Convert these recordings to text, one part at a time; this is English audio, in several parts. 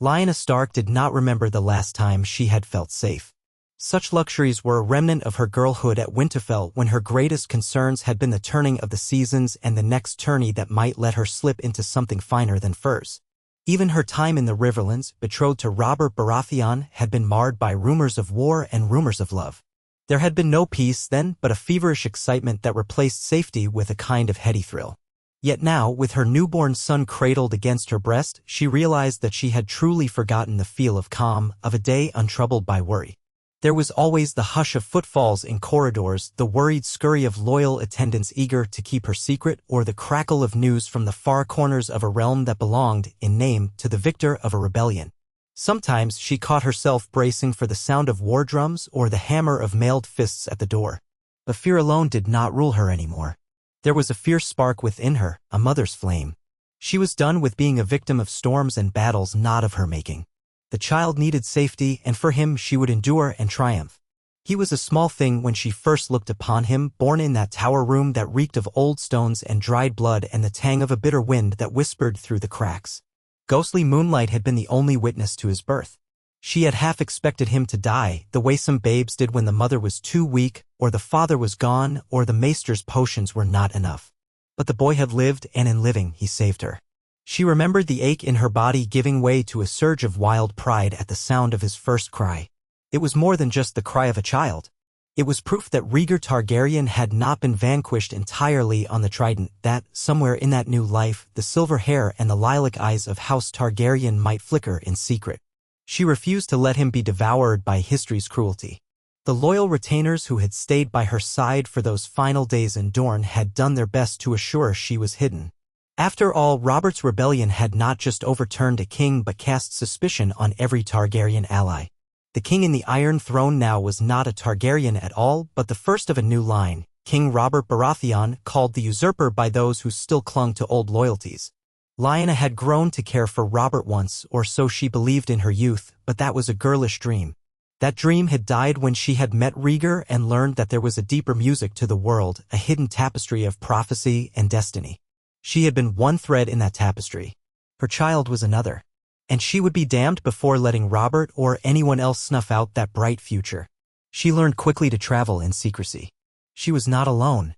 Lyanna Stark did not remember the last time she had felt safe. Such luxuries were a remnant of her girlhood at Winterfell when her greatest concerns had been the turning of the seasons and the next tourney that might let her slip into something finer than furs. Even her time in the Riverlands, betrothed to Robert Baratheon, had been marred by rumors of war and rumors of love. There had been no peace then, but a feverish excitement that replaced safety with a kind of heady thrill. Yet now, with her newborn son cradled against her breast, she realized that she had truly forgotten the feel of calm, of a day untroubled by worry. There was always the hush of footfalls in corridors, the worried scurry of loyal attendants eager to keep her secret, or the crackle of news from the far corners of a realm that belonged, in name, to the victor of a rebellion. Sometimes she caught herself bracing for the sound of war drums or the hammer of mailed fists at the door. But fear alone did not rule her anymore. There was a fierce spark within her, a mother's flame. She was done with being a victim of storms and battles not of her making. The child needed safety, and for him she would endure and triumph. He was a small thing when she first looked upon him, born in that tower room that reeked of old stones and dried blood and the tang of a bitter wind that whispered through the cracks. Ghostly moonlight had been the only witness to his birth. She had half expected him to die, the way some babes did when the mother was too weak, or the father was gone, or the maester's potions were not enough. But the boy had lived, and in living he saved her. She remembered the ache in her body giving way to a surge of wild pride at the sound of his first cry. It was more than just the cry of a child. It was proof that Rhaegar Targaryen had not been vanquished entirely on the Trident, that, somewhere in that new life, the silver hair and the lilac eyes of House Targaryen might flicker in secret. She refused to let him be devoured by history's cruelty. The loyal retainers who had stayed by her side for those final days in Dorne had done their best to assure she was hidden. After all, Robert's rebellion had not just overturned a king but cast suspicion on every Targaryen ally. The king in the Iron Throne now was not a Targaryen at all, but the first of a new line, King Robert Baratheon, called the usurper by those who still clung to old loyalties. Lyanna had grown to care for Robert once, or so she believed in her youth, but that was a girlish dream. That dream had died when she had met Rhaegar and learned that there was a deeper music to the world, a hidden tapestry of prophecy and destiny. She had been one thread in that tapestry. Her child was another. And she would be damned before letting Robert or anyone else snuff out that bright future. She learned quickly to travel in secrecy. She was not alone.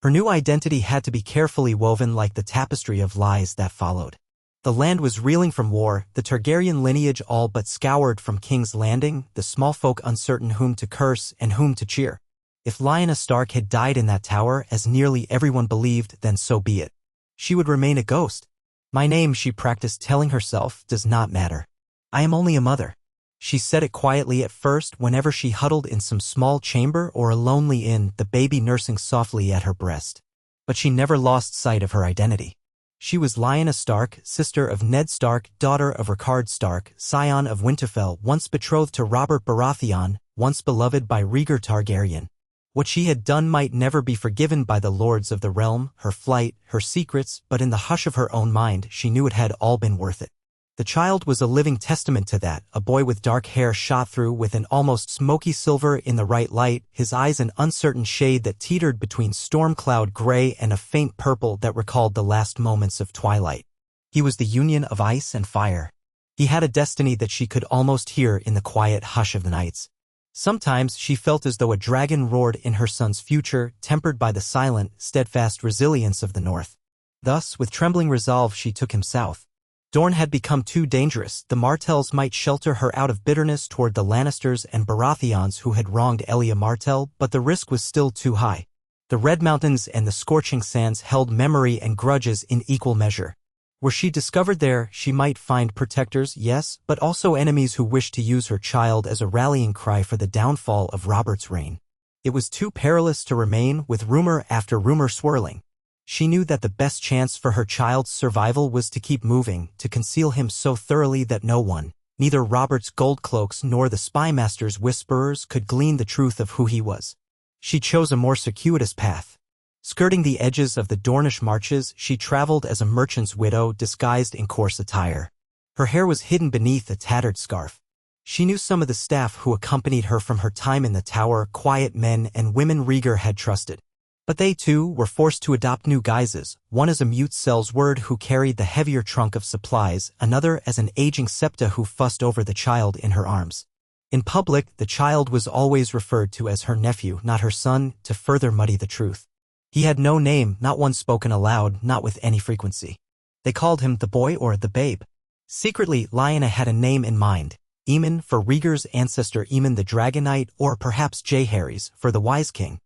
Her new identity had to be carefully woven like the tapestry of lies that followed. The land was reeling from war, the Targaryen lineage all but scoured from King's Landing, the small folk uncertain whom to curse and whom to cheer. If Lyanna Stark had died in that tower, as nearly everyone believed, then so be it. She would remain a ghost. My name, she practiced telling herself, does not matter. I am only a mother. She said it quietly at first whenever she huddled in some small chamber or a lonely inn, the baby nursing softly at her breast. But she never lost sight of her identity. She was Lyanna Stark, sister of Ned Stark, daughter of Rickard Stark, scion of Winterfell, once betrothed to Robert Baratheon, once beloved by Rhaegar Targaryen. What she had done might never be forgiven by the lords of the realm, her flight, her secrets, but in the hush of her own mind she knew it had all been worth it. The child was a living testament to that, a boy with dark hair shot through with an almost smoky silver in the right light, his eyes an uncertain shade that teetered between storm cloud gray and a faint purple that recalled the last moments of twilight. He was the union of ice and fire. He had a destiny that she could almost hear in the quiet hush of the nights. Sometimes she felt as though a dragon roared in her son's future, tempered by the silent, steadfast resilience of the north. Thus, with trembling resolve, she took him south. Dorne had become too dangerous. The Martells might shelter her out of bitterness toward the Lannisters and Baratheons who had wronged Elia Martell, but the risk was still too high. The Red Mountains and the scorching sands held memory and grudges in equal measure. Were she discovered there, she might find protectors, yes, but also enemies who wished to use her child as a rallying cry for the downfall of Robert's reign. It was too perilous to remain, with rumor after rumor swirling. She knew that the best chance for her child's survival was to keep moving, to conceal him so thoroughly that no one, neither Robert's gold cloaks nor the spymaster's whisperers, could glean the truth of who he was. She chose a more circuitous path. Skirting the edges of the Dornish marches, she traveled as a merchant's widow disguised in coarse attire. Her hair was hidden beneath a tattered scarf. She knew some of the staff who accompanied her from her time in the tower, quiet men and women Rhaegar had trusted. But they too were forced to adopt new guises, one as a mute sellsword who carried the heavier trunk of supplies, another as an aging septa who fussed over the child in her arms. In public, the child was always referred to as her nephew, not her son, to further muddy the truth. He had no name, not one spoken aloud, not with any frequency. They called him the boy or the babe. Secretly, Lyanna had a name in mind, Eamon for Rhaegar's ancestor Eamon the Dragonite, or perhaps Jaehaerys for the Wise King.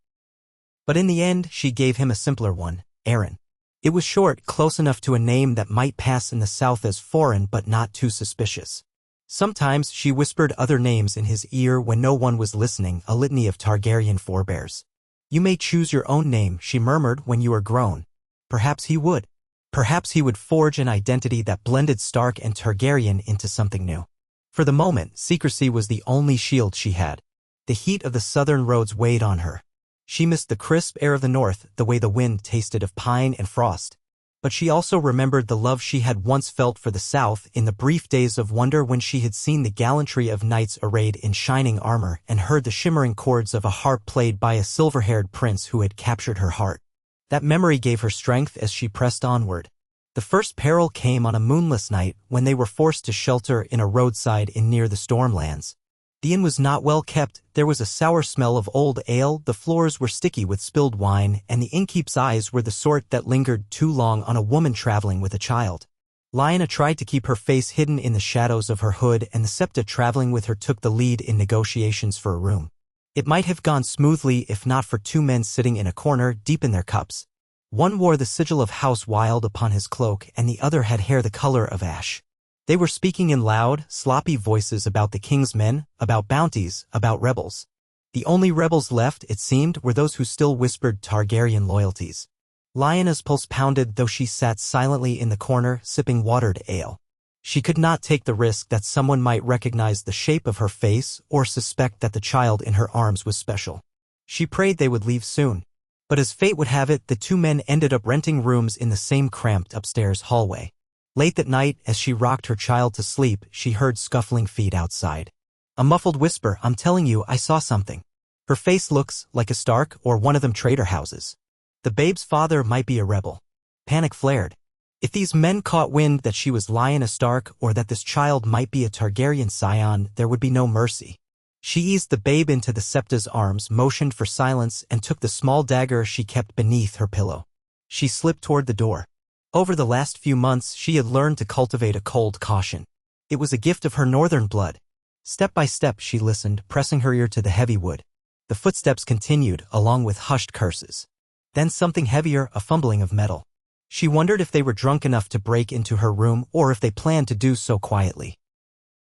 But in the end, she gave him a simpler one, Aaron. It was short, close enough to a name that might pass in the South as foreign but not too suspicious. Sometimes she whispered other names in his ear when no one was listening, a litany of Targaryen forebears. You may choose your own name, she murmured, when you are grown. Perhaps he would. Perhaps he would forge an identity that blended Stark and Targaryen into something new. For the moment, secrecy was the only shield she had. The heat of the southern roads weighed on her. She missed the crisp air of the north, the way the wind tasted of pine and frost. But she also remembered the love she had once felt for the south in the brief days of wonder when she had seen the gallantry of knights arrayed in shining armor and heard the shimmering chords of a harp played by a silver-haired prince who had captured her heart. That memory gave her strength as she pressed onward. The first peril came on a moonless night when they were forced to shelter in a roadside inn near the Stormlands. The inn was not well kept, there was a sour smell of old ale, the floors were sticky with spilled wine, and the innkeep's eyes were the sort that lingered too long on a woman traveling with a child. Lyanna tried to keep her face hidden in the shadows of her hood, and the septa traveling with her took the lead in negotiations for a room. It might have gone smoothly if not for two men sitting in a corner, deep in their cups. One wore the sigil of House Wild upon his cloak, and the other had hair the color of ash. They were speaking in loud, sloppy voices about the king's men, about bounties, about rebels. The only rebels left, it seemed, were those who still whispered Targaryen loyalties. Lyanna's pulse pounded, though she sat silently in the corner, sipping watered ale. She could not take the risk that someone might recognize the shape of her face or suspect that the child in her arms was special. She prayed they would leave soon. But as fate would have it, the two men ended up renting rooms in the same cramped upstairs hallway. Late that night, as she rocked her child to sleep, she heard scuffling feet outside. A muffled whisper, I'm telling you, I saw something. Her face looks like a Stark or one of them traitor houses. The babe's father might be a rebel. Panic flared. If these men caught wind that she was Lyanna Stark or that this child might be a Targaryen scion, there would be no mercy. She eased the babe into the septa's arms, motioned for silence, and took the small dagger she kept beneath her pillow. She slipped toward the door. Over the last few months, she had learned to cultivate a cold caution. It was a gift of her northern blood. Step by step she listened, pressing her ear to the heavy wood. The footsteps continued, along with hushed curses. Then something heavier, a fumbling of metal. She wondered if they were drunk enough to break into her room or if they planned to do so quietly.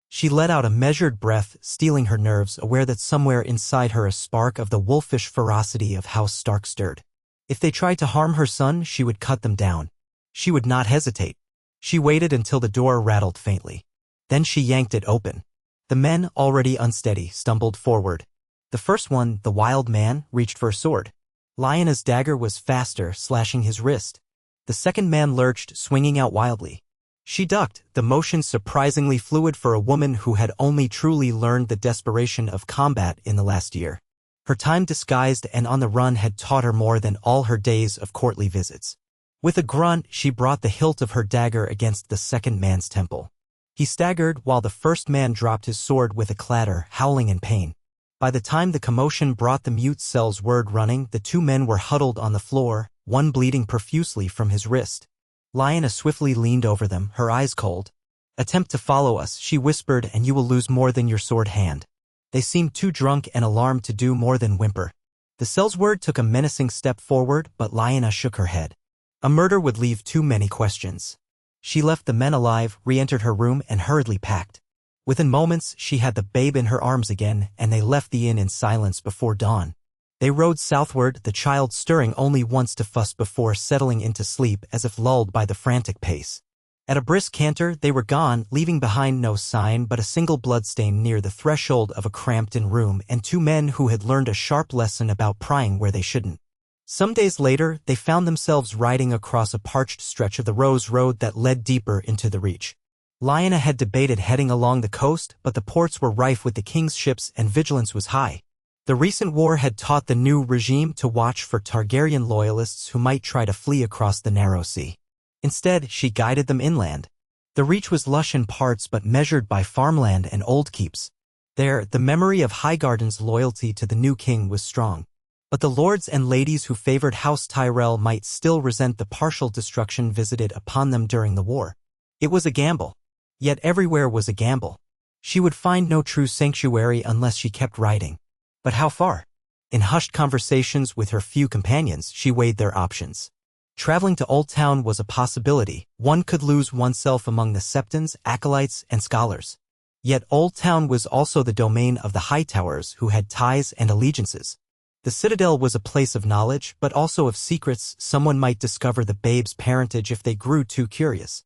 She let out a measured breath, steeling her nerves, aware that somewhere inside her a spark of the wolfish ferocity of House Stark stirred. If they tried to harm her son, she would cut them down. She would not hesitate. She waited until the door rattled faintly. Then she yanked it open. The men, already unsteady, stumbled forward. The first one, the wild man, reached for a sword. Lyanna's dagger was faster, slashing his wrist. The second man lurched, swinging out wildly. She ducked, the motion surprisingly fluid for a woman who had only truly learned the desperation of combat in the last year. Her time disguised and on the run had taught her more than all her days of courtly visits. With a grunt, she brought the hilt of her dagger against the second man's temple. He staggered while the first man dropped his sword with a clatter, howling in pain. By the time the commotion brought the mute cell's word running, the two men were huddled on the floor, one bleeding profusely from his wrist. Lyanna swiftly leaned over them, her eyes cold. Attempt to follow us, she whispered, and you will lose more than your sword hand. They seemed too drunk and alarmed to do more than whimper. The cell's word took a menacing step forward, but Lyanna shook her head. A murder would leave too many questions. She left the men alive, re-entered her room, and hurriedly packed. Within moments, she had the babe in her arms again, and they left the inn in silence before dawn. They rode southward, the child stirring only once to fuss before settling into sleep as if lulled by the frantic pace. At a brisk canter, they were gone, leaving behind no sign but a single bloodstain near the threshold of a cramped-in room and two men who had learned a sharp lesson about prying where they shouldn't. Some days later, they found themselves riding across a parched stretch of the Rose Road that led deeper into the Reach. Lyanna had debated heading along the coast, but the ports were rife with the king's ships and vigilance was high. The recent war had taught the new regime to watch for Targaryen loyalists who might try to flee across the narrow sea. Instead, she guided them inland. The reach was lush in parts but measured by farmland and old keeps. There, the memory of Highgarden's loyalty to the new king was strong. But the lords and ladies who favored House Tyrell might still resent the partial destruction visited upon them during the war. It was a gamble. Yet everywhere was a gamble. She would find no true sanctuary unless she kept riding. But how far? In hushed conversations with her few companions, she weighed their options. Traveling to Old Town was a possibility. One could lose oneself among the Septons, acolytes, and scholars. Yet Old Town was also the domain of the Hightowers who had ties and allegiances. The Citadel was a place of knowledge, but also of secrets. Someone might discover the babe's parentage if they grew too curious.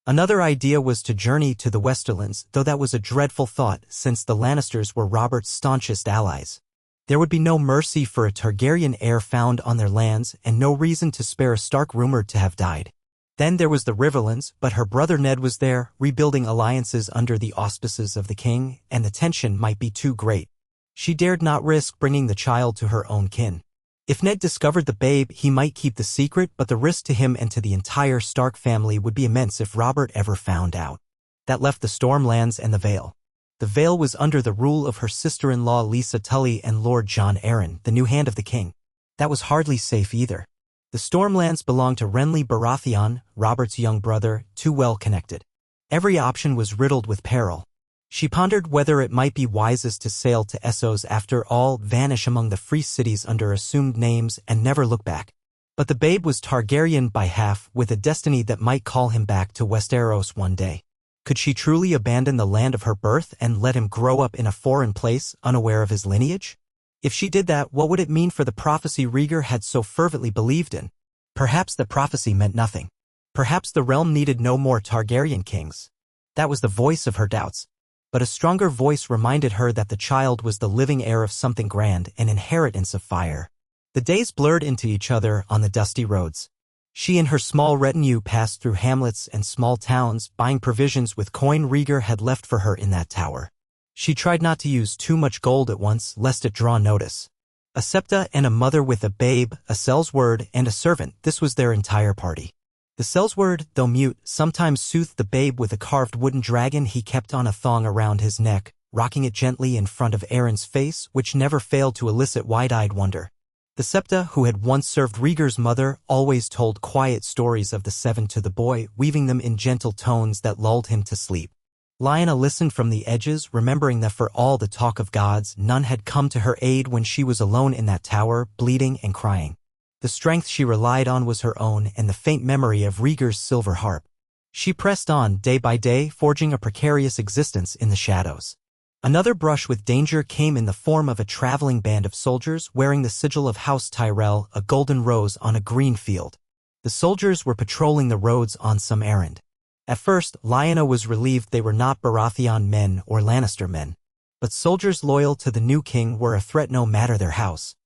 Another idea was to journey to the Westerlands, though that was a dreadful thought since the Lannisters were Robert's staunchest allies. There would be no mercy for a Targaryen heir found on their lands and no reason to spare a Stark rumored to have died. Then there was the Riverlands, but her brother Ned was there, rebuilding alliances under the auspices of the king, and the tension might be too great. She dared not risk bringing the child to her own kin. If Ned discovered the babe, he might keep the secret, but the risk to him and to the entire Stark family would be immense if Robert ever found out. That left the Stormlands and the Vale. The Vale was under the rule of her sister-in-law Lisa Tully and Lord Jon Arryn, the new hand of the king. That was hardly safe either. The Stormlands belonged to Renly Baratheon, Robert's young brother, too well connected. Every option was riddled with peril. She pondered whether it might be wisest to sail to Essos after all, vanish among the free cities under assumed names and never look back. But the babe was Targaryen by half, with a destiny that might call him back to Westeros one day. Could she truly abandon the land of her birth and let him grow up in a foreign place, unaware of his lineage? If she did that, what would it mean for the prophecy Rhaegar had so fervently believed in? Perhaps the prophecy meant nothing. Perhaps the realm needed no more Targaryen kings. That was the voice of her doubts. But a stronger voice reminded her that the child was the living heir of something grand, an inheritance of fire. The days blurred into each other on the dusty roads. She and her small retinue passed through hamlets and small towns, buying provisions with coin Rhaegar had left for her in that tower. She tried not to use too much gold at once, lest it draw notice. A septa and a mother with a babe, a Sellsword, and a servant, this was their entire party. The Sellsword, though mute, sometimes soothed the babe with a carved wooden dragon he kept on a thong around his neck, rocking it gently in front of Aaron's face, which never failed to elicit wide-eyed wonder. The septa, who had once served Rhaegar's mother, always told quiet stories of the seven to the boy, weaving them in gentle tones that lulled him to sleep. Lyanna listened from the edges, remembering that for all the talk of gods, none had come to her aid when she was alone in that tower, bleeding and crying. The strength she relied on was her own and the faint memory of Rhaegar's silver harp. She pressed on, day by day, forging a precarious existence in the shadows. Another brush with danger came in the form of a traveling band of soldiers wearing the sigil of House Tyrell, a golden rose on a green field. The soldiers were patrolling the roads on some errand. At first, Lyanna was relieved they were not Baratheon men or Lannister men. But soldiers loyal to the new king were a threat no matter their house.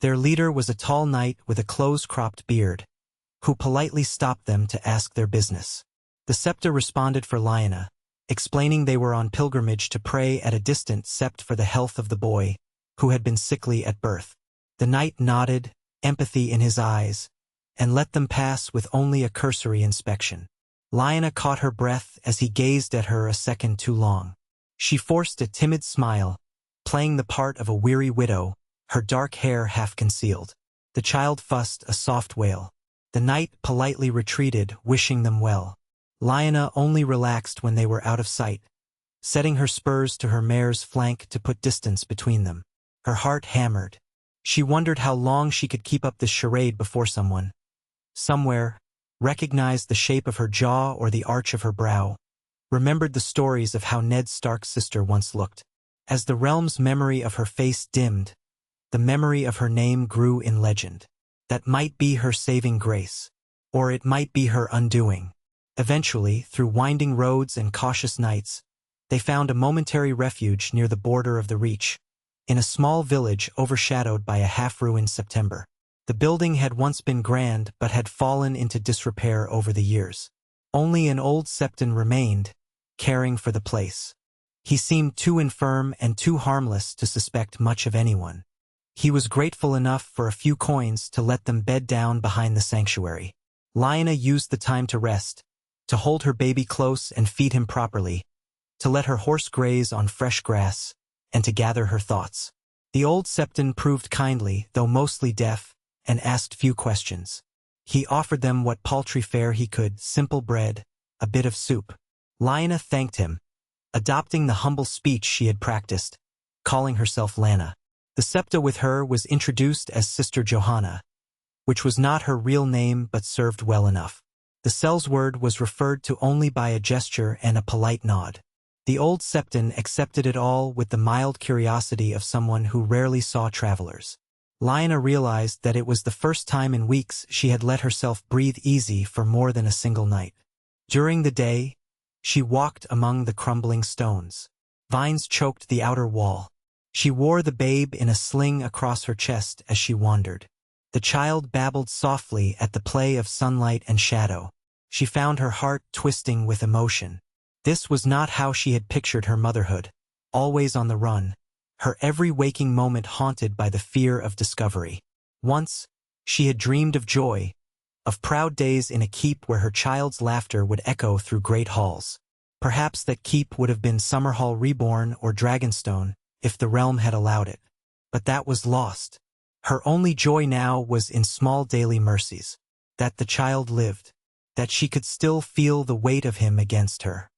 Their leader was a tall knight with a close-cropped beard, who politely stopped them to ask their business. The septa responded for Lyanna, explaining they were on pilgrimage to pray at a distant sept for the health of the boy, who had been sickly at birth. The knight nodded, empathy in his eyes, and let them pass with only a cursory inspection. Lyanna caught her breath as he gazed at her a second too long. She forced a timid smile, playing the part of a weary widow, her dark hair half concealed. The child fussed a soft wail. The knight politely retreated, wishing them well. Lyanna only relaxed when they were out of sight, setting her spurs to her mare's flank to put distance between them. Her heart hammered. She wondered how long she could keep up this charade before someone, somewhere, recognized the shape of her jaw or the arch of her brow, remembered the stories of how Ned Stark's sister once looked. As the realm's memory of her face dimmed, the memory of her name grew in legend. That might be her saving grace, or it might be her undoing. Eventually, through winding roads and cautious nights, they found a momentary refuge near the border of the Reach, in a small village overshadowed by a half-ruined September. The building had once been grand but had fallen into disrepair over the years. Only an old septon remained, caring for the place. He seemed too infirm and too harmless to suspect much of anyone. He was grateful enough for a few coins to let them bed down behind the sanctuary. Lyanna used the time to rest, to hold her baby close and feed him properly, to let her horse graze on fresh grass, and to gather her thoughts. The old septon proved kindly, though mostly deaf, and asked few questions. He offered them what paltry fare he could, simple bread, a bit of soup. Lyanna thanked him, adopting the humble speech she had practiced, calling herself Lyanna. The septa with her was introduced as Sister Johanna, which was not her real name but served well enough. The cell's word was referred to only by a gesture and a polite nod. The old septon accepted it all with the mild curiosity of someone who rarely saw travelers. Lyanna realized that it was the first time in weeks she had let herself breathe easy for more than a single night. During the day, she walked among the crumbling stones. Vines choked the outer wall. She wore the babe in a sling across her chest as she wandered. The child babbled softly at the play of sunlight and shadow. She found her heart twisting with emotion. This was not how she had pictured her motherhood. Always on the run, her every waking moment haunted by the fear of discovery. Once, she had dreamed of joy, of proud days in a keep where her child's laughter would echo through great halls. Perhaps that keep would have been Summerhall Reborn or Dragonstone, if the realm had allowed it. But that was lost. Her only joy now was in small daily mercies. That the child lived. That she could still feel the weight of him against her.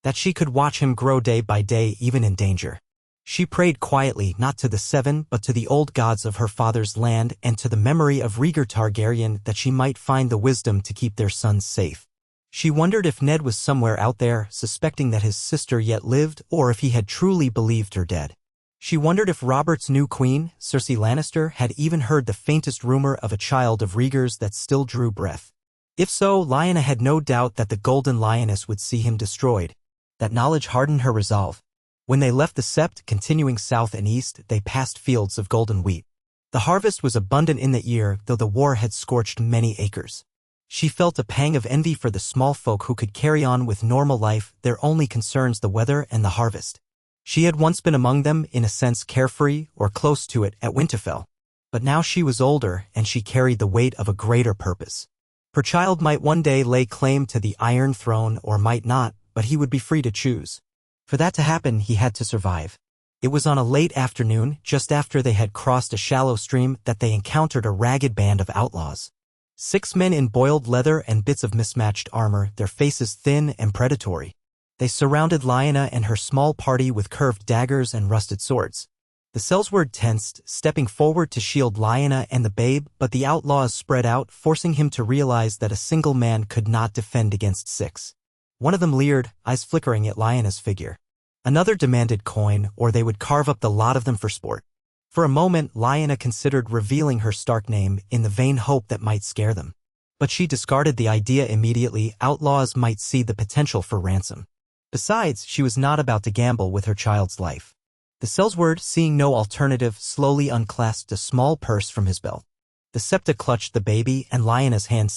That she could watch him grow day by day even in danger. She prayed quietly not to the seven but to the old gods of her father's land and to the memory of Rhaegar Targaryen that she might find the wisdom to keep their sons safe. She wondered if Ned was somewhere out there, suspecting that his sister yet lived, or if he had truly believed her dead. She wondered if Robert's new queen, Cersei Lannister, had even heard the faintest rumor of a child of Rhaegar's that still drew breath. If so, Lyanna had no doubt that the Golden Lioness would see him destroyed. That knowledge hardened her resolve. When they left the Sept, continuing south and east, they passed fields of golden wheat. The harvest was abundant in the year, though the war had scorched many acres. She felt a pang of envy for the small folk who could carry on with normal life, their only concerns the weather and the harvest. She had once been among them, in a sense carefree, or close to it, at Winterfell. But now she was older, and she carried the weight of a greater purpose. Her child might one day lay claim to the Iron Throne or might not, but he would be free to choose. For that to happen, he had to survive. It was on a late afternoon, just after they had crossed a shallow stream, that they encountered a ragged band of outlaws. 6 men in boiled leather and bits of mismatched armor, their faces thin and predatory. They surrounded Lyanna and her small party with curved daggers and rusted swords. The Sellsword tensed, stepping forward to shield Lyanna and the babe, but the outlaws spread out, forcing him to realize that a single man could not defend against 6. One of them leered, eyes flickering at Lyanna's figure. Another demanded coin, or they would carve up the lot of them for sport. For a moment, Lyanna considered revealing her Stark name in the vain hope that might scare them. But she discarded the idea immediately. Outlaws might see the potential for ransom. Besides, she was not about to gamble with her child's life. The Sellsword, seeing no alternative, slowly unclasped a small purse from his belt. The Septa clutched the baby, and Lyanna's hand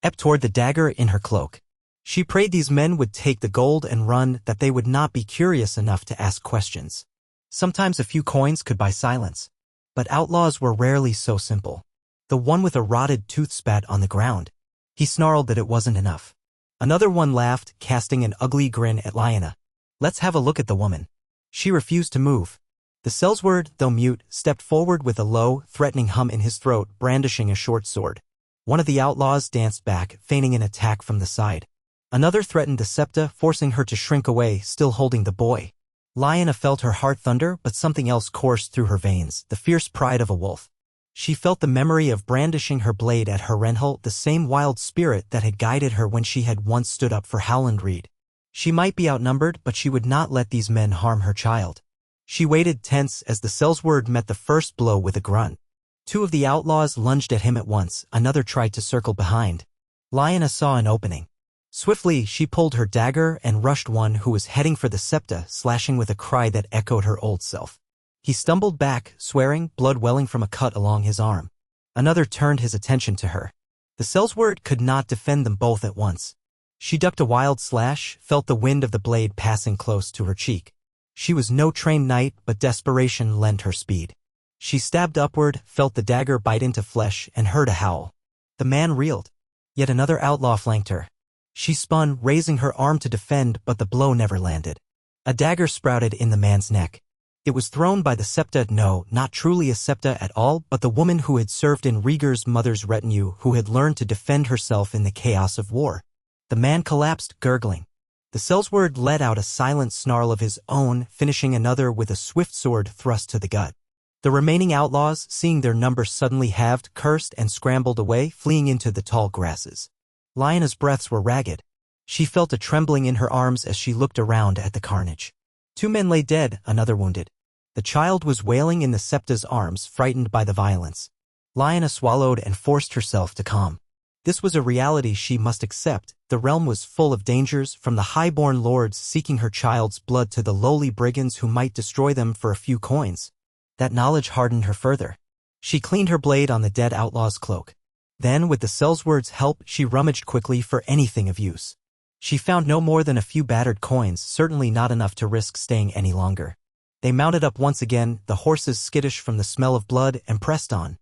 ebbed toward the dagger in her cloak. She prayed these men would take the gold and run, that they would not be curious enough to ask questions. Sometimes a few coins could buy silence. But outlaws were rarely so simple. The one with a rotted tooth spat on the ground. He snarled that it wasn't enough. Another one laughed, casting an ugly grin at Lyanna. Let's have a look at the woman. She refused to move. The Sellsword, though mute, stepped forward with a low, threatening hum in his throat, brandishing a short sword. One of the outlaws danced back, feigning an attack from the side. Another threatened the Septa, forcing her to shrink away, still holding the boy. Lyanna felt her heart thunder, but something else coursed through her veins, the fierce pride of a wolf. She felt the memory of brandishing her blade at Harrenhal, the same wild spirit that had guided her when she had once stood up for Howland Reed. She might be outnumbered, but she would not let these men harm her child. She waited tense as the Sellsword met the first blow with a grunt. 2 of the outlaws lunged at him at once, another tried to circle behind. Lyanna saw an opening. Swiftly, she pulled her dagger and rushed one who was heading for the Septa, slashing with a cry that echoed her old self. He stumbled back, swearing, blood welling from a cut along his arm. Another turned his attention to her. The Sellsword could not defend them both at once. She ducked a wild slash, felt the wind of the blade passing close to her cheek. She was no trained knight, but desperation lent her speed. She stabbed upward, felt the dagger bite into flesh, and heard a howl. The man reeled. Yet another outlaw flanked her. She spun, raising her arm to defend, but the blow never landed. A dagger sprouted in the man's neck. It was thrown by the septa, no, not truly a septa at all, but the woman who had served in Rhaegar's mother's retinue, who had learned to defend herself in the chaos of war. The man collapsed, gurgling. The Sellsword let out a silent snarl of his own, finishing another with a swift sword thrust to the gut. The remaining outlaws, seeing their number suddenly halved, cursed and scrambled away, fleeing into the tall grasses. Lyanna's breaths were ragged. She felt a trembling in her arms as she looked around at the carnage. 2 men lay dead, another wounded. The child was wailing in the septa's arms, frightened by the violence. Lyanna swallowed and forced herself to calm. This was a reality she must accept. The realm was full of dangers, from the high-born lords seeking her child's blood to the lowly brigands who might destroy them for a few coins. That knowledge hardened her further. She cleaned her blade on the dead outlaw's cloak. Then, with the Sellsword's help, she rummaged quickly for anything of use. She found no more than a few battered coins, certainly not enough to risk staying any longer. They mounted up once again, the horses skittish from the smell of blood, and pressed on.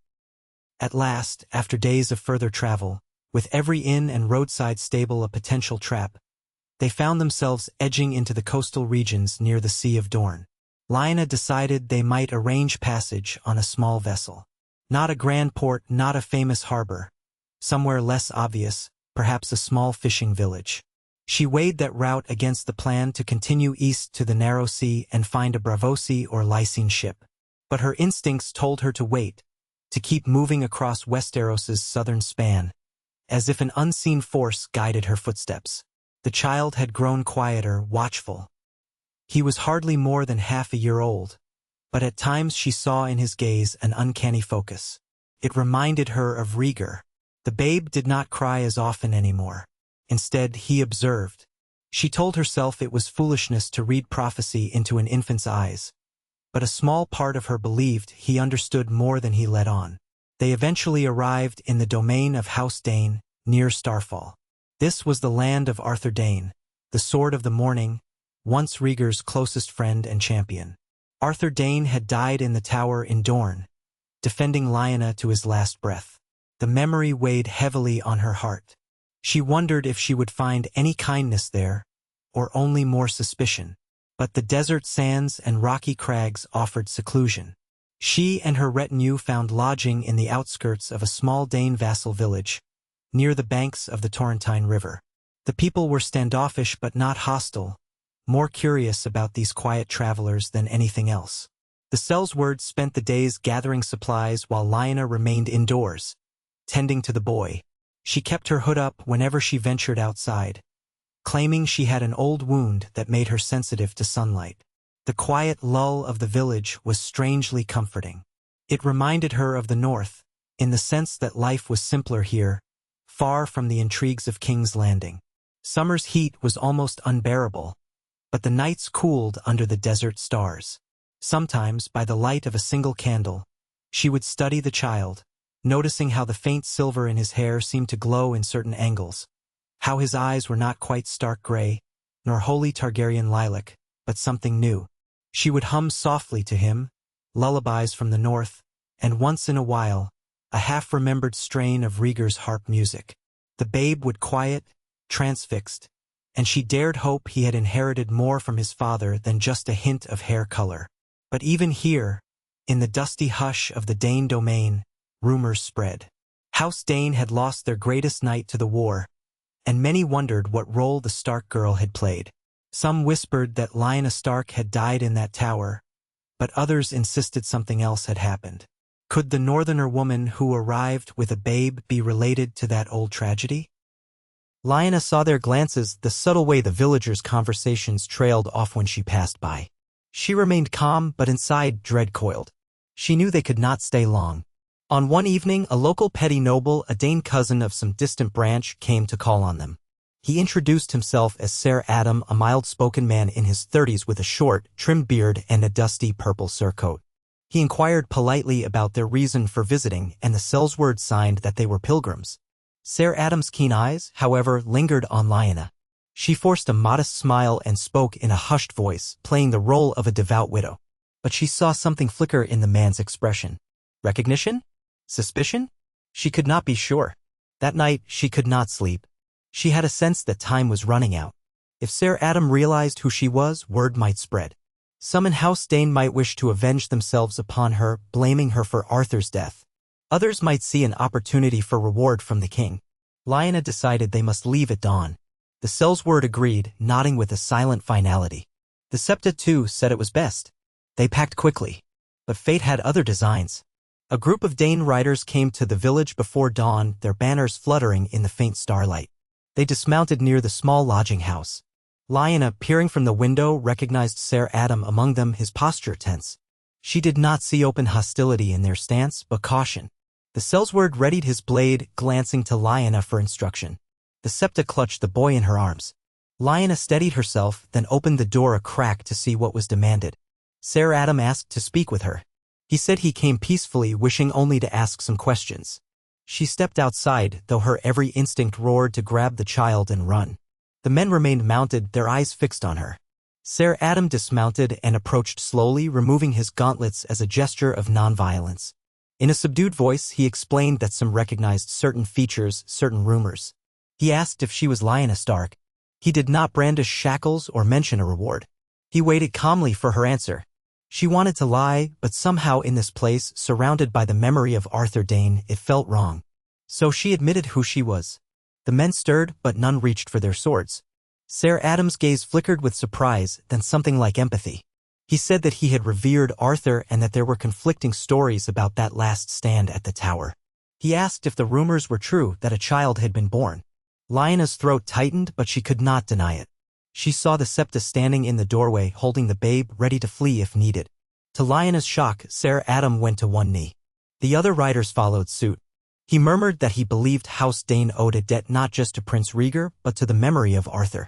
At last, after days of further travel, with every inn and roadside stable a potential trap, they found themselves edging into the coastal regions near the Sea of Dorne. Lyanna decided they might arrange passage on a small vessel. Not a grand port, not a famous harbor. Somewhere less obvious, perhaps a small fishing village. She weighed that route against the plan to continue east to the narrow sea and find a Braavosi or Lysine ship. But her instincts told her to wait, to keep moving across Westeros's southern span, as if an unseen force guided her footsteps. The child had grown quieter, watchful. He was hardly more than half a year old, but at times she saw in his gaze an uncanny focus. It reminded her of Rhaegar. The babe did not cry as often anymore. Instead, he observed. She told herself it was foolishness to read prophecy into an infant's eyes, but a small part of her believed he understood more than he let on. They eventually arrived in the domain of House Dane, near Starfall. This was the land of Arthur Dane, the Sword of the Morning, once Rhaegar's closest friend and champion. Arthur Dane had died in the tower in Dorne, defending Lyanna to his last breath. The memory weighed heavily on her heart. She wondered if she would find any kindness there, or only more suspicion. But the desert sands and rocky crags offered seclusion. She and her retinue found lodging in the outskirts of a small Dane vassal village, near the banks of the Torrentine River. The people were standoffish but not hostile, more curious about these quiet travelers than anything else. The Sellsword spent the days gathering supplies while Lyanna remained indoors, tending to the boy. She kept her hood up whenever she ventured outside, claiming she had an old wound that made her sensitive to sunlight. The quiet lull of the village was strangely comforting. It reminded her of the North, in the sense that life was simpler here, far from the intrigues of King's Landing. Summer's heat was almost unbearable, but the nights cooled under the desert stars. Sometimes, by the light of a single candle, she would study the child, noticing how the faint silver in his hair seemed to glow in certain angles, how his eyes were not quite stark gray, nor wholly Targaryen lilac, but something new. She would hum softly to him, lullabies from the north, and once in a while, a half-remembered strain of Rhaegar's harp music. The babe would quiet, transfixed, and she dared hope he had inherited more from his father than just a hint of hair color. But even here, in the dusty hush of the Dane domain, rumors spread. House Dane had lost their greatest knight to the war, and many wondered what role the Stark girl had played. Some whispered that Lyanna Stark had died in that tower, but others insisted something else had happened. Could the northerner woman who arrived with a babe be related to that old tragedy? Lyanna saw their glances, the subtle way the villagers' conversations trailed off when she passed by. She remained calm, but inside dread coiled. She knew they could not stay long. On one evening, a local petty noble, a Dane cousin of some distant branch, came to call on them. He introduced himself as Ser Adam, a mild-spoken man in his 30s with a short, trimmed beard and a dusty purple surcoat. He inquired politely about their reason for visiting, and the Sellsword signed that they were pilgrims. Sir Adam's keen eyes, however, lingered on Lyanna. She forced a modest smile and spoke in a hushed voice, playing the role of a devout widow. But she saw something flicker in the man's expression. Recognition? Suspicion? She could not be sure. That night, she could not sleep. She had a sense that time was running out. If Sir Adam realized who she was, word might spread. Some in House Dane might wish to avenge themselves upon her, blaming her for Arthur's death. Others might see an opportunity for reward from the king. Lyanna decided they must leave at dawn. The Sellsword agreed, nodding with a silent finality. The Septa too said it was best. They packed quickly. But fate had other designs. A group of Dane riders came to the village before dawn, their banners fluttering in the faint starlight. They dismounted near the small lodging house. Lyanna, peering from the window, recognized Sir Adam among them, his posture tense. She did not see open hostility in their stance, but caution. The Sellsword readied his blade, glancing to Lyanna for instruction. The Septa clutched the boy in her arms. Lyanna steadied herself, then opened the door a crack to see what was demanded. Sir Adam asked to speak with her. He said he came peacefully, wishing only to ask some questions. She stepped outside, though her every instinct roared to grab the child and run. The men remained mounted, their eyes fixed on her. Sir Adam dismounted and approached slowly, removing his gauntlets as a gesture of nonviolence. In a subdued voice, he explained that some recognized certain features, certain rumors. He asked if she was Lyanna Stark. He did not brandish shackles or mention a reward. He waited calmly for her answer. She wanted to lie, but somehow in this place, surrounded by the memory of Arthur Dane, it felt wrong. So she admitted who she was. The men stirred, but none reached for their swords. Sir Adam's gaze flickered with surprise, then something like empathy. He said that he had revered Arthur and that there were conflicting stories about that last stand at the tower. He asked if the rumors were true that a child had been born. Lyanna's throat tightened, but she could not deny it. She saw the Septa standing in the doorway, holding the babe, ready to flee if needed. To Lyanna's shock, Sir Adam went to one knee. The other riders followed suit. He murmured that he believed House Dane owed a debt not just to Prince Rhaegar, but to the memory of Arthur.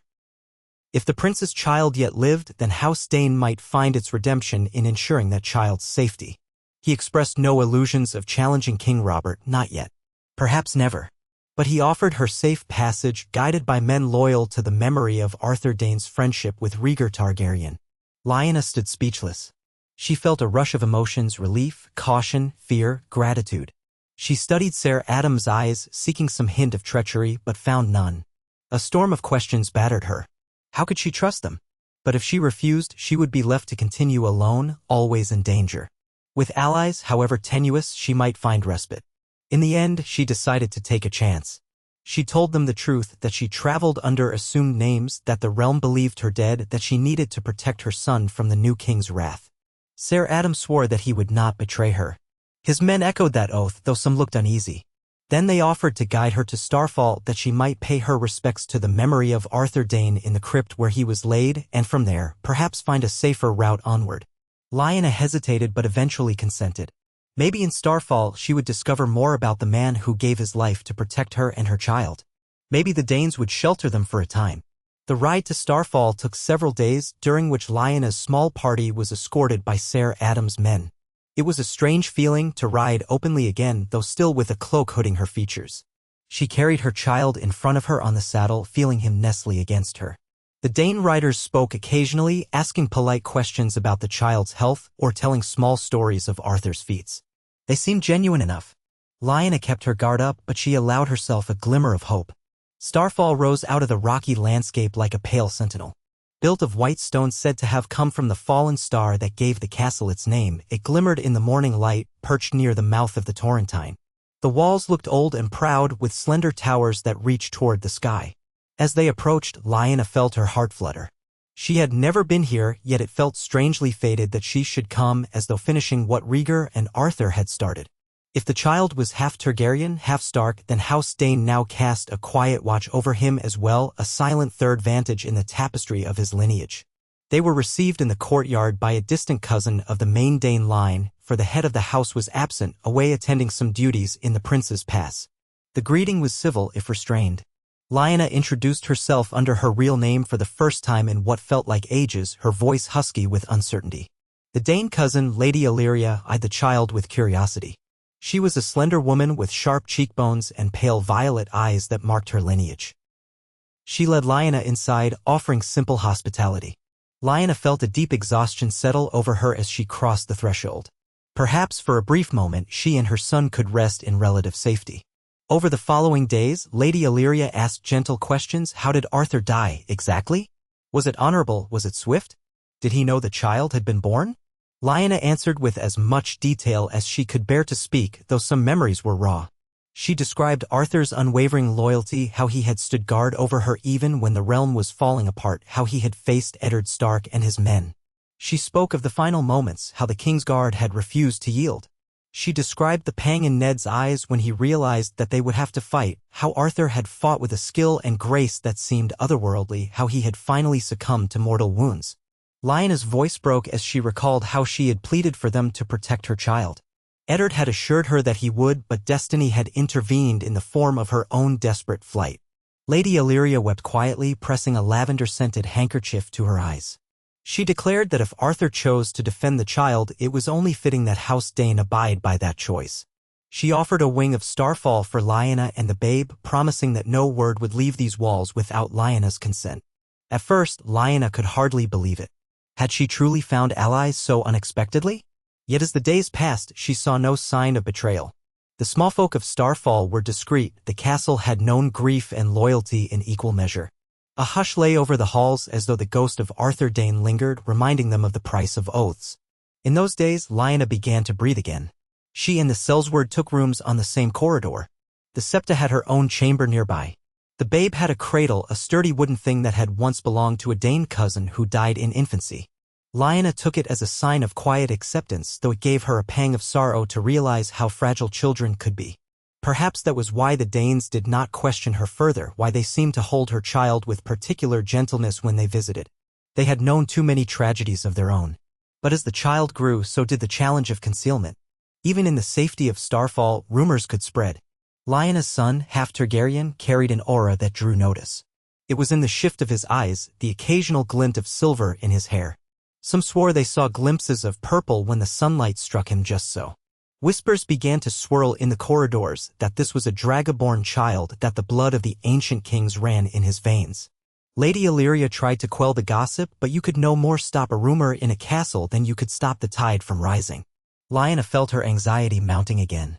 If the prince's child yet lived, then House Dane might find its redemption in ensuring that child's safety. He expressed no illusions of challenging King Robert, not yet. Perhaps never. But he offered her safe passage, guided by men loyal to the memory of Arthur Dane's friendship with Rhaegar Targaryen. Lyanna stood speechless. She felt a rush of emotions: relief, caution, fear, gratitude. She studied Sir Adam's eyes, seeking some hint of treachery, but found none. A storm of questions battered her. How could she trust them? But if she refused, she would be left to continue alone, always in danger. With allies, however tenuous, she might find respite. In the end, she decided to take a chance. She told them the truth, that she traveled under assumed names, that the realm believed her dead, that she needed to protect her son from the new king's wrath. Sir Adam swore that he would not betray her. His men echoed that oath, though some looked uneasy. Then they offered to guide her to Starfall, that she might pay her respects to the memory of Arthur Dane in the crypt where he was laid, and from there, perhaps find a safer route onward. Lyanna hesitated but eventually consented. Maybe in Starfall she would discover more about the man who gave his life to protect her and her child. Maybe the Danes would shelter them for a time. The ride to Starfall took several days, during which Lyanna's small party was escorted by Sir Adam's men. It was a strange feeling to ride openly again, though still with a cloak hooding her features. She carried her child in front of her on the saddle, feeling him nestle against her. The Dane riders spoke occasionally, asking polite questions about the child's health or telling small stories of Arthur's feats. They seemed genuine enough. Lyanna kept her guard up, but she allowed herself a glimmer of hope. Starfall rose out of the rocky landscape like a pale sentinel. Built of white stone said to have come from the fallen star that gave the castle its name, it glimmered in the morning light, perched near the mouth of the Torrentine. The walls looked old and proud, with slender towers that reached toward the sky. As they approached, Lyanna felt her heart flutter. She had never been here, yet it felt strangely fated that she should come, as though finishing what Rhaegar and Arthur had started. If the child was half Targaryen, half Stark, then House Dane now cast a quiet watch over him as well, a silent third vantage in the tapestry of his lineage. They were received in the courtyard by a distant cousin of the main Dane line, for the head of the house was absent, away attending some duties in the prince's pass. The greeting was civil if restrained. Lyanna introduced herself under her real name for the first time in what felt like ages, her voice husky with uncertainty. The Dane cousin, Lady Illyria, eyed the child with curiosity. She was a slender woman with sharp cheekbones and pale violet eyes that marked her lineage. She led Lyanna inside, offering simple hospitality. Lyanna felt a deep exhaustion settle over her as she crossed the threshold. Perhaps for a brief moment she and her son could rest in relative safety. Over the following days, Lady Illyria asked gentle questions. How did Arthur die, exactly? Was it honorable? Was it swift? Did he know the child had been born? Lyanna answered with as much detail as she could bear to speak, though some memories were raw. She described Arthur's unwavering loyalty, how he had stood guard over her even when the realm was falling apart, how he had faced Eddard Stark and his men. She spoke of the final moments, how the King's Guard had refused to yield. She described the pang in Ned's eyes when he realized that they would have to fight, how Arthur had fought with a skill and grace that seemed otherworldly, how he had finally succumbed to mortal wounds. Lyanna's voice broke as she recalled how she had pleaded for them to protect her child. Eddard had assured her that he would, but destiny had intervened in the form of her own desperate flight. Lady Illyria wept quietly, pressing a lavender-scented handkerchief to her eyes. She declared that if Arthur chose to defend the child, it was only fitting that House Dane abide by that choice. She offered a wing of starfall for Lyanna and the babe, promising that no word would leave these walls without Lyanna's consent. At first, Lyanna could hardly believe it. Had she truly found allies so unexpectedly? Yet as the days passed, she saw no sign of betrayal. The small folk of Starfall were discreet. The castle had known grief and loyalty in equal measure. A hush lay over the halls as though the ghost of Arthur Dane lingered, reminding them of the price of oaths. In those days, Lyanna began to breathe again. She and the Sellsword took rooms on the same corridor. The Septa had her own chamber nearby. The babe had a cradle, a sturdy wooden thing that had once belonged to a Dane cousin who died in infancy. Lyanna took it as a sign of quiet acceptance, though it gave her a pang of sorrow to realize how fragile children could be. Perhaps that was why the Danes did not question her further, why they seemed to hold her child with particular gentleness when they visited. They had known too many tragedies of their own. But as the child grew, so did the challenge of concealment. Even in the safety of Starfall, rumors could spread. Lyanna's son, half Targaryen, carried an aura that drew notice. It was in the shift of his eyes, the occasional glint of silver in his hair. Some swore they saw glimpses of purple when the sunlight struck him just so. Whispers began to swirl in the corridors that this was a Dragonborn child, that the blood of the ancient kings ran in his veins. Lady Illyria tried to quell the gossip, but you could no more stop a rumor in a castle than you could stop the tide from rising. Lyanna felt her anxiety mounting again.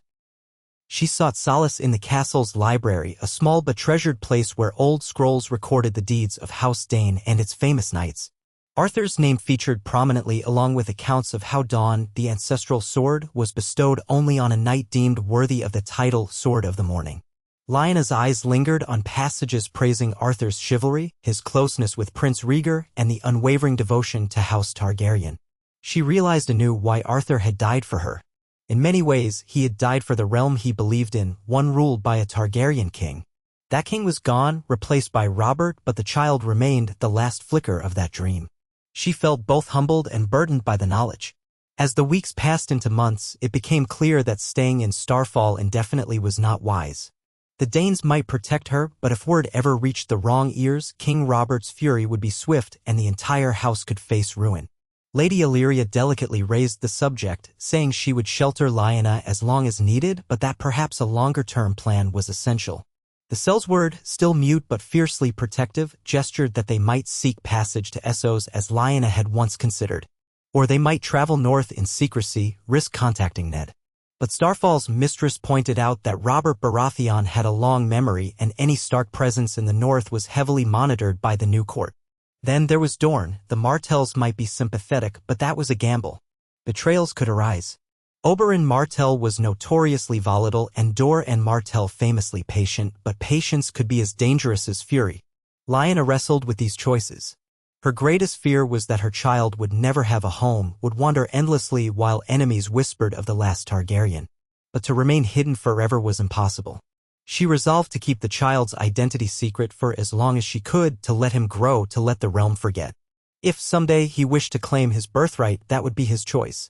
She sought solace in the castle's library, a small but treasured place where old scrolls recorded the deeds of House Dane and its famous knights. Arthur's name featured prominently, along with accounts of how Dawn, the ancestral sword, was bestowed only on a knight deemed worthy of the title Sword of the Morning. Lyanna's eyes lingered on passages praising Arthur's chivalry, his closeness with Prince Rhaegar, and the unwavering devotion to House Targaryen. She realized anew why Arthur had died for her. In many ways, he had died for the realm he believed in, one ruled by a Targaryen king. That king was gone, replaced by Robert, but the child remained, the last flicker of that dream. She felt both humbled and burdened by the knowledge. As the weeks passed into months, it became clear that staying in Starfall indefinitely was not wise. The Danes might protect her, but if word ever reached the wrong ears, King Robert's fury would be swift and the entire house could face ruin. Lady Illyria delicately raised the subject, saying she would shelter Lyanna as long as needed, but that perhaps a longer-term plan was essential. The Sellsword, still mute but fiercely protective, gestured that they might seek passage to Essos as Lyanna had once considered. Or they might travel north in secrecy, risk contacting Ned. But Starfall's mistress pointed out that Robert Baratheon had a long memory and any Stark presence in the north was heavily monitored by the new court. Then there was Dorne. The Martells might be sympathetic, but that was a gamble. Betrayals could arise. Oberyn Martell was notoriously volatile and Doran Martell famously patient, but patience could be as dangerous as fury. Lyanna wrestled with these choices. Her greatest fear was that her child would never have a home, would wander endlessly while enemies whispered of the last Targaryen. But to remain hidden forever was impossible. She resolved to keep the child's identity secret for as long as she could, to let him grow, to let the realm forget. If someday he wished to claim his birthright, that would be his choice.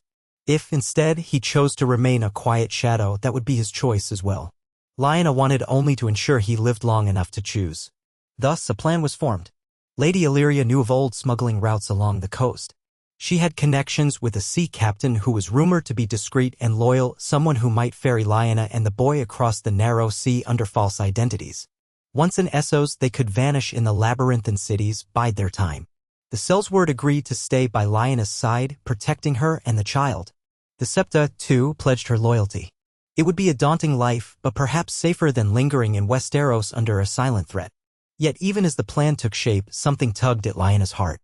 If, instead, he chose to remain a quiet shadow, that would be his choice as well. Lyanna wanted only to ensure he lived long enough to choose. Thus, a plan was formed. Lady Illyria knew of old smuggling routes along the coast. She had connections with a sea captain who was rumored to be discreet and loyal, someone who might ferry Lyanna and the boy across the narrow sea under false identities. Once in Essos, they could vanish in the labyrinthine cities, bide their time. The Sellsword agreed to stay by Lyanna's side, protecting her and the child. The Septa, too, pledged her loyalty. It would be a daunting life, but perhaps safer than lingering in Westeros under a silent threat. Yet even as the plan took shape, something tugged at Lyanna's heart.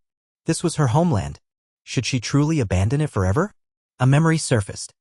This was her homeland. Should she truly abandon it forever? A memory surfaced.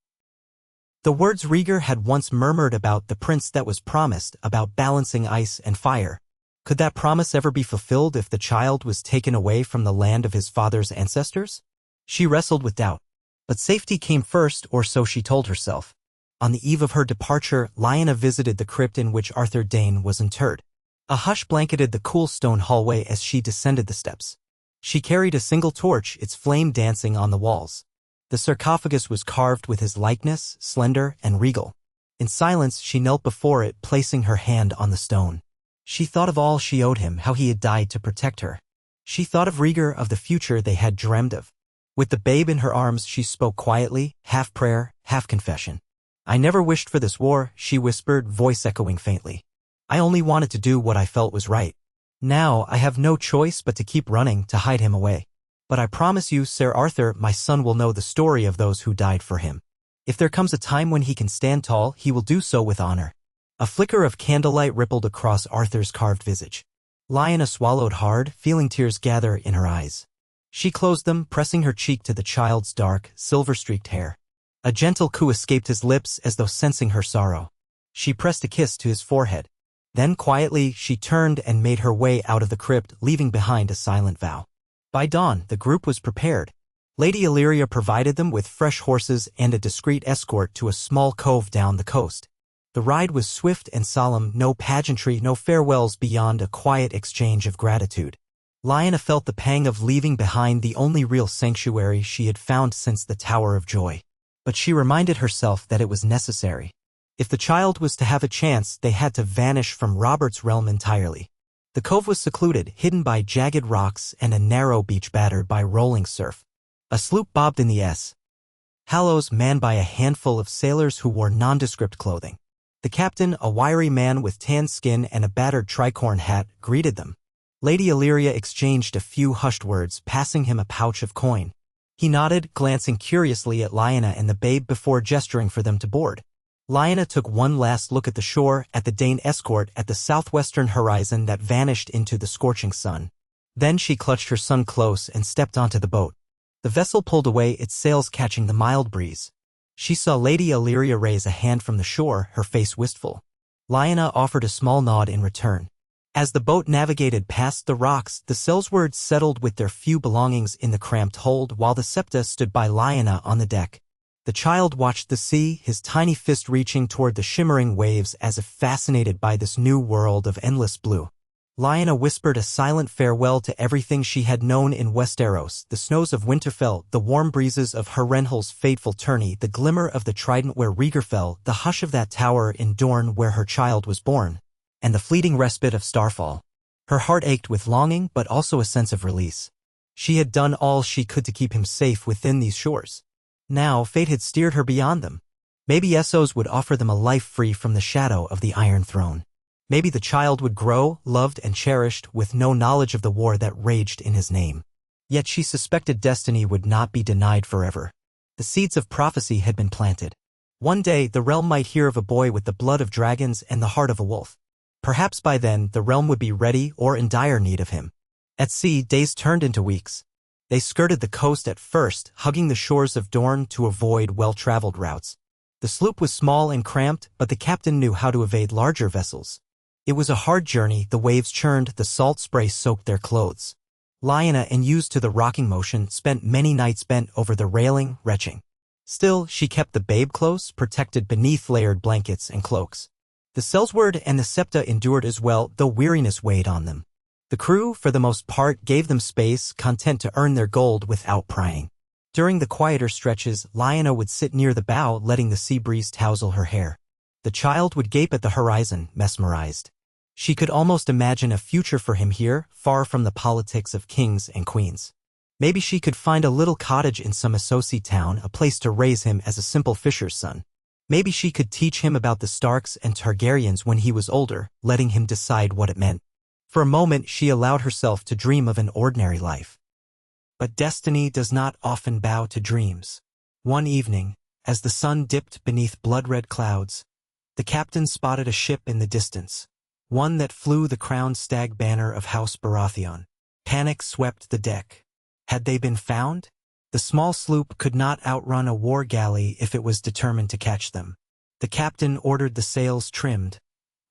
The words Rhaegar had once murmured about the prince that was promised, about balancing ice and fire. Could that promise ever be fulfilled if the child was taken away from the land of his father's ancestors? She wrestled with doubt. But safety came first, or so she told herself. On the eve of her departure, Lyanna visited the crypt in which Arthur Dayne was interred. A hush blanketed the cool stone hallway as she descended the steps. She carried a single torch, its flame dancing on the walls. The sarcophagus was carved with his likeness, slender and regal. In silence, she knelt before it, placing her hand on the stone. She thought of all she owed him, how he had died to protect her. She thought of Rhaegar, of the future they had dreamed of. With the babe in her arms, she spoke quietly, half prayer, half confession. "I never wished for this war," she whispered, voice echoing faintly. "I only wanted to do what I felt was right. Now I have no choice but to keep running, to hide him away. But I promise you, Sir Arthur, my son will know the story of those who died for him. If there comes a time when he can stand tall, he will do so with honor." A flicker of candlelight rippled across Arthur's carved visage. Lyanna swallowed hard, feeling tears gather in her eyes. She closed them, pressing her cheek to the child's dark, silver-streaked hair. A gentle coo escaped his lips as though sensing her sorrow. She pressed a kiss to his forehead. Then quietly, she turned and made her way out of the crypt, leaving behind a silent vow. By dawn, the group was prepared. Lady Illyria provided them with fresh horses and a discreet escort to a small cove down the coast. The ride was swift and solemn, no pageantry, no farewells beyond a quiet exchange of gratitude. Lyanna felt the pang of leaving behind the only real sanctuary she had found since the Tower of Joy. But she reminded herself that it was necessary. If the child was to have a chance, they had to vanish from Robert's realm entirely. The cove was secluded, hidden by jagged rocks and a narrow beach battered by rolling surf. A sloop bobbed in the Hallows, manned by a handful of sailors who wore nondescript clothing. The captain, a wiry man with tan skin and a battered tricorn hat, greeted them. Lady Illyria exchanged a few hushed words, passing him a pouch of coin. He nodded, glancing curiously at Lyanna and the babe before gesturing for them to board. Lyanna took one last look at the shore, at the Dane escort, at the southwestern horizon that vanished into the scorching sun. Then she clutched her son close and stepped onto the boat. The vessel pulled away, its sails catching the mild breeze. She saw Lady Illyria raise a hand from the shore, her face wistful. Lyanna offered a small nod in return. As the boat navigated past the rocks, the Sellswords settled with their few belongings in the cramped hold while the Septa stood by Lyanna on the deck. The child watched the sea, his tiny fist reaching toward the shimmering waves as if fascinated by this new world of endless blue. Lyanna whispered a silent farewell to everything she had known in Westeros, the snows of Winterfell, the warm breezes of Harrenhal's fateful tourney, the glimmer of the trident where Rhaegar fell, the hush of that tower in Dorne where her child was born, and the fleeting respite of Starfall. Her heart ached with longing but also a sense of release. She had done all she could to keep him safe within these shores. Now fate had steered her beyond them. Maybe Essos would offer them a life free from the shadow of the Iron Throne. Maybe the child would grow, loved and cherished, with no knowledge of the war that raged in his name. Yet she suspected destiny would not be denied forever. The seeds of prophecy had been planted. One day the realm might hear of a boy with the blood of dragons and the heart of a wolf. Perhaps by then the realm would be ready or in dire need of him. At sea, days turned into weeks. They skirted the coast at first, hugging the shores of Dorne to avoid well-traveled routes. The sloop was small and cramped, but the captain knew how to evade larger vessels. It was a hard journey, the waves churned, the salt spray soaked their clothes. Lyanna, unused to the rocking motion, spent many nights bent over the railing, retching. Still, she kept the babe close, protected beneath layered blankets and cloaks. The Sellsword and the Septa endured as well, though weariness weighed on them. The crew, for the most part, gave them space, content to earn their gold without prying. During the quieter stretches, Lyanna would sit near the bow, letting the sea breeze tousle her hair. The child would gape at the horizon, mesmerized. She could almost imagine a future for him here, far from the politics of kings and queens. Maybe she could find a little cottage in some Associ town, a place to raise him as a simple fisher's son. Maybe she could teach him about the Starks and Targaryens when he was older, letting him decide what it meant. For a moment she allowed herself to dream of an ordinary life. But destiny does not often bow to dreams. One evening, as the sun dipped beneath blood-red clouds, the captain spotted a ship in the distance, one that flew the crowned stag banner of House Baratheon. Panic swept the deck. Had they been found? The small sloop could not outrun a war galley if it was determined to catch them. The captain ordered the sails trimmed,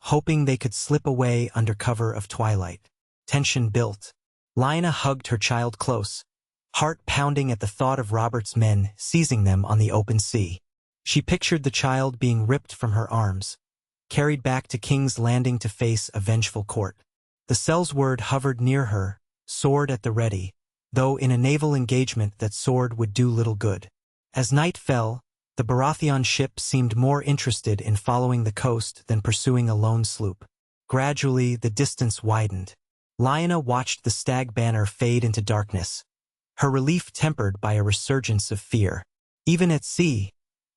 hoping they could slip away under cover of twilight. Tension built. Lyanna hugged her child close, heart pounding at the thought of Robert's men seizing them on the open sea. She pictured the child being ripped from her arms, carried back to King's Landing to face a vengeful court. The Sellsword hovered near her, sword at the ready, though in a naval engagement that sword would do little good. As night fell, the Baratheon ship seemed more interested in following the coast than pursuing a lone sloop. Gradually, the distance widened. Lyanna watched the stag banner fade into darkness, her relief tempered by a resurgence of fear. Even at sea,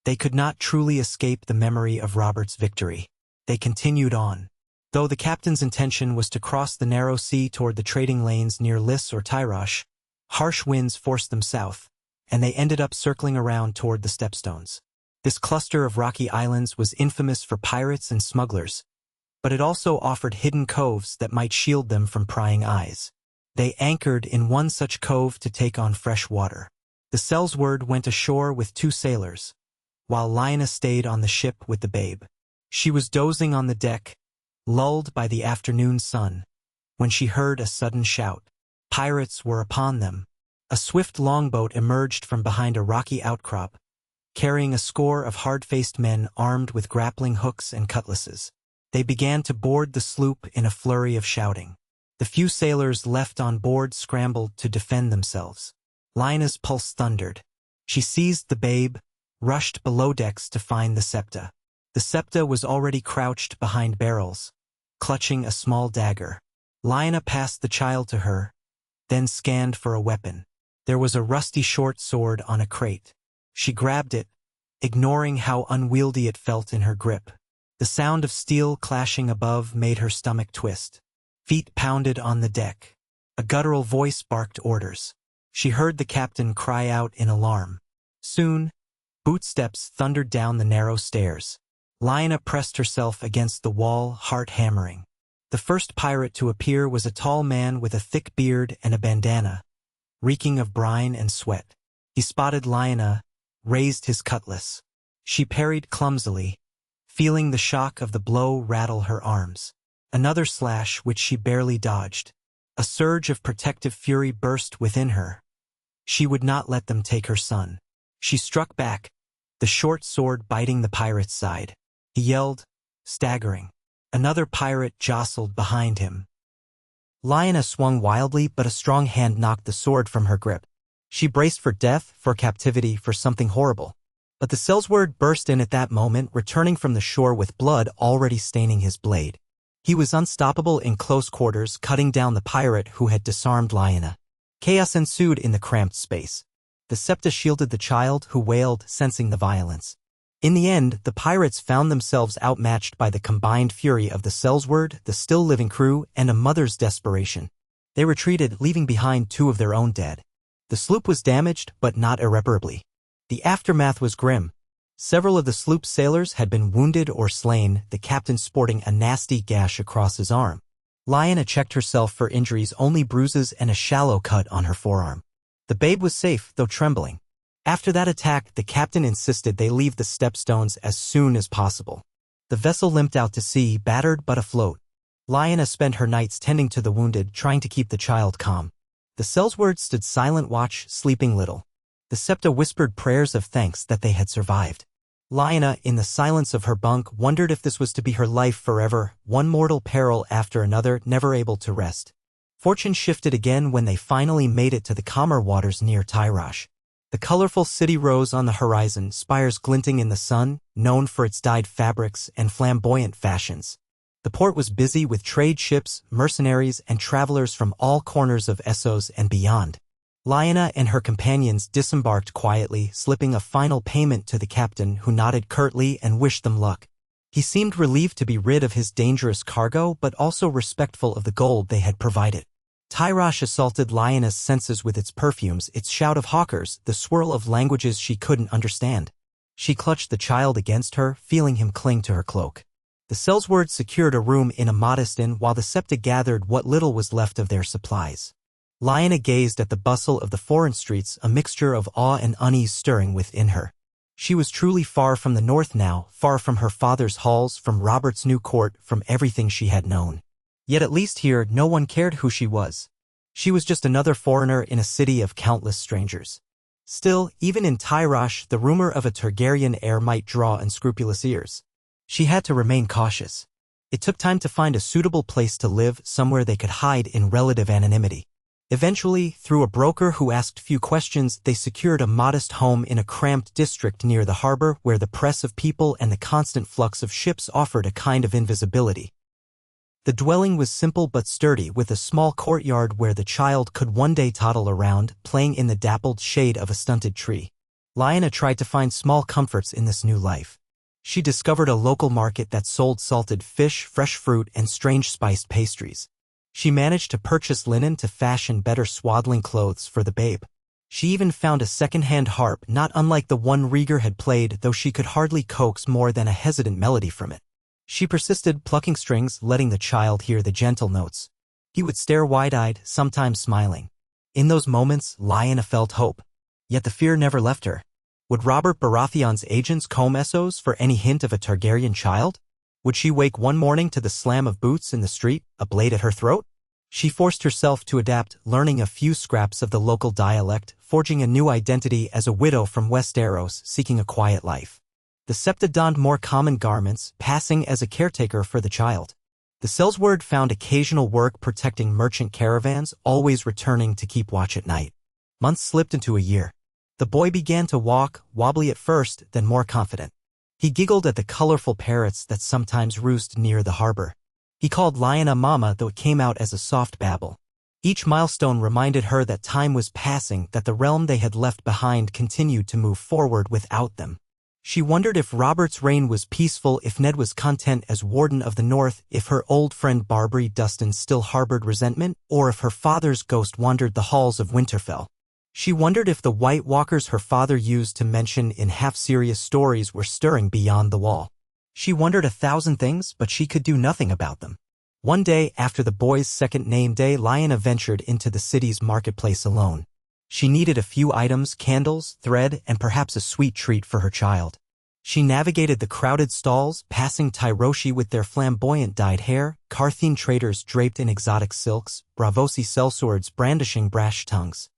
they could not truly escape the memory of Robert's victory. They continued on. Though the captain's intention was to cross the narrow sea toward the trading lanes near Lys or Tyrosh, harsh winds forced them south, and they ended up circling around toward the Stepstones. This cluster of rocky islands was infamous for pirates and smugglers, but it also offered hidden coves that might shield them from prying eyes. They anchored in one such cove to take on fresh water. The Sellsword went ashore with 2 sailors, while Lyanna stayed on the ship with the babe. She was dozing on the deck, lulled by the afternoon sun, when she heard a sudden shout. Pirates were upon them. A swift longboat emerged from behind a rocky outcrop, carrying a score of hard-faced men armed with grappling hooks and cutlasses. They began to board the sloop in a flurry of shouting. The few sailors left on board scrambled to defend themselves. Lyanna's pulse thundered. She seized the babe, rushed below decks to find the septa. The septa was already crouched behind barrels, clutching a small dagger. Lyanna passed the child to her, then scanned for a weapon. There was a rusty short sword on a crate. She grabbed it, ignoring how unwieldy it felt in her grip. The sound of steel clashing above made her stomach twist. Feet pounded on the deck. A guttural voice barked orders. She heard the captain cry out in alarm. Soon, bootsteps thundered down the narrow stairs. Lyanna pressed herself against the wall, heart hammering. The first pirate to appear was a tall man with a thick beard and a bandana, reeking of brine and sweat. He spotted Lyanna, raised his cutlass. She parried clumsily, feeling the shock of the blow rattle her arms. Another slash which she barely dodged. A surge of protective fury burst within her. She would not let them take her son. She struck back, the short sword biting the pirate's side. He yelled, staggering. Another pirate jostled behind him. Lyanna swung wildly, but a strong hand knocked the sword from her grip. She braced for death, for captivity, for something horrible. But the Sellsword burst in at that moment, returning from the shore with blood already staining his blade. He was unstoppable in close quarters, cutting down the pirate who had disarmed Lyanna. Chaos ensued in the cramped space. The septa shielded the child, who wailed, sensing the violence. In the end, the pirates found themselves outmatched by the combined fury of the Sellsword, the still-living crew, and a mother's desperation. They retreated, leaving behind 2 of their own dead. The sloop was damaged, but not irreparably. The aftermath was grim. Several of the sloop's sailors had been wounded or slain, the captain sporting a nasty gash across his arm. Lyanna checked herself for injuries, only bruises and a shallow cut on her forearm. The babe was safe, though trembling. After that attack, the captain insisted they leave the Stepstones as soon as possible. The vessel limped out to sea, battered but afloat. Lyanna spent her nights tending to the wounded, trying to keep the child calm. The Sellsword stood silent watch, sleeping little. The septa whispered prayers of thanks that they had survived. Lyanna, in the silence of her bunk, wondered if this was to be her life forever, one mortal peril after another, never able to rest. Fortune shifted again when they finally made it to the calmer waters near Tyrosh. The colorful city rose on the horizon, spires glinting in the sun, known for its dyed fabrics and flamboyant fashions. The port was busy with trade ships, mercenaries, and travelers from all corners of Essos and beyond. Lyanna and her companions disembarked quietly, slipping a final payment to the captain, who nodded curtly and wished them luck. He seemed relieved to be rid of his dangerous cargo, but also respectful of the gold they had provided. Tyrosh assaulted Lyanna's senses with its perfumes, its shout of hawkers, the swirl of languages she couldn't understand. She clutched the child against her, feeling him cling to her cloak. The Sellsword secured a room in a modest inn while the Septa gathered what little was left of their supplies. Lyanna gazed at the bustle of the foreign streets, a mixture of awe and unease stirring within her. She was truly far from the north now, far from her father's halls, from Robert's new court, from everything she had known. Yet at least here no one cared who she was. She was just another foreigner in a city of countless strangers. Still, even in Tyrosh, the rumor of a Targaryen heir might draw unscrupulous ears. She had to remain cautious. It took time to find a suitable place to live, somewhere they could hide in relative anonymity. Eventually, through a broker who asked few questions, they secured a modest home in a cramped district near the harbor where the press of people and the constant flux of ships offered a kind of invisibility. The dwelling was simple but sturdy, with a small courtyard where the child could one day toddle around, playing in the dappled shade of a stunted tree. Lyanna tried to find small comforts in this new life. She discovered a local market that sold salted fish, fresh fruit, and strange spiced pastries. She managed to purchase linen to fashion better swaddling clothes for the babe. She even found a second-hand harp not unlike the one Rhaegar had played, though she could hardly coax more than a hesitant melody from it. She persisted, plucking strings, letting the child hear the gentle notes. He would stare wide-eyed, sometimes smiling. In those moments, Lyanna felt hope. Yet the fear never left her. Would Robert Baratheon's agents comb Essos for any hint of a Targaryen child? Would she wake one morning to the slam of boots in the street, a blade at her throat? She forced herself to adapt, learning a few scraps of the local dialect, forging a new identity as a widow from Westeros seeking a quiet life. The Septa donned more common garments, passing as a caretaker for the child. The Sellsword found occasional work protecting merchant caravans, always returning to keep watch at night. Months slipped into a year. The boy began to walk, wobbly at first, then more confident. He giggled at the colorful parrots that sometimes roost near the harbor. He called Lyanna Mama, though it came out as a soft babble. Each milestone reminded her that time was passing, that the realm they had left behind continued to move forward without them. She wondered if Robert's reign was peaceful, if Ned was content as Warden of the North, if her old friend Barbary Dustin still harbored resentment, or if her father's ghost wandered the halls of Winterfell. She wondered if the White Walkers her father used to mention in half-serious stories were stirring beyond the wall. She wondered 1,000 things, but she could do nothing about them. One day, after the boy's second name day, Lyanna ventured into the city's marketplace alone. She needed a few items, candles, thread, and perhaps a sweet treat for her child. She navigated the crowded stalls, passing Tyroshi with their flamboyant dyed hair, Carthene traders draped in exotic silks, Bravosi sellswords brandishing brash tongues.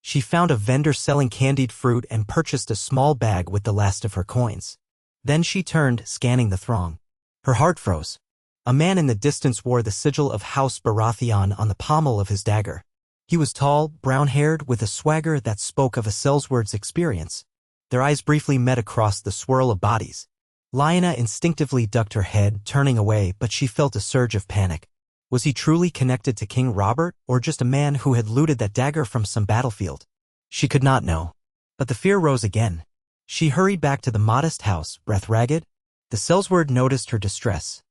She found a vendor selling candied fruit and purchased a small bag with the last of her coins. Then she turned, scanning the throng. Her heart froze. A man in the distance wore the sigil of House Baratheon on the pommel of his dagger. He was tall, brown-haired, with a swagger that spoke of a Sellsword's experience. Their eyes briefly met across the swirl of bodies. Lyanna instinctively ducked her head, turning away, but she felt a surge of panic. Was he truly connected to King Robert, or just a man who had looted that dagger from some battlefield? She could not know. But the fear rose again. She hurried back to the modest house, breath ragged. The Sellsword noticed her distress.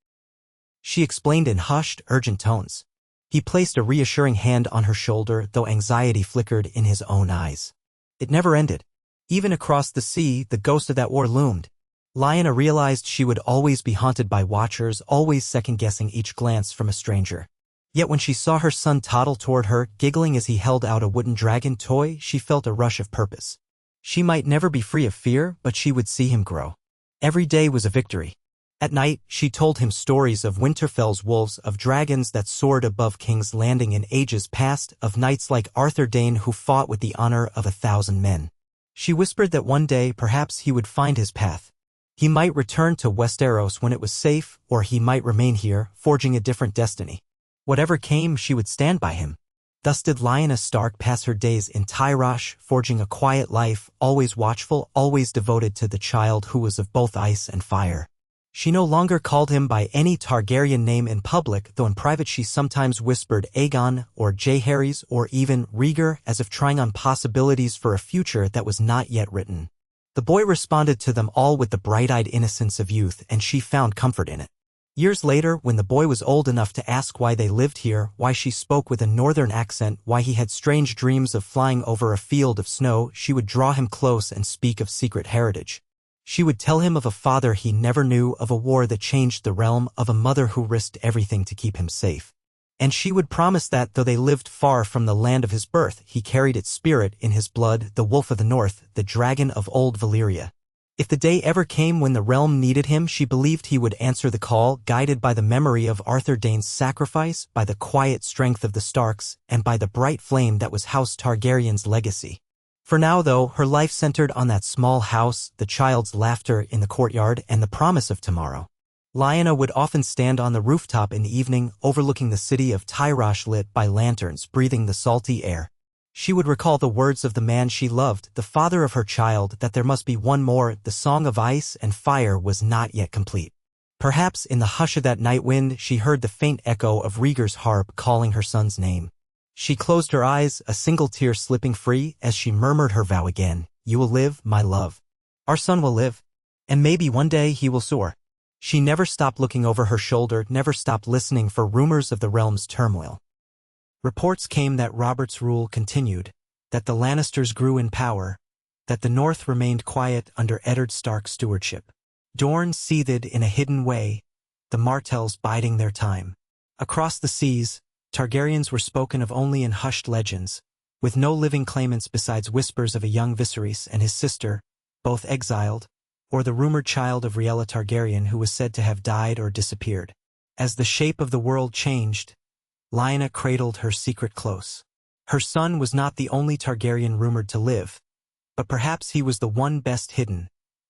She explained in hushed, urgent tones. He placed a reassuring hand on her shoulder, though anxiety flickered in his own eyes. It never ended. Even across the sea, the ghost of that war loomed. Lyanna realized she would always be haunted by watchers, always second-guessing each glance from a stranger. Yet when she saw her son toddle toward her, giggling as he held out a wooden dragon toy, she felt a rush of purpose. She might never be free of fear, but she would see him grow. Every day was a victory. At night, she told him stories of Winterfell's wolves, of dragons that soared above King's Landing in ages past, of knights like Arthur Dane who fought with the honor of 1,000 men. She whispered that one day, perhaps he would find his path. He might return to Westeros when it was safe, or he might remain here, forging a different destiny. Whatever came, she would stand by him. Thus did Lyanna Stark pass her days in Tyrosh, forging a quiet life, always watchful, always devoted to the child who was of both ice and fire. She no longer called him by any Targaryen name in public, though in private she sometimes whispered Aegon or Jaehaerys or even Rhaegar, as if trying on possibilities for a future that was not yet written. The boy responded to them all with the bright-eyed innocence of youth, and she found comfort in it. Years later, when the boy was old enough to ask why they lived here, why she spoke with a northern accent, why he had strange dreams of flying over a field of snow, she would draw him close and speak of secret heritage. She would tell him of a father he never knew, of a war that changed the realm, of a mother who risked everything to keep him safe. And she would promise that, though they lived far from the land of his birth, he carried its spirit in his blood, the wolf of the north, the dragon of old Valyria. If the day ever came when the realm needed him, she believed he would answer the call, guided by the memory of Arthur Dayne's sacrifice, by the quiet strength of the Starks, and by the bright flame that was House Targaryen's legacy. For now, though, her life centered on that small house, the child's laughter in the courtyard, and the promise of tomorrow. Lyanna would often stand on the rooftop in the evening, overlooking the city of Tyrosh lit by lanterns, breathing the salty air. She would recall the words of the man she loved, the father of her child, that there must be one more. The song of ice and fire was not yet complete. Perhaps in the hush of that night wind she heard the faint echo of Rhaegar's harp calling her son's name. She closed her eyes, a single tear slipping free, as she murmured her vow again. You will live, my love. Our son will live. And maybe one day he will soar. She never stopped looking over her shoulder, never stopped listening for rumors of the realm's turmoil. Reports came that Robert's rule continued, that the Lannisters grew in power, that the North remained quiet under Eddard Stark's stewardship. Dorne seethed in a hidden way, the Martells biding their time. Across the seas, Targaryens were spoken of only in hushed legends, with no living claimants besides whispers of a young Viserys and his sister, both exiled, or the rumored child of Rhaella Targaryen who was said to have died or disappeared. As the shape of the world changed, Lyanna cradled her secret close. Her son was not the only Targaryen rumored to live, but perhaps he was the one best hidden,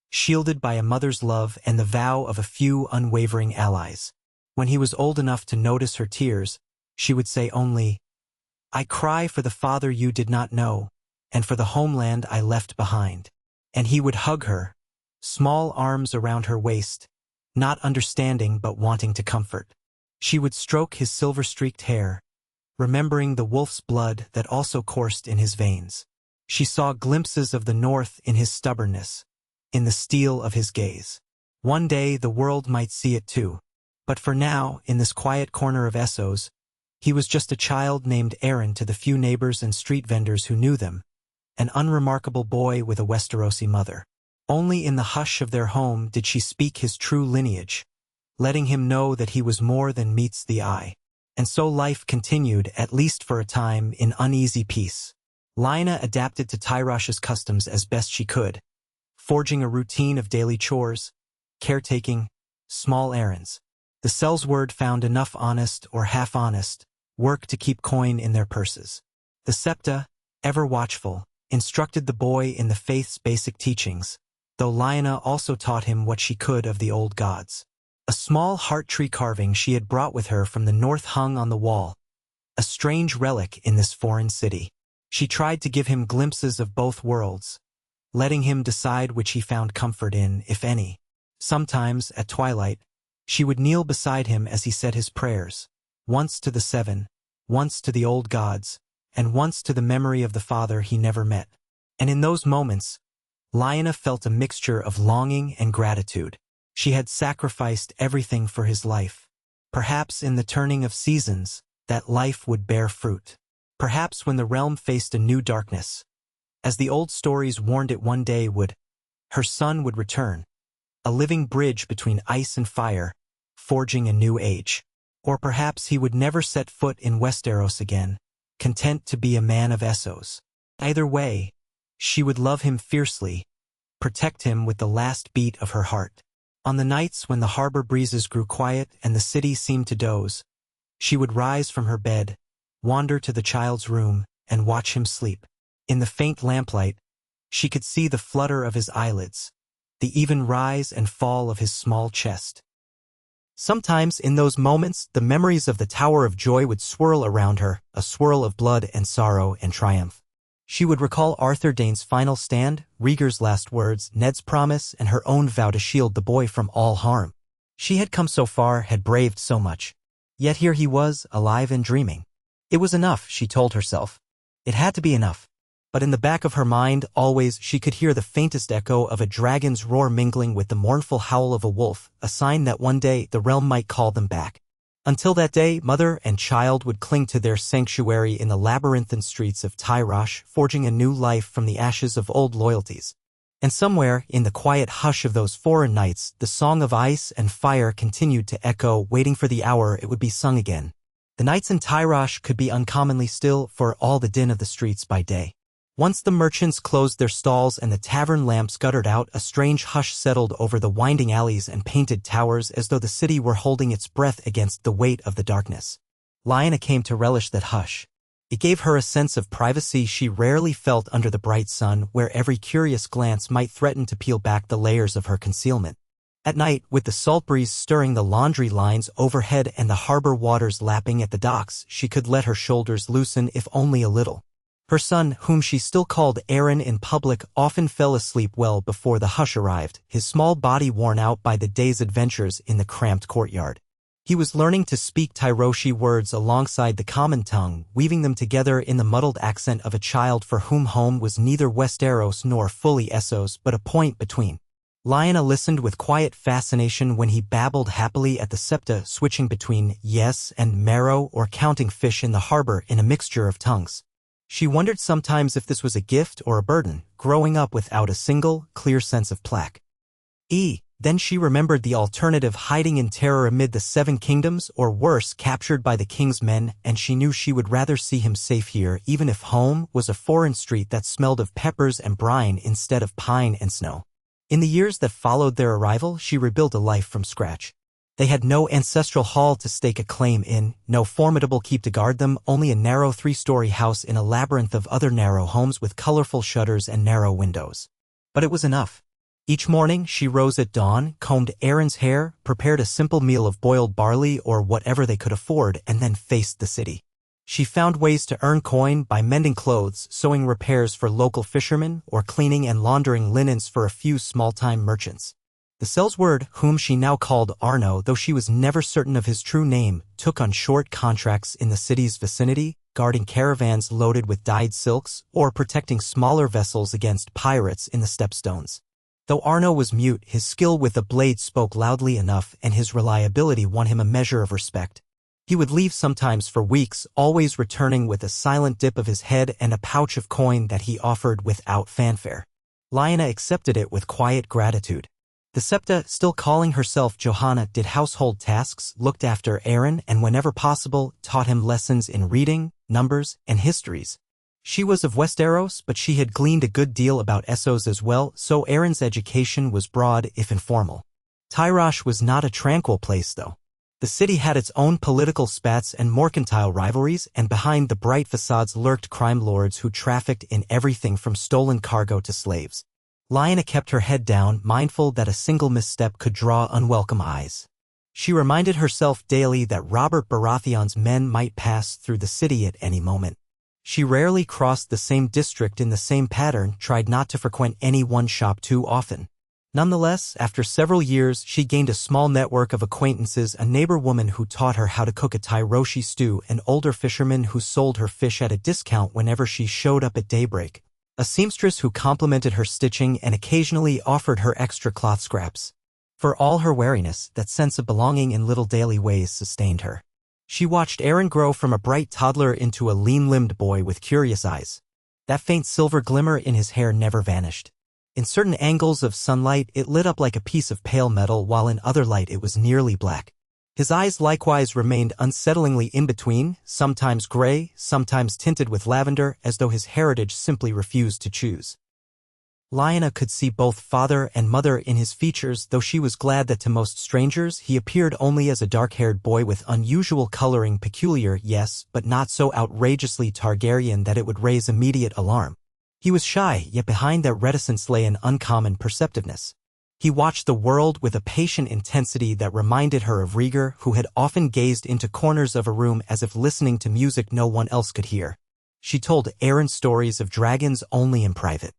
shielded by a mother's love and the vow of a few unwavering allies. When he was old enough to notice her tears, she would say only, I cry for the father you did not know, and for the homeland I left behind. And he would hug her, small arms around her waist, not understanding but wanting to comfort. She would stroke his silver-streaked hair, remembering the wolf's blood that also coursed in his veins. She saw glimpses of the North in his stubbornness, in the steel of his gaze. One day the world might see it too. But for now, in this quiet corner of Essos, he was just a child named Aaron to the few neighbors and street vendors who knew them, an unremarkable boy with a Westerosi mother. Only in the hush of their home did she speak his true lineage, letting him know that he was more than meets the eye. And so life continued, at least for a time, in uneasy peace. Lyanna adapted to Tyrosh's customs as best she could, forging a routine of daily chores, caretaking, small errands. The Sellsword found enough honest or half-honest work to keep coin in their purses. The Septa, ever watchful, instructed the boy in the faith's basic teachings, though Lyanna also taught him what she could of the old gods. A small heart tree carving she had brought with her from the north hung on the wall, a strange relic in this foreign city. She tried to give him glimpses of both worlds, letting him decide which he found comfort in, if any. Sometimes, at twilight, she would kneel beside him as he said his prayers, once to the seven, once to the old gods, and once to the memory of the father he never met. And in those moments, Lyanna felt a mixture of longing and gratitude. She had sacrificed everything for his life. Perhaps in the turning of seasons, that life would bear fruit. Perhaps when the realm faced a new darkness, as the old stories warned it one day would, her son would return, a living bridge between ice and fire, forging a new age. Or perhaps he would never set foot in Westeros again, content to be a man of Essos. Either way, she would love him fiercely, protect him with the last beat of her heart. On the nights when the harbor breezes grew quiet and the city seemed to doze, she would rise from her bed, wander to the child's room, and watch him sleep. In the faint lamplight, she could see the flutter of his eyelids, the even rise and fall of his small chest. Sometimes in those moments, the memories of the Tower of Joy would swirl around her, a swirl of blood and sorrow and triumph. She would recall Arthur Dayne's final stand, Rhaegar's last words, Ned's promise, and her own vow to shield the boy from all harm. She had come so far, had braved so much. Yet here he was, alive and dreaming. It was enough, she told herself. It had to be enough. But in the back of her mind, always, she could hear the faintest echo of a dragon's roar mingling with the mournful howl of a wolf, a sign that one day the realm might call them back. Until that day, mother and child would cling to their sanctuary in the labyrinthine streets of Tyrosh, forging a new life from the ashes of old loyalties. And somewhere, in the quiet hush of those foreign nights, the song of ice and fire continued to echo, waiting for the hour it would be sung again. The nights in Tyrosh could be uncommonly still for all the din of the streets by day. Once the merchants closed their stalls and the tavern lamps guttered out, a strange hush settled over the winding alleys and painted towers as though the city were holding its breath against the weight of the darkness. Lyanna came to relish that hush. It gave her a sense of privacy she rarely felt under the bright sun, where every curious glance might threaten to peel back the layers of her concealment. At night, with the salt breeze stirring the laundry lines overhead and the harbor waters lapping at the docks, she could let her shoulders loosen if only a little. Her son, whom she still called Aaron in public, often fell asleep well before the hush arrived, his small body worn out by the day's adventures in the cramped courtyard. He was learning to speak Tyroshi words alongside the common tongue, weaving them together in the muddled accent of a child for whom home was neither Westeros nor fully Essos but a point between. Lyanna listened with quiet fascination when he babbled happily at the septa, switching between yes and marrow or counting fish in the harbor in a mixture of tongues. She wondered sometimes if this was a gift or a burden, growing up without a single, clear sense of plaque. Then she remembered the alternative, hiding in terror amid the Seven Kingdoms, or worse, captured by the king's men, and she knew she would rather see him safe here, even if home was a foreign street that smelled of peppers and brine instead of pine and snow. In the years that followed their arrival, she rebuilt a life from scratch. They had no ancestral hall to stake a claim in, no formidable keep to guard them, only a narrow 3-story house in a labyrinth of other narrow homes with colorful shutters and narrow windows. But it was enough. Each morning, she rose at dawn, combed Aaron's hair, prepared a simple meal of boiled barley or whatever they could afford, and then faced the city. She found ways to earn coin by mending clothes, sewing repairs for local fishermen, or cleaning and laundering linens for a few small-time merchants. The sellsword, whom she now called Arno, though she was never certain of his true name, took on short contracts in the city's vicinity, guarding caravans loaded with dyed silks, or protecting smaller vessels against pirates in the stepstones. Though Arno was mute, his skill with the blade spoke loudly enough, and his reliability won him a measure of respect. He would leave sometimes for weeks, always returning with a silent dip of his head and a pouch of coin that he offered without fanfare. Lyanna accepted it with quiet gratitude. The septa, still calling herself Johanna, did household tasks, looked after Aaron, and whenever possible, taught him lessons in reading, numbers, and histories. She was of Westeros, but she had gleaned a good deal about Essos as well, so Aaron's education was broad, if informal. Tyrosh was not a tranquil place, though. The city had its own political spats and mercantile rivalries, and behind the bright facades lurked crime lords who trafficked in everything from stolen cargo to slaves. Lyanna kept her head down, mindful that a single misstep could draw unwelcome eyes. She reminded herself daily that Robert Baratheon's men might pass through the city at any moment. She rarely crossed the same district in the same pattern, tried not to frequent any one shop too often. Nonetheless, after several years, she gained a small network of acquaintances, a neighbor woman who taught her how to cook a Tyroshi stew, an older fisherman who sold her fish at a discount whenever she showed up at daybreak, a seamstress who complimented her stitching and occasionally offered her extra cloth scraps. For all her wariness, that sense of belonging in little daily ways sustained her. She watched Aaron grow from a bright toddler into a lean-limbed boy with curious eyes. That faint silver glimmer in his hair never vanished. In certain angles of sunlight, it lit up like a piece of pale metal, while in other light it was nearly black. His eyes likewise remained unsettlingly in between, sometimes gray, sometimes tinted with lavender, as though his heritage simply refused to choose. Lyanna could see both father and mother in his features, though she was glad that to most strangers he appeared only as a dark-haired boy with unusual coloring, peculiar, yes, but not so outrageously Targaryen that it would raise immediate alarm. He was shy, yet behind that reticence lay an uncommon perceptiveness. He watched the world with a patient intensity that reminded her of Rhaegar, who had often gazed into corners of a room as if listening to music no one else could hear. She told Aaron stories of dragons only in private.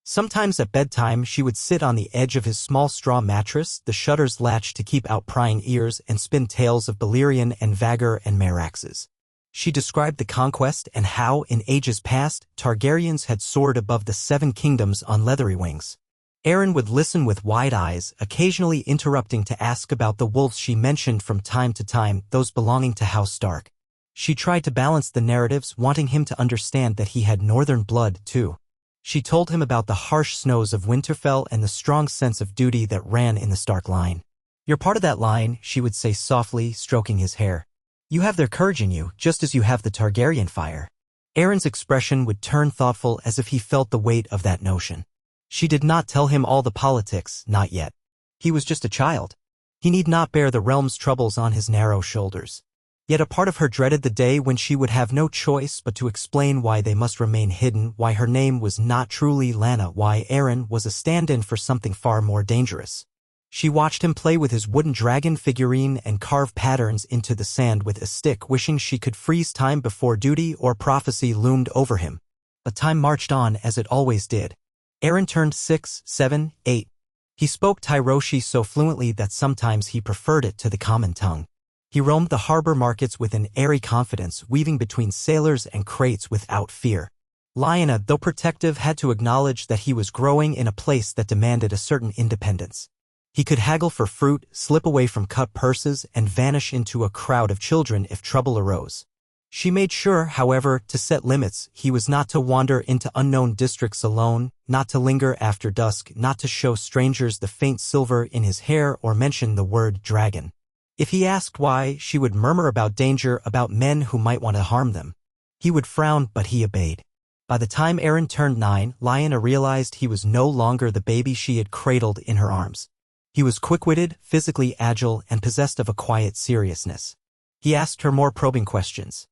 Sometimes at bedtime she would sit on the edge of his small straw mattress, the shutters latched to keep out prying ears, and spin tales of Balerion and Vagr and Meraxes. She described the conquest and how, in ages past, Targaryens had soared above the 7 kingdoms on leathery wings. Aaron would listen with wide eyes, occasionally interrupting to ask about the wolves she mentioned from time to time, those belonging to House Stark. She tried to balance the narratives, wanting him to understand that he had northern blood, too. She told him about the harsh snows of Winterfell and the strong sense of duty that ran in the Stark line. "You're part of that line," she would say softly, stroking his hair. "You have their courage in you, just as you have the Targaryen fire." Aaron's expression would turn thoughtful as if he felt the weight of that notion. She did not tell him all the politics, not yet. He was just a child. He need not bear the realm's troubles on his narrow shoulders. Yet a part of her dreaded the day when she would have no choice but to explain why they must remain hidden, why her name was not truly Lyanna, why Aaron was a stand-in for something far more dangerous. She watched him play with his wooden dragon figurine and carve patterns into the sand with a stick, wishing she could freeze time before duty or prophecy loomed over him. But time marched on as it always did. Aaron turned 6, 7, 8. He spoke Tyroshi so fluently that sometimes he preferred it to the common tongue. He roamed the harbor markets with an airy confidence, weaving between sailors and crates without fear. Lyanna, though protective, had to acknowledge that he was growing in a place that demanded a certain independence. He could haggle for fruit, slip away from cut purses, and vanish into a crowd of children if trouble arose. She made sure, however, to set limits. He was not to wander into unknown districts alone, not to linger after dusk, not to show strangers the faint silver in his hair or mention the word dragon. If he asked why, she would murmur about danger, about men who might want to harm them. He would frown, but he obeyed. By the time Aaron turned 9, Lyanna realized he was no longer the baby she had cradled in her arms. He was quick-witted, physically agile, and possessed of a quiet seriousness. He asked her more probing questions.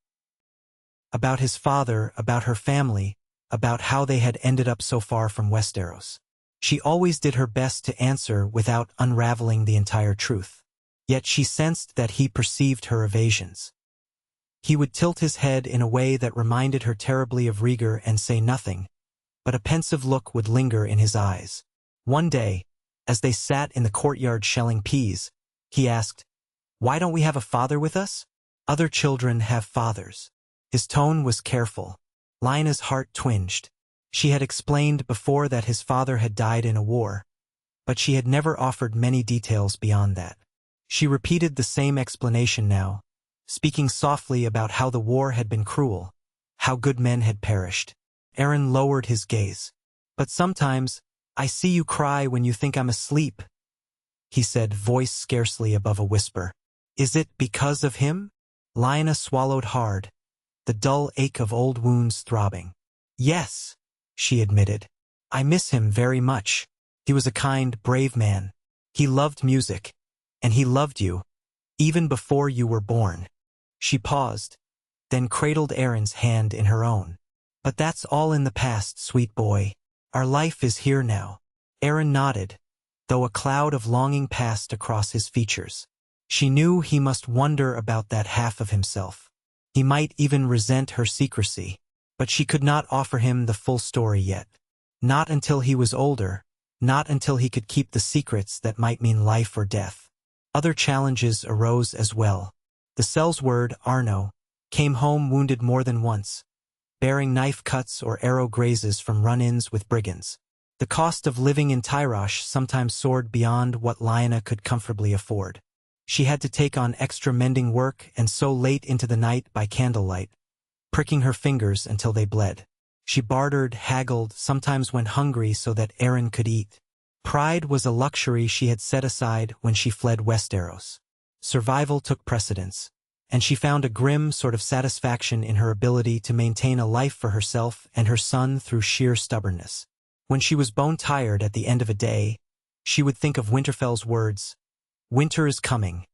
About his father, about her family, about how they had ended up so far from Westeros. She always did her best to answer without unraveling the entire truth. Yet she sensed that he perceived her evasions. He would tilt his head in a way that reminded her terribly of Rhaegar and say nothing, but a pensive look would linger in his eyes. One day, as they sat in the courtyard shelling peas, he asked, "Why don't we have a father with us? Other children have fathers." His tone was careful. Lyanna's heart twinged. She had explained before that his father had died in a war, but she had never offered many details beyond that. She repeated the same explanation now, speaking softly about how the war had been cruel, how good men had perished. Aaron lowered his gaze. "But sometimes, I see you cry when you think I'm asleep," he said, voice scarcely above a whisper. "Is it because of him?" Lyanna swallowed hard, the dull ache of old wounds throbbing. "Yes," she admitted. "I miss him very much. He was a kind, brave man. He loved music. And he loved you, even before you were born." She paused, then cradled Aaron's hand in her own. "But that's all in the past, sweet boy. Our life is here now." Aaron nodded, though a cloud of longing passed across his features. She knew he must wonder about that half of himself. He might even resent her secrecy, but she could not offer him the full story yet. Not until he was older, not until he could keep the secrets that might mean life or death. Other challenges arose as well. The Sellsword, Arno, came home wounded more than once, bearing knife cuts or arrow grazes from run-ins with brigands. The cost of living in Tyrosh sometimes soared beyond what Lyanna could comfortably afford. She had to take on extra mending work and sew late into the night by candlelight, pricking her fingers until they bled. She bartered, haggled, sometimes went hungry so that Aaron could eat. Pride was a luxury she had set aside when she fled Westeros. Survival took precedence, and she found a grim sort of satisfaction in her ability to maintain a life for herself and her son through sheer stubbornness. When she was bone-tired at the end of a day, she would think of Winterfell's words, "Winter is coming,"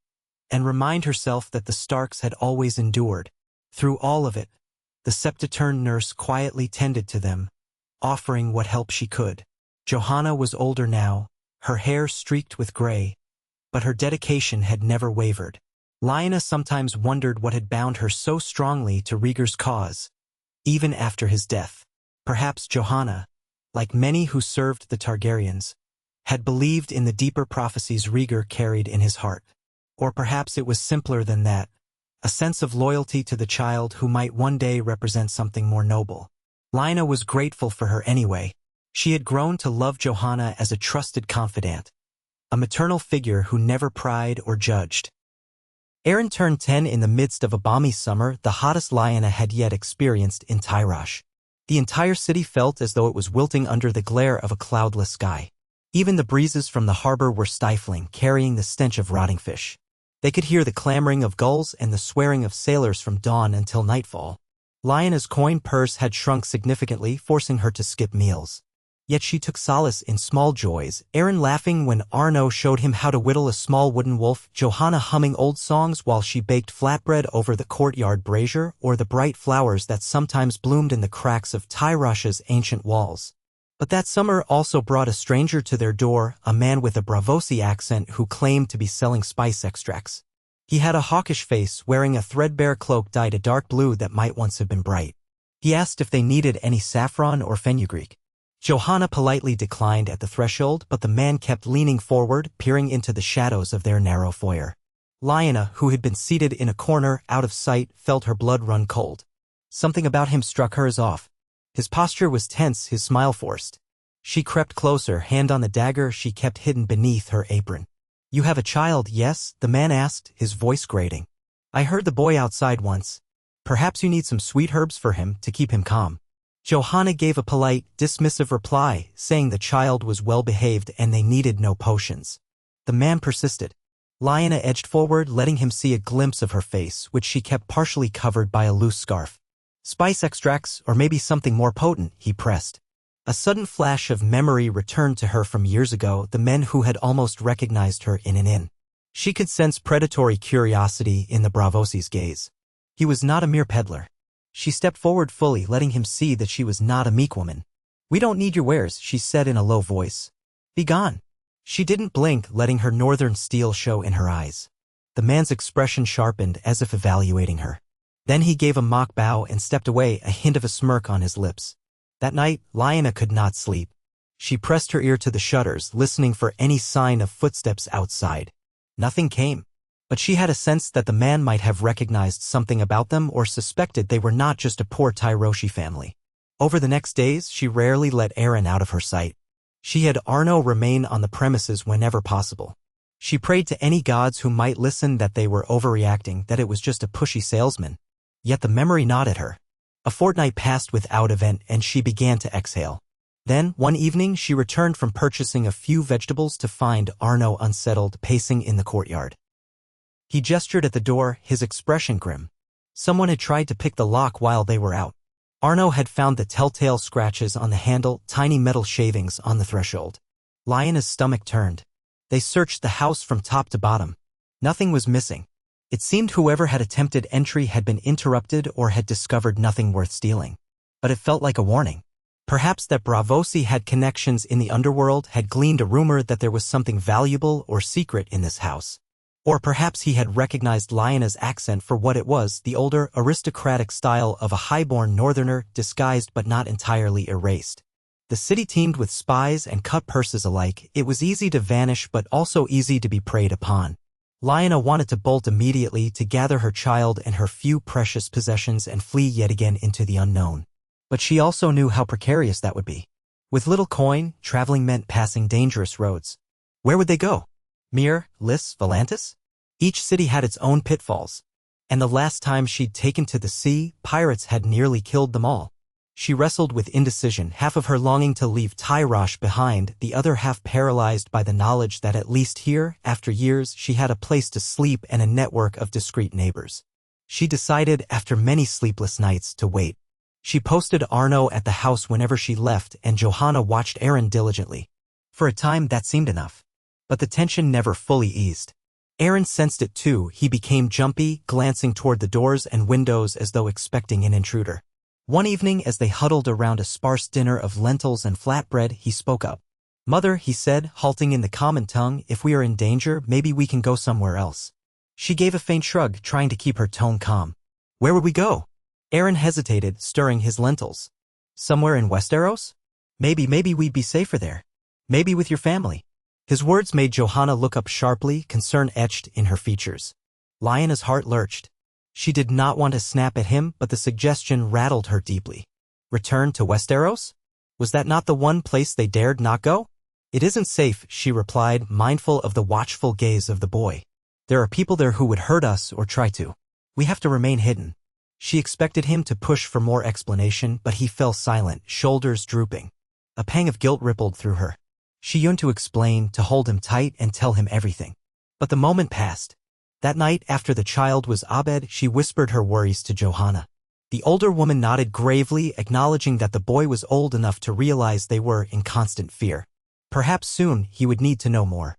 and remind herself that the Starks had always endured. Through all of it, the septuagenarian nurse quietly tended to them, offering what help she could. Johanna was older now, her hair streaked with gray, but her dedication had never wavered. Lyanna sometimes wondered what had bound her so strongly to Rhaegar's cause, even after his death. Perhaps Johanna, like many who served the Targaryens, had believed in the deeper prophecies Rhaegar carried in his heart. Or perhaps it was simpler than that, a sense of loyalty to the child who might one day represent something more noble. Lyanna was grateful for her anyway. She had grown to love Johanna as a trusted confidant, a maternal figure who never pried or judged. Aeron turned 10 in the midst of a balmy summer, the hottest Lyanna had yet experienced in Tyrosh. The entire city felt as though it was wilting under the glare of a cloudless sky. Even the breezes from the harbor were stifling, carrying the stench of rotting fish. They could hear the clamoring of gulls and the swearing of sailors from dawn until nightfall. Lyanna's coin purse had shrunk significantly, forcing her to skip meals. Yet she took solace in small joys, Aeron laughing when Arno showed him how to whittle a small wooden wolf, Johanna humming old songs while she baked flatbread over the courtyard brazier, or the bright flowers that sometimes bloomed in the cracks of Tyrosh's ancient walls. But that summer also brought a stranger to their door, a man with a Bravosi accent who claimed to be selling spice extracts. He had a hawkish face, wearing a threadbare cloak dyed a dark blue that might once have been bright. He asked if they needed any saffron or fenugreek. Johanna politely declined at the threshold, but the man kept leaning forward, peering into the shadows of their narrow foyer. Lyanna, who had been seated in a corner, out of sight, felt her blood run cold. Something about him struck her as off. His posture was tense, his smile forced. She crept closer, hand on the dagger she kept hidden beneath her apron. "You have a child, yes?" the man asked, his voice grating. "I heard the boy outside once. Perhaps you need some sweet herbs for him to keep him calm." Johanna gave a polite, dismissive reply, saying the child was well-behaved and they needed no potions. The man persisted. Lyanna edged forward, letting him see a glimpse of her face, which she kept partially covered by a loose scarf. "Spice extracts, or maybe something more potent," he pressed. A sudden flash of memory returned to her from years ago, the men who had almost recognized her in an inn. She could sense predatory curiosity in the Bravosi's gaze. He was not a mere peddler. She stepped forward fully, letting him see that she was not a meek woman. "We don't need your wares," she said in a low voice. "Be gone." She didn't blink, letting her northern steel show in her eyes. The man's expression sharpened, as if evaluating her. Then he gave a mock bow and stepped away, a hint of a smirk on his lips. That night, Lyanna could not sleep. She pressed her ear to the shutters, listening for any sign of footsteps outside. Nothing came. But she had a sense that the man might have recognized something about them or suspected they were not just a poor Tyroshi family. Over the next days, she rarely let Aeron out of her sight. She had Arno remain on the premises whenever possible. She prayed to any gods who might listen that they were overreacting, that it was just a pushy salesman. Yet the memory nodded her. A fortnight passed without event and she began to exhale. Then, one evening, she returned from purchasing a few vegetables to find Arno unsettled, pacing in the courtyard. He gestured at the door, his expression grim. Someone had tried to pick the lock while they were out. Arno had found the telltale scratches on the handle, tiny metal shavings on the threshold. Lyanna's stomach turned. They searched the house from top to bottom. Nothing was missing. It seemed whoever had attempted entry had been interrupted or had discovered nothing worth stealing. But it felt like a warning. Perhaps that Bravosi had connections in the underworld, had gleaned a rumor that there was something valuable or secret in this house. Or perhaps he had recognized Lyanna's accent for what it was, the older, aristocratic style of a highborn northerner, disguised but not entirely erased. The city teemed with spies and cut purses alike. It was easy to vanish but also easy to be preyed upon. Lyanna wanted to bolt immediately, to gather her child and her few precious possessions and flee yet again into the unknown. But she also knew how precarious that would be. With little coin, traveling meant passing dangerous roads. Where would they go? Myr, Lys, Volantis? Each city had its own pitfalls. And the last time she'd taken to the sea, pirates had nearly killed them all. She wrestled with indecision, half of her longing to leave Tyrosh behind, the other half paralyzed by the knowledge that at least here, after years, she had a place to sleep and a network of discreet neighbors. She decided, after many sleepless nights, to wait. She posted Arno at the house whenever she left, and Johanna watched Aeron diligently. For a time, that seemed enough. But the tension never fully eased. Aeron sensed it too. He became jumpy, glancing toward the doors and windows as though expecting an intruder. One evening, as they huddled around a sparse dinner of lentils and flatbread, he spoke up. "Mother," he said, halting in the common tongue, "if we are in danger, maybe we can go somewhere else." She gave a faint shrug, trying to keep her tone calm. "Where would we go?" Aeron hesitated, stirring his lentils. "Somewhere in Westeros? Maybe we'd be safer there. Maybe with your family. His words made Johanna look up sharply, concern etched in her features. Lyanna's heart lurched. She did not want to snap at him, but the suggestion rattled her deeply. Return to Westeros? Was that not the one place they dared not go? It isn't safe, she replied, mindful of the watchful gaze of the boy. There are people there who would hurt us or try to. We have to remain hidden. She expected him to push for more explanation, but he fell silent, shoulders drooping. A pang of guilt rippled through her. She yearned to explain, to hold him tight and tell him everything. But the moment passed. That night, after the child was abed, she whispered her worries to Johanna. The older woman nodded gravely, acknowledging that the boy was old enough to realize they were in constant fear. Perhaps soon he would need to know more.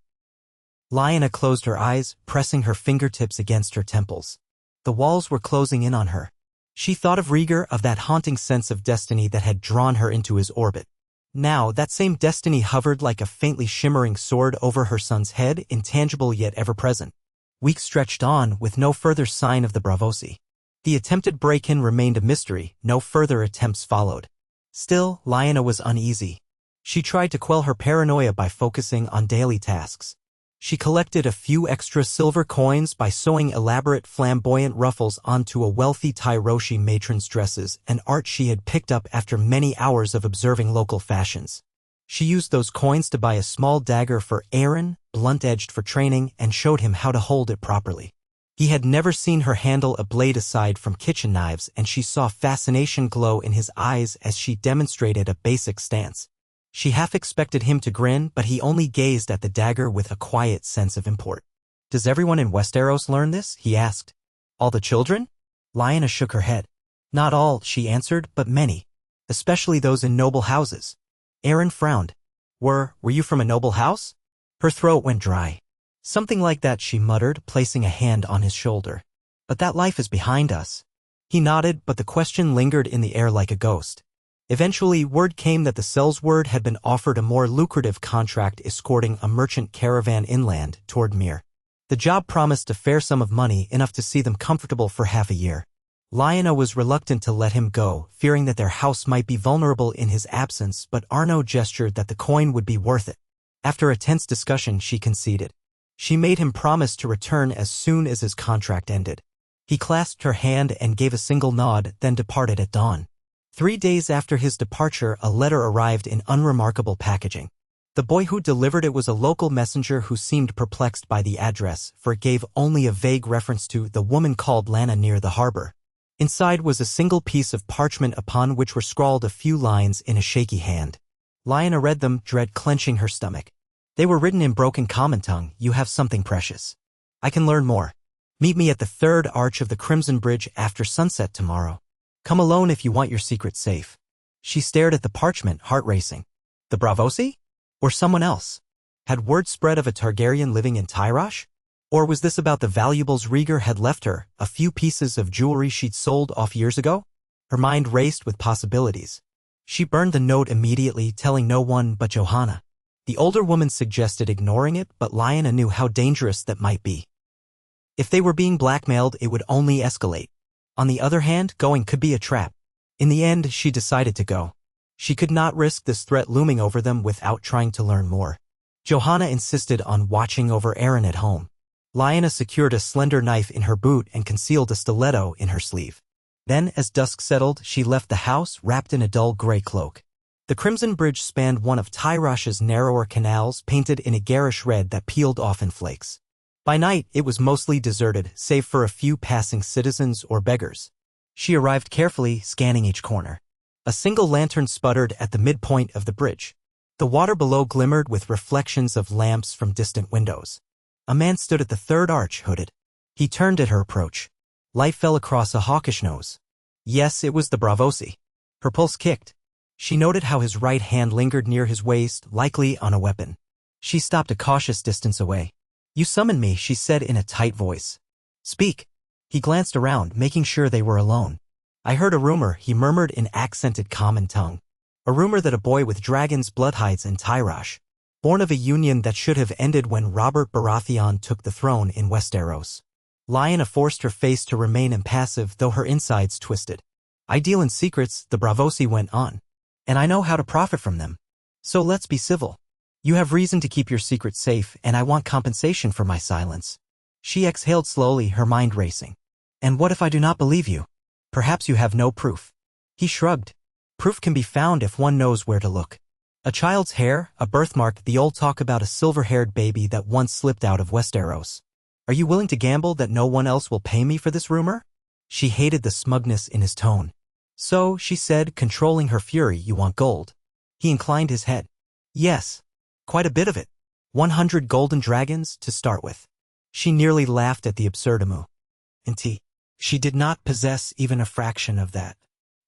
Lyanna closed her eyes, pressing her fingertips against her temples. The walls were closing in on her. She thought of Rhaegar, of that haunting sense of destiny that had drawn her into his orbit. Now, that same destiny hovered like a faintly shimmering sword over her son's head, intangible yet ever-present. Weeks stretched on, with no further sign of the Braavosi. The attempted break-in remained a mystery, no further attempts followed. Still, Lyanna was uneasy. She tried to quell her paranoia by focusing on daily tasks. She collected a few extra silver coins by sewing elaborate flamboyant ruffles onto a wealthy Tyroshi matron's dresses, an art she had picked up after many hours of observing local fashions. She used those coins to buy a small dagger for Aaron, blunt-edged for training, and showed him how to hold it properly. He had never seen her handle a blade aside from kitchen knives, and she saw fascination glow in his eyes as she demonstrated a basic stance. She half expected him to grin, but he only gazed at the dagger with a quiet sense of import. "Does everyone in Westeros learn this?" he asked. "All the children?" Lyanna shook her head. "Not all," she answered, "but many. Especially those in noble houses." Aaron frowned. Were you from a noble house?" Her throat went dry. "Something like that," she muttered, placing a hand on his shoulder. "But that life is behind us." He nodded, but the question lingered in the air like a ghost. Eventually, word came that the Sellsword had been offered a more lucrative contract escorting a merchant caravan inland toward Myr. The job promised a fair sum of money, enough to see them comfortable for half a year. Lyanna was reluctant to let him go, fearing that their house might be vulnerable in his absence, but Arno gestured that the coin would be worth it. After a tense discussion, she conceded. She made him promise to return as soon as his contract ended. He clasped her hand and gave a single nod, then departed at dawn. 3 days after his departure, a letter arrived in unremarkable packaging. The boy who delivered it was a local messenger who seemed perplexed by the address, for it gave only a vague reference to the woman called Lyanna near the harbor. Inside was a single piece of parchment upon which were scrawled a few lines in a shaky hand. Lyanna read them, dread clenching her stomach. They were written in broken common tongue. "You have something precious. I can learn more. Meet me at the 3rd arch of the Crimson Bridge after sunset tomorrow. Come alone if you want your secret safe." She stared at the parchment, heart racing. The Braavosi? Or someone else? Had word spread of a Targaryen living in Tyrosh? Or was this about the valuables Rhaegar had left her, a few pieces of jewelry she'd sold off years ago? Her mind raced with possibilities. She burned the note immediately, telling no one but Johanna. The older woman suggested ignoring it, but Lyanna knew how dangerous that might be. If they were being blackmailed, it would only escalate. On the other hand, going could be a trap. In the end, she decided to go. She could not risk this threat looming over them without trying to learn more. Johanna insisted on watching over Aaron at home. Lyanna secured a slender knife in her boot and concealed a stiletto in her sleeve. Then, as dusk settled, she left the house wrapped in a dull gray cloak. The Crimson Bridge spanned one of Tyrosh's narrower canals, painted in a garish red that peeled off in flakes. By night, it was mostly deserted, save for a few passing citizens or beggars. She arrived carefully, scanning each corner. A single lantern sputtered at the midpoint of the bridge. The water below glimmered with reflections of lamps from distant windows. A man stood at the 3rd arch, hooded. He turned at her approach. Light fell across a hawkish nose. Yes, it was the Braavosi. Her pulse kicked. She noted how his right hand lingered near his waist, likely on a weapon. She stopped a cautious distance away. "You summoned me," she said in a tight voice. "Speak." He glanced around, making sure they were alone. "I heard a rumor," he murmured in accented common tongue. "A rumor that a boy with dragon's blood hides in Tyrosh, born of a union that should have ended when Robert Baratheon took the throne in Westeros." Lyanna forced her face to remain impassive, though her insides twisted. "I deal in secrets," the Braavosi went on. and I know how to profit from them. So let's be civil. You have reason to keep your secret safe, and I want compensation for my silence." She exhaled slowly, her mind racing. "And what if I do not believe you? Perhaps you have no proof." He shrugged. "Proof can be found if one knows where to look. A child's hair, a birthmark, the old talk about a silver-haired baby that once slipped out of Westeros. Are you willing to gamble that no one else will pay me for this rumor?" She hated the smugness in his tone. "So," she said, controlling her fury, "you want gold?" He inclined his head. "Yes. Quite a bit of it. 100 golden dragons, to start with." She nearly laughed at the absurdum. She did not possess even a fraction of that.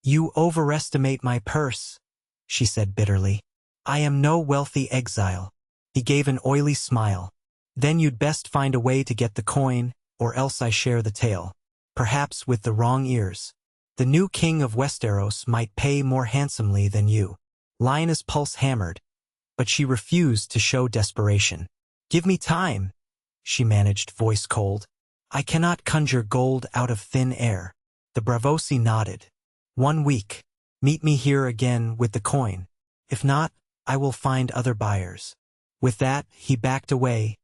"You overestimate my purse," she said bitterly. "I am no wealthy exile." He gave an oily smile. "Then you'd best find a way to get the coin, or else I share the tale. Perhaps with the wrong ears. The new king of Westeros might pay more handsomely than you." Lyanna's pulse hammered, but she refused to show desperation. "Give me time," she managed, voice cold. "I cannot conjure gold out of thin air." The Bravosi nodded. "1 week. Meet me here again with the coin. If not, I will find other buyers." With that, he backed away,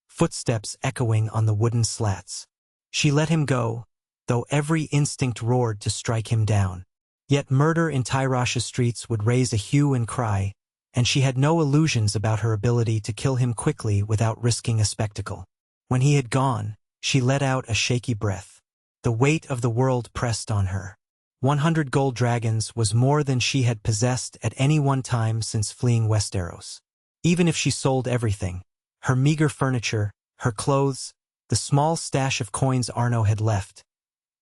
footsteps echoing on the wooden slats. She let him go, though every instinct roared to strike him down. Yet murder in Tyrash's streets would raise a hue and cry, and she had no illusions about her ability to kill him quickly without risking a spectacle. When he had gone, she let out a shaky breath. The weight of the world pressed on her. 100 gold dragons was more than she had possessed at any one time since fleeing Westeros. Even if she sold everything, her meager furniture, her clothes, the small stash of coins Arno had left,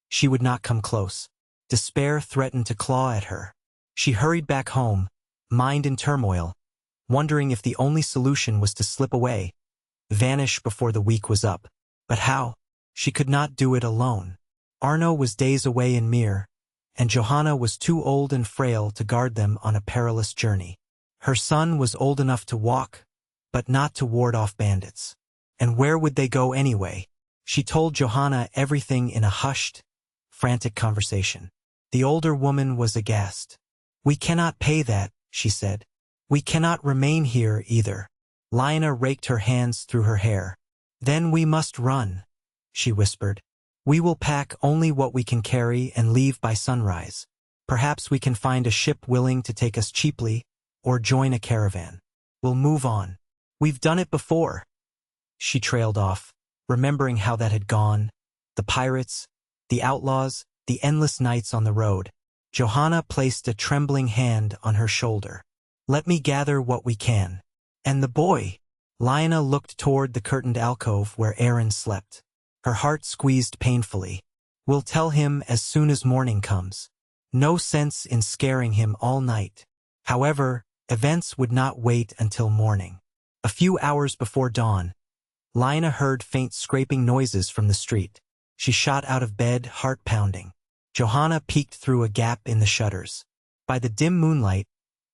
she would not come close. Despair threatened to claw at her. She hurried back home, mind in turmoil, wondering if the only solution was to slip away, vanish before the week was up. But how? She could not do it alone. Arno was days away in Myr, and Johanna was too old and frail to guard them on a perilous journey. Her son was old enough to walk, but not to ward off bandits. And where would they go anyway? She told Johanna everything in a hushed, frantic conversation. The older woman was aghast. "We cannot pay that," she said. "We cannot remain here either." Lyanna raked her hands through her hair. "Then we must run," she whispered. "We will pack only what we can carry and leave by sunrise. Perhaps we can find a ship willing to take us cheaply, or join a caravan. We'll move on. We've done it before." She trailed off, remembering how that had gone. The pirates, the outlaws, the endless nights on the road. Johanna placed a trembling hand on her shoulder. "Let me gather what we can." "And the boy?" Lyanna looked toward the curtained alcove where Aaron slept. Her heart squeezed painfully. "We'll tell him as soon as morning comes. No sense in scaring him all night." However, events would not wait until morning. A few hours before dawn, Lyanna heard faint scraping noises from the street. She shot out of bed, heart pounding. Johanna peeked through a gap in the shutters. By the dim moonlight,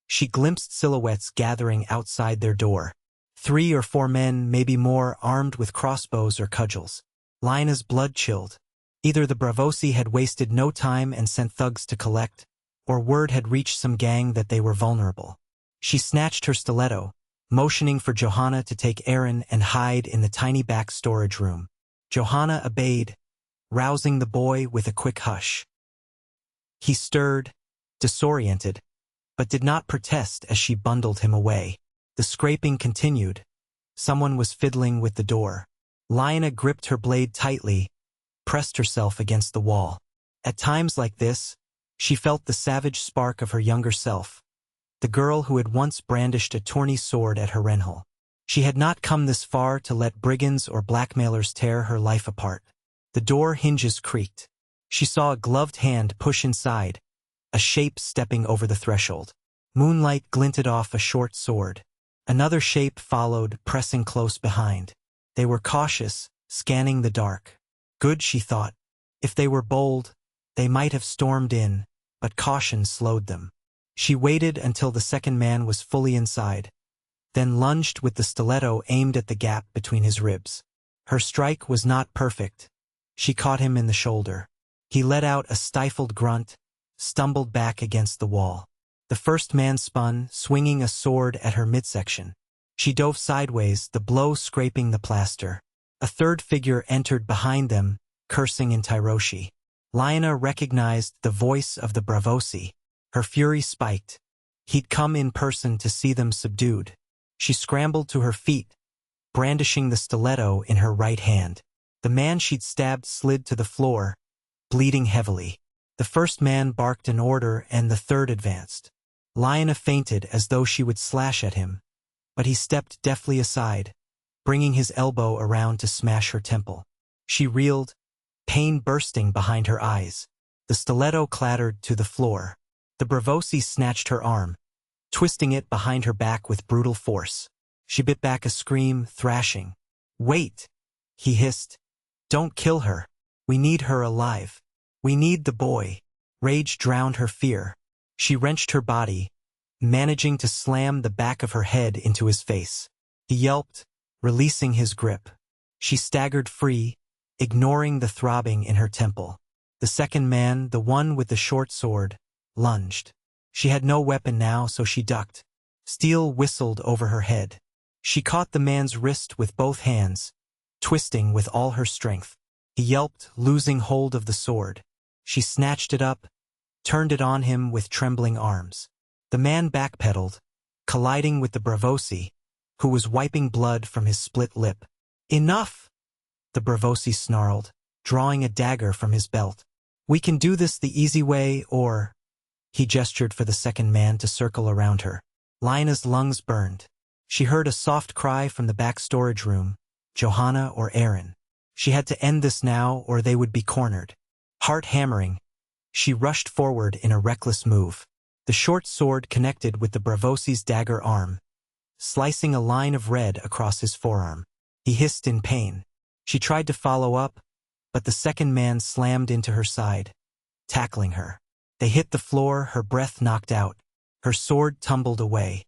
she glimpsed silhouettes gathering outside their door. 3 or 4 men, maybe more, armed with crossbows or cudgels. Lyanna's blood chilled. Either the Bravosi had wasted no time and sent thugs to collect, or word had reached some gang that they were vulnerable. She snatched her stiletto, motioning for Johanna to take Aaron and hide in the tiny back storage room. Johanna obeyed, rousing the boy with a quick hush. He stirred, disoriented, but did not protest as she bundled him away. The scraping continued. Someone was fiddling with the door. Lyanna gripped her blade tightly, pressed herself against the wall. At times like this, she felt the savage spark of her younger self, the girl who had once brandished a tawny sword at Harrenhal. She had not come this far to let brigands or blackmailers tear her life apart. The door hinges creaked. She saw a gloved hand push inside, a shape stepping over the threshold. Moonlight glinted off a short sword. Another shape followed, pressing close behind. They were cautious, scanning the dark. Good, she thought. If they were bold, they might have stormed in, but caution slowed them. She waited until the second man was fully inside, then lunged with the stiletto aimed at the gap between his ribs. Her strike was not perfect. She caught him in the shoulder. He let out a stifled grunt, stumbled back against the wall. The first man spun, swinging a sword at her midsection. She dove sideways, the blow scraping the plaster. A third figure entered behind them, cursing in Tyroshi. Lyanna recognized the voice of the Bravosi. Her fury spiked. He'd come in person to see them subdued. She scrambled to her feet, brandishing the stiletto in her right hand. The man she'd stabbed slid to the floor, bleeding heavily. The first man barked an order and the third advanced. Lyanna feinted as though she would slash at him, but he stepped deftly aside, bringing his elbow around to smash her temple. She reeled, pain bursting behind her eyes. The stiletto clattered to the floor. The Bravosi snatched her arm, twisting it behind her back with brutal force. She bit back a scream, thrashing. "Wait!" he hissed. "Don't kill her. We need her alive. We need the boy." Rage drowned her fear. She wrenched her body, managing to slam the back of her head into his face. He yelped, releasing his grip. She staggered free, ignoring the throbbing in her temple. The second man, the one with the short sword, lunged. She had no weapon now, so she ducked. Steel whistled over her head. She caught the man's wrist with both hands, twisting with all her strength. He yelped, losing hold of the sword. She snatched it up, turned it on him with trembling arms. The man backpedaled, colliding with the Bravosi, who was wiping blood from his split lip. "Enough!" the Bravosi snarled, drawing a dagger from his belt. "We can do this the easy way, or—" He gestured for the second man to circle around her. Lyanna's lungs burned. She heard a soft cry from the back storage room, Johanna or Aaron. She had to end this now or they would be cornered. Heart hammering, she rushed forward in a reckless move. The short sword connected with the Bravosi's dagger arm, slicing a line of red across his forearm. He hissed in pain. She tried to follow up, but the second man slammed into her side, tackling her. They hit the floor, her breath knocked out. Her sword tumbled away.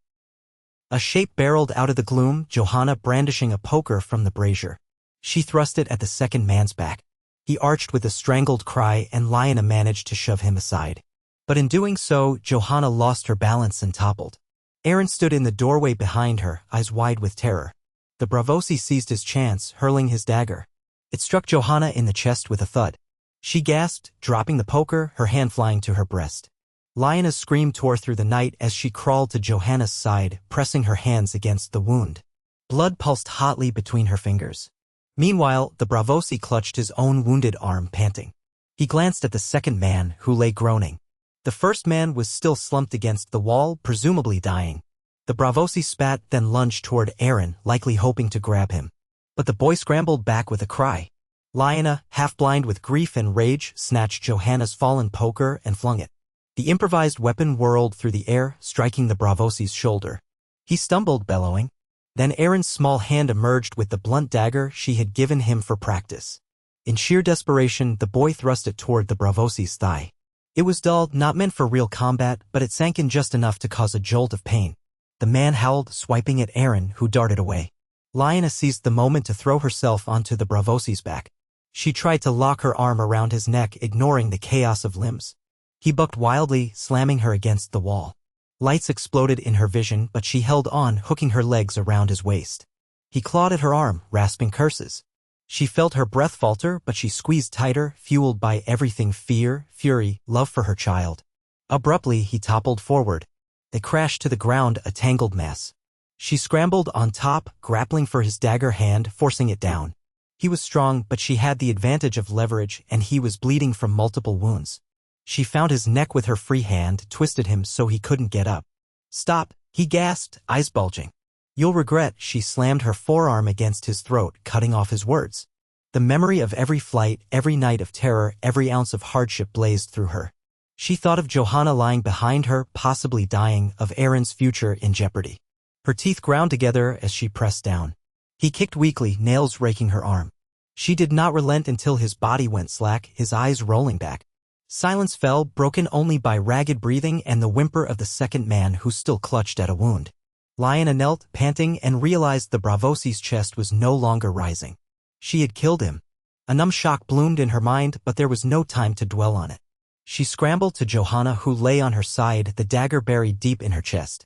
A shape barreled out of the gloom, Johanna brandishing a poker from the brazier. She thrust it at the second man's back. He arched with a strangled cry and Lyanna managed to shove him aside. But in doing so, Johanna lost her balance and toppled. Aaron stood in the doorway behind her, eyes wide with terror. The Bravosi seized his chance, hurling his dagger. It struck Johanna in the chest with a thud. She gasped, dropping the poker, her hand flying to her breast. Lyanna's scream tore through the night as she crawled to Johanna's side, pressing her hands against the wound. Blood pulsed hotly between her fingers. Meanwhile, the Bravosi clutched his own wounded arm, panting. He glanced at the second man, who lay groaning. The first man was still slumped against the wall, presumably dying. The Bravosi spat, then lunged toward Aaron, likely hoping to grab him. But the boy scrambled back with a cry. Lyanna, half-blind with grief and rage, snatched Johanna's fallen poker and flung it. The improvised weapon whirled through the air, striking the Bravosi's shoulder. He stumbled, bellowing. Then Aaron's small hand emerged with the blunt dagger she had given him for practice. In sheer desperation, the boy thrust it toward the Bravosi's thigh. It was dull, not meant for real combat, but it sank in just enough to cause a jolt of pain. The man howled, swiping at Aaron, who darted away. Lyanna seized the moment to throw herself onto the Bravosi's back. She tried to lock her arm around his neck, ignoring the chaos of limbs. He bucked wildly, slamming her against the wall. Lights exploded in her vision, but she held on, hooking her legs around his waist. He clawed at her arm, rasping curses. She felt her breath falter, but she squeezed tighter, fueled by everything: fear, fury, love for her child. Abruptly, he toppled forward. They crashed to the ground, a tangled mess. She scrambled on top, grappling for his dagger hand, forcing it down. He was strong, but she had the advantage of leverage, and he was bleeding from multiple wounds. She found his neck with her free hand, twisted him so he couldn't get up. "Stop," he gasped, eyes bulging. "You'll regret," she slammed her forearm against his throat, cutting off his words. The memory of every flight, every night of terror, every ounce of hardship blazed through her. She thought of Johanna lying behind her, possibly dying, of Aaron's future in jeopardy. Her teeth ground together as she pressed down. He kicked weakly, nails raking her arm. She did not relent until his body went slack, his eyes rolling back. Silence fell, broken only by ragged breathing and the whimper of the second man who still clutched at a wound. Lyanna knelt, panting, and realized the Bravosi's chest was no longer rising. She had killed him. A numb shock bloomed in her mind, but there was no time to dwell on it. She scrambled to Johanna, who lay on her side, the dagger buried deep in her chest.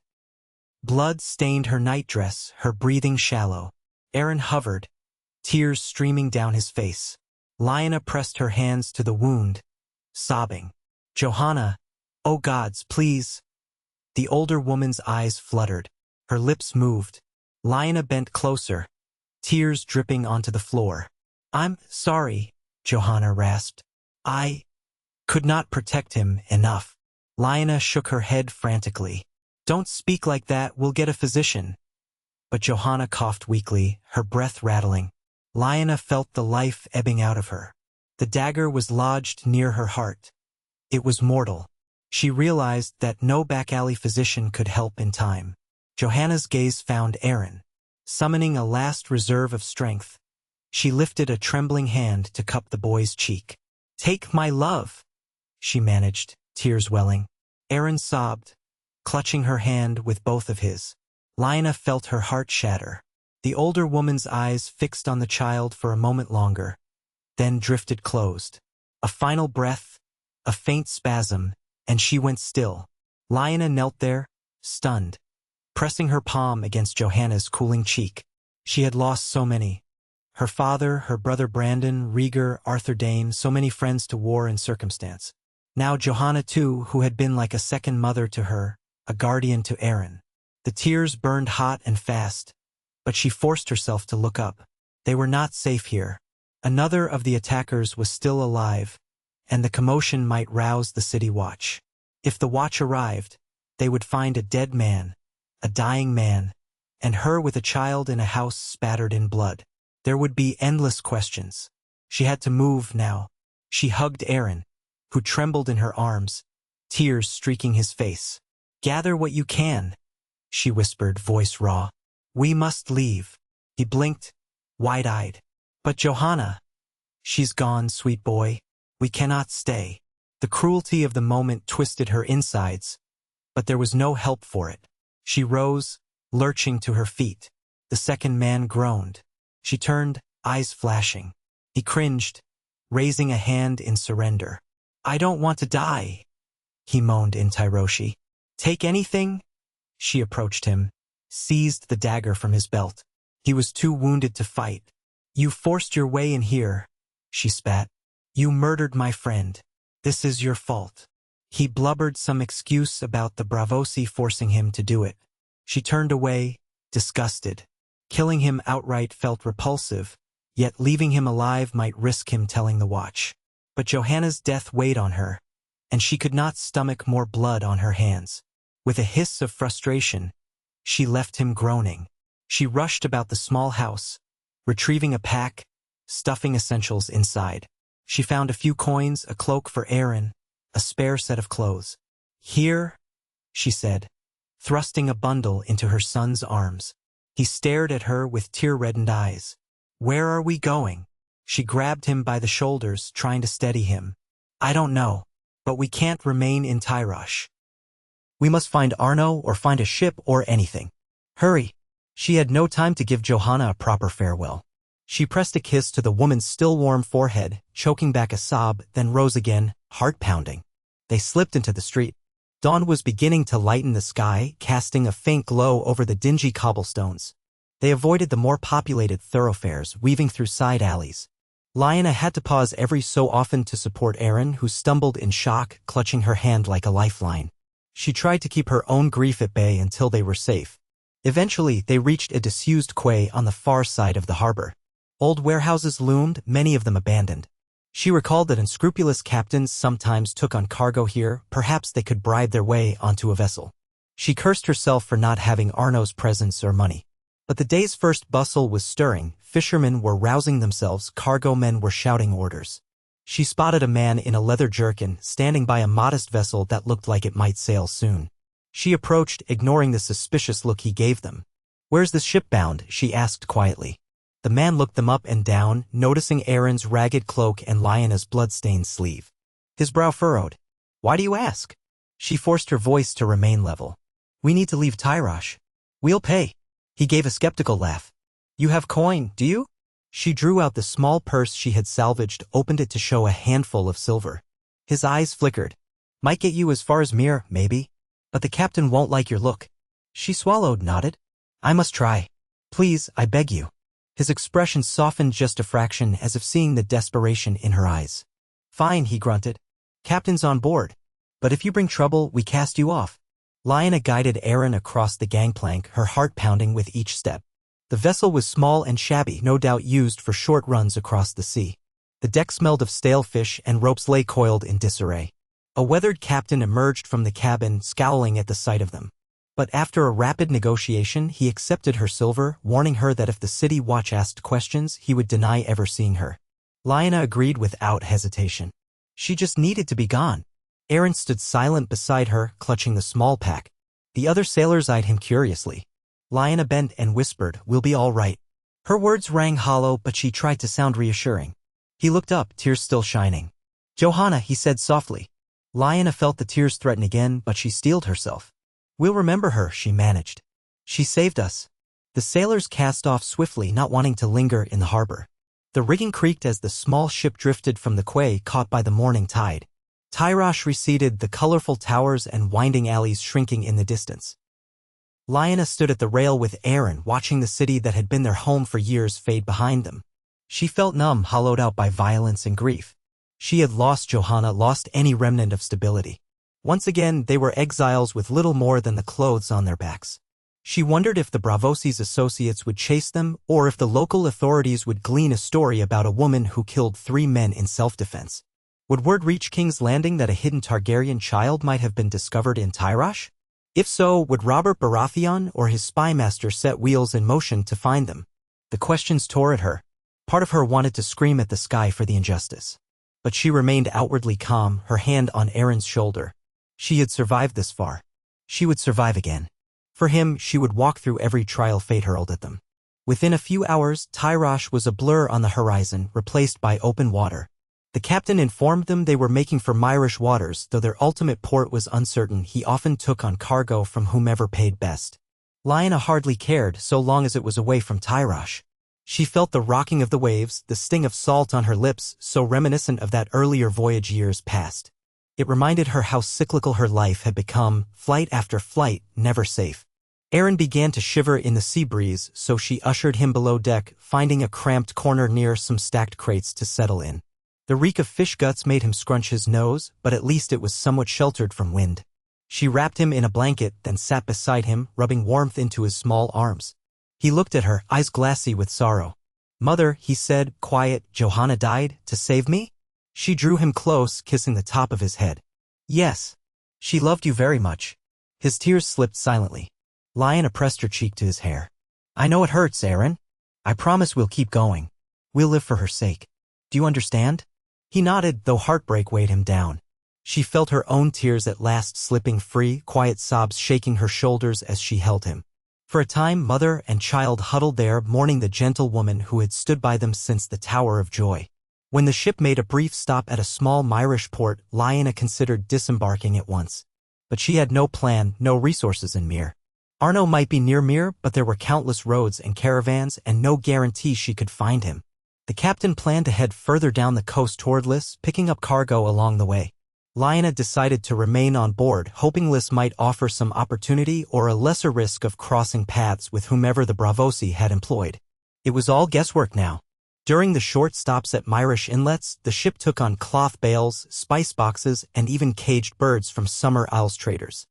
Blood stained her nightdress, her breathing shallow. Aaron hovered, tears streaming down his face. Lyanna pressed her hands to the wound, sobbing. Johanna, oh gods, please. The older woman's eyes fluttered. Her lips moved. Lyanna bent closer, tears dripping onto the floor. I'm sorry, Johanna rasped. I could not protect him enough. Lyanna shook her head frantically. Don't speak like that, we'll get a physician. But Johanna coughed weakly, her breath rattling. Lyanna felt the life ebbing out of her. The dagger was lodged near her heart. It was mortal. She realized that no back-alley physician could help in time. Johanna's gaze found Aaron. Summoning a last reserve of strength, she lifted a trembling hand to cup the boy's cheek. Take my love, she managed, tears welling. Aaron sobbed, clutching her hand with both of his. Lyanna felt her heart shatter. The older woman's eyes fixed on the child for a moment longer, then drifted closed. A final breath, a faint spasm, and she went still. Lyanna knelt there, stunned, pressing her palm against Johanna's cooling cheek. She had lost so many. Her father, her brother Brandon, Rieger, Arthur Dane, so many friends to war and circumstance. Now Johanna too, who had been like a second mother to her, a guardian to Aaron. The tears burned hot and fast, but she forced herself to look up. They were not safe here. Another of the attackers was still alive, and the commotion might rouse the city watch. If the watch arrived, they would find a dead man, a dying man, and her with a child in a house spattered in blood. There would be endless questions. She had to move now. She hugged Aaron, who trembled in her arms, tears streaking his face. Gather what you can, she whispered, voice raw. We must leave. He blinked, wide-eyed. But Johanna, she's gone, sweet boy. We cannot stay. The cruelty of the moment twisted her insides, but there was no help for it. She rose, lurching to her feet. The second man groaned. She turned, eyes flashing. He cringed, raising a hand in surrender. I don't want to die, he moaned in Tyroshi. Take anything? She approached him, seized the dagger from his belt. He was too wounded to fight. You forced your way in here, she spat. You murdered my friend. This is your fault. He blubbered some excuse about the Bravosi forcing him to do it. She turned away, disgusted. Killing him outright felt repulsive, yet leaving him alive might risk him telling the watch. But Johanna's death weighed on her, and she could not stomach more blood on her hands. With a hiss of frustration, she left him groaning. She rushed about the small house, retrieving a pack, stuffing essentials inside. She found a few coins, a cloak for Aaron, a spare set of clothes. Here, she said, thrusting a bundle into her son's arms. He stared at her with tear-reddened eyes. Where are we going? She grabbed him by the shoulders, trying to steady him. I don't know, but we can't remain in Tyrosh. We must find Arno or find a ship or anything. Hurry. She had no time to give Johanna a proper farewell. She pressed a kiss to the woman's still warm forehead, choking back a sob, then rose again, heart pounding. They slipped into the street. Dawn was beginning to lighten the sky, casting a faint glow over the dingy cobblestones. They avoided the more populated thoroughfares, weaving through side alleys. Lyanna had to pause every so often to support Aaron, who stumbled in shock, clutching her hand like a lifeline. She tried to keep her own grief at bay until they were safe. Eventually, they reached a disused quay on the far side of the harbor. Old warehouses loomed, many of them abandoned. She recalled that unscrupulous captains sometimes took on cargo here, perhaps they could bribe their way onto a vessel. She cursed herself for not having Arno's presence or money. But the day's first bustle was stirring, fishermen were rousing themselves, cargo men were shouting orders. She spotted a man in a leather jerkin, standing by a modest vessel that looked like it might sail soon. She approached, ignoring the suspicious look he gave them. Where's this ship bound? She asked quietly. The man looked them up and down, noticing Aaron's ragged cloak and Lyanna's blood-stained sleeve. His brow furrowed. Why do you ask? She forced her voice to remain level. We need to leave Tyrosh. We'll pay. He gave a skeptical laugh. You have coin, do you? She drew out the small purse she had salvaged, opened it to show a handful of silver. His eyes flickered. Might get you as far as Mir, maybe. But the captain won't like your look. She swallowed, nodded. I must try. Please, I beg you. His expression softened just a fraction, as if seeing the desperation in her eyes. Fine, he grunted. Captain's on board. But if you bring trouble, we cast you off. Lyanna guided Aaron across the gangplank, her heart pounding with each step. The vessel was small and shabby, no doubt used for short runs across the sea. The deck smelled of stale fish and ropes lay coiled in disarray. A weathered captain emerged from the cabin, scowling at the sight of them. But after a rapid negotiation, he accepted her silver, warning her that if the city watch asked questions, he would deny ever seeing her. Lyanna agreed without hesitation. She just needed to be gone. Aaron stood silent beside her, clutching the small pack. The other sailors eyed him curiously. Lyanna bent and whispered, "We'll be all right." Her words rang hollow, but she tried to sound reassuring. He looked up, tears still shining. "Johanna," he said softly. Lyanna felt the tears threaten again, but she steeled herself. "We'll remember her," she managed. "She saved us." The sailors cast off swiftly, not wanting to linger in the harbor. The rigging creaked as the small ship drifted from the quay, caught by the morning tide. Tyrosh receded, the colorful towers and winding alleys shrinking in the distance. Lyanna stood at the rail with Aaron, watching the city that had been their home for years fade behind them. She felt numb, hollowed out by violence and grief. She had lost Johanna, lost any remnant of stability. Once again, they were exiles with little more than the clothes on their backs. She wondered if the Bravosi's associates would chase them, or if the local authorities would glean a story about a woman who killed 3 men in self-defense. Would word reach King's Landing that a hidden Targaryen child might have been discovered in Tyrosh? If so, would Robert Baratheon or his spymaster set wheels in motion to find them? The questions tore at her. Part of her wanted to scream at the sky for the injustice. But she remained outwardly calm, her hand on Aaron's shoulder. She had survived this far. She would survive again. For him, she would walk through every trial fate hurled at them. Within a few hours, Tyrosh was a blur on the horizon, replaced by open water. The captain informed them they were making for Myrish waters, though their ultimate port was uncertain. He often took on cargo from whomever paid best. Lyanna hardly cared, so long as it was away from Tyrosh. She felt the rocking of the waves, the sting of salt on her lips, so reminiscent of that earlier voyage years past. It reminded her how cyclical her life had become, flight after flight, never safe. Aaron began to shiver in the sea breeze, so she ushered him below deck, finding a cramped corner near some stacked crates to settle in. The reek of fish guts made him scrunch his nose, but at least it was somewhat sheltered from wind. She wrapped him in a blanket, then sat beside him, rubbing warmth into his small arms. He looked at her, eyes glassy with sorrow. "Mother," he said, quiet, "Johanna died to save me?" She drew him close, kissing the top of his head. "Yes. She loved you very much." His tears slipped silently. Lyanna pressed her cheek to his hair. "I know it hurts, Aaron. I promise we'll keep going. We'll live for her sake. Do you understand?" He nodded, though heartbreak weighed him down. She felt her own tears at last slipping free, quiet sobs shaking her shoulders as she held him. For a time, mother and child huddled there, mourning the gentle woman who had stood by them since the Tower of Joy. When the ship made a brief stop at a small Myrish port, Lyanna considered disembarking at once. But she had no plan, no resources in Mir. Arno might be near Mir, but there were countless roads and caravans, and no guarantee she could find him. The captain planned to head further down the coast toward Lys, picking up cargo along the way. Lyanna decided to remain on board, hoping Lys might offer some opportunity or a lesser risk of crossing paths with whomever the Bravosi had employed. It was all guesswork now. During the short stops at Myrish inlets, the ship took on cloth bales, spice boxes, and even caged birds from Summer Isles traders.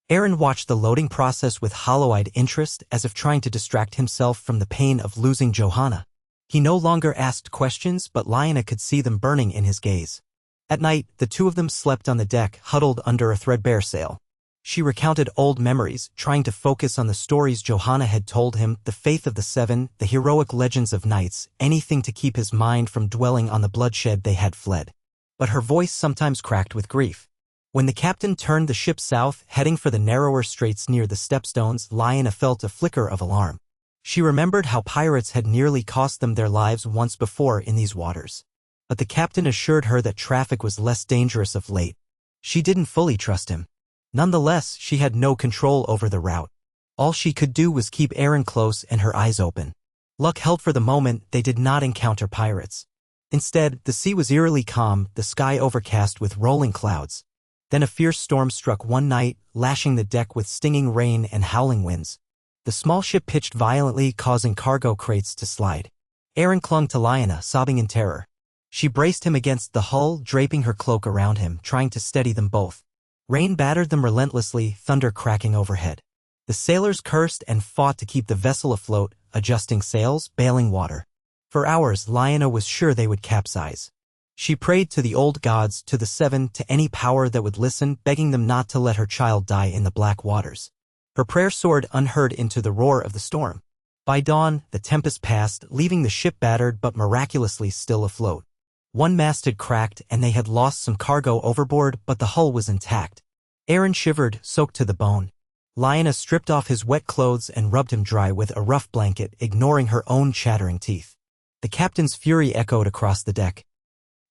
Aaron watched the loading process with hollow-eyed interest, as if trying to distract himself from the pain of losing Johanna. He no longer asked questions, but Lyanna could see them burning in his gaze. At night, the two of them slept on the deck, huddled under a threadbare sail. She recounted old memories, trying to focus on the stories Johanna had told him, the faith of the Seven, the heroic legends of knights, anything to keep his mind from dwelling on the bloodshed they had fled. But her voice sometimes cracked with grief. When the captain turned the ship south, heading for the narrower straits near the stepstones, Lyanna felt a flicker of alarm. She remembered how pirates had nearly cost them their lives once before in these waters. But the captain assured her that traffic was less dangerous of late. She didn't fully trust him. Nonetheless, she had no control over the route. All she could do was keep Aaron close and her eyes open. Luck held for the moment, they did not encounter pirates. Instead, the sea was eerily calm, the sky overcast with rolling clouds. Then a fierce storm struck one night, lashing the deck with stinging rain and howling winds. The small ship pitched violently, causing cargo crates to slide. Aaron clung to Lyanna, sobbing in terror. She braced him against the hull, draping her cloak around him, trying to steady them both. Rain battered them relentlessly, thunder cracking overhead. The sailors cursed and fought to keep the vessel afloat, adjusting sails, bailing water. For hours, Lyanna was sure they would capsize. She prayed to the old gods, to the seven, to any power that would listen, begging them not to let her child die in the black waters. Her prayer soared unheard into the roar of the storm. By dawn, the tempest passed, leaving the ship battered but miraculously still afloat. One mast had cracked and they had lost some cargo overboard, but the hull was intact. Aaron shivered, soaked to the bone. Lyanna stripped off his wet clothes and rubbed him dry with a rough blanket, ignoring her own chattering teeth. The captain's fury echoed across the deck.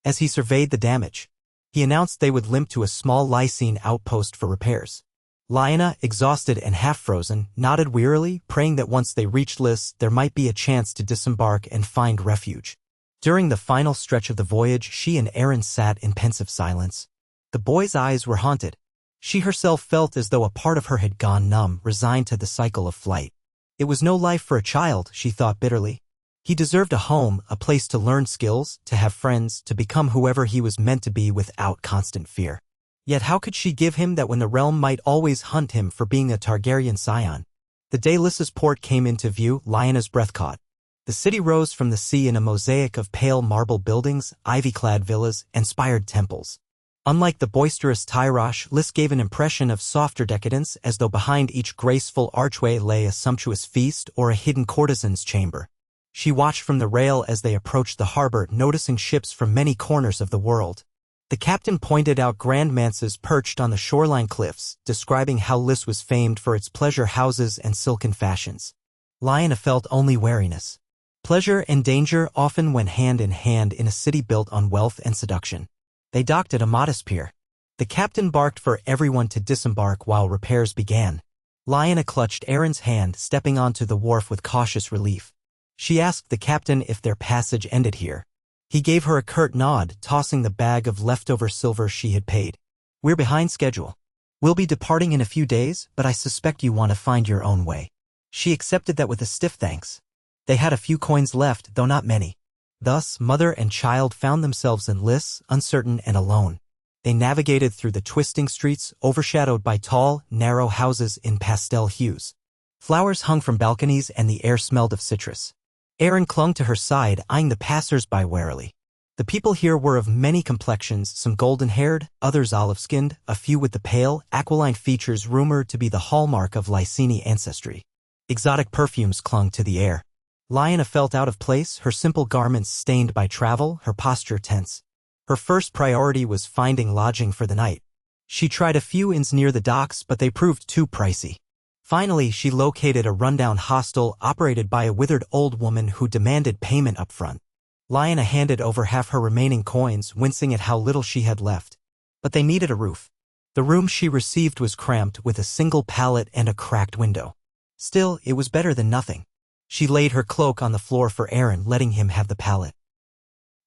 As he surveyed the damage, he announced they would limp to a small Lysine outpost for repairs. Lyanna, exhausted and half-frozen, nodded wearily, praying that once they reached Lys, there might be a chance to disembark and find refuge. During the final stretch of the voyage, she and Aaron sat in pensive silence. The boy's eyes were haunted. She herself felt as though a part of her had gone numb, resigned to the cycle of flight. It was no life for a child, she thought bitterly. He deserved a home, a place to learn skills, to have friends, to become whoever he was meant to be without constant fear. Yet how could she give him that when the realm might always hunt him for being a Targaryen scion? The day Lys's port came into view, Lyanna's breath caught. The city rose from the sea in a mosaic of pale marble buildings, ivy-clad villas, and spired temples. Unlike the boisterous Tyrosh, Lys gave an impression of softer decadence, as though behind each graceful archway lay a sumptuous feast or a hidden courtesan's chamber. She watched from the rail as they approached the harbor, noticing ships from many corners of the world. The captain pointed out grand manses perched on the shoreline cliffs, describing how Lys was famed for its pleasure houses and silken fashions. Lyanna felt only wariness. Pleasure and danger often went hand in hand in a city built on wealth and seduction. They docked at a modest pier. The captain barked for everyone to disembark while repairs began. Lyanna clutched Aaron's hand, stepping onto the wharf with cautious relief. She asked the captain if their passage ended here. He gave her a curt nod, tossing the bag of leftover silver she had paid. "We're behind schedule. We'll be departing in a few days, but I suspect you want to find your own way." She accepted that with a stiff thanks. They had a few coins left, though not many. Thus, mother and child found themselves in Lys, uncertain and alone. They navigated through the twisting streets, overshadowed by tall, narrow houses in pastel hues. Flowers hung from balconies and the air smelled of citrus. Aaron clung to her side, eyeing the passers-by warily. The people here were of many complexions, some golden-haired, others olive-skinned, a few with the pale, aquiline features rumored to be the hallmark of Lysini ancestry. Exotic perfumes clung to the air. Lyanna felt out of place, her simple garments stained by travel, her posture tense. Her first priority was finding lodging for the night. She tried a few inns near the docks, but they proved too pricey. Finally, she located a rundown hostel operated by a withered old woman who demanded payment up front. Lyanna handed over half her remaining coins, wincing at how little she had left. But they needed a roof. The room she received was cramped, with a single pallet and a cracked window. Still, it was better than nothing. She laid her cloak on the floor for Aaron, letting him have the pallet.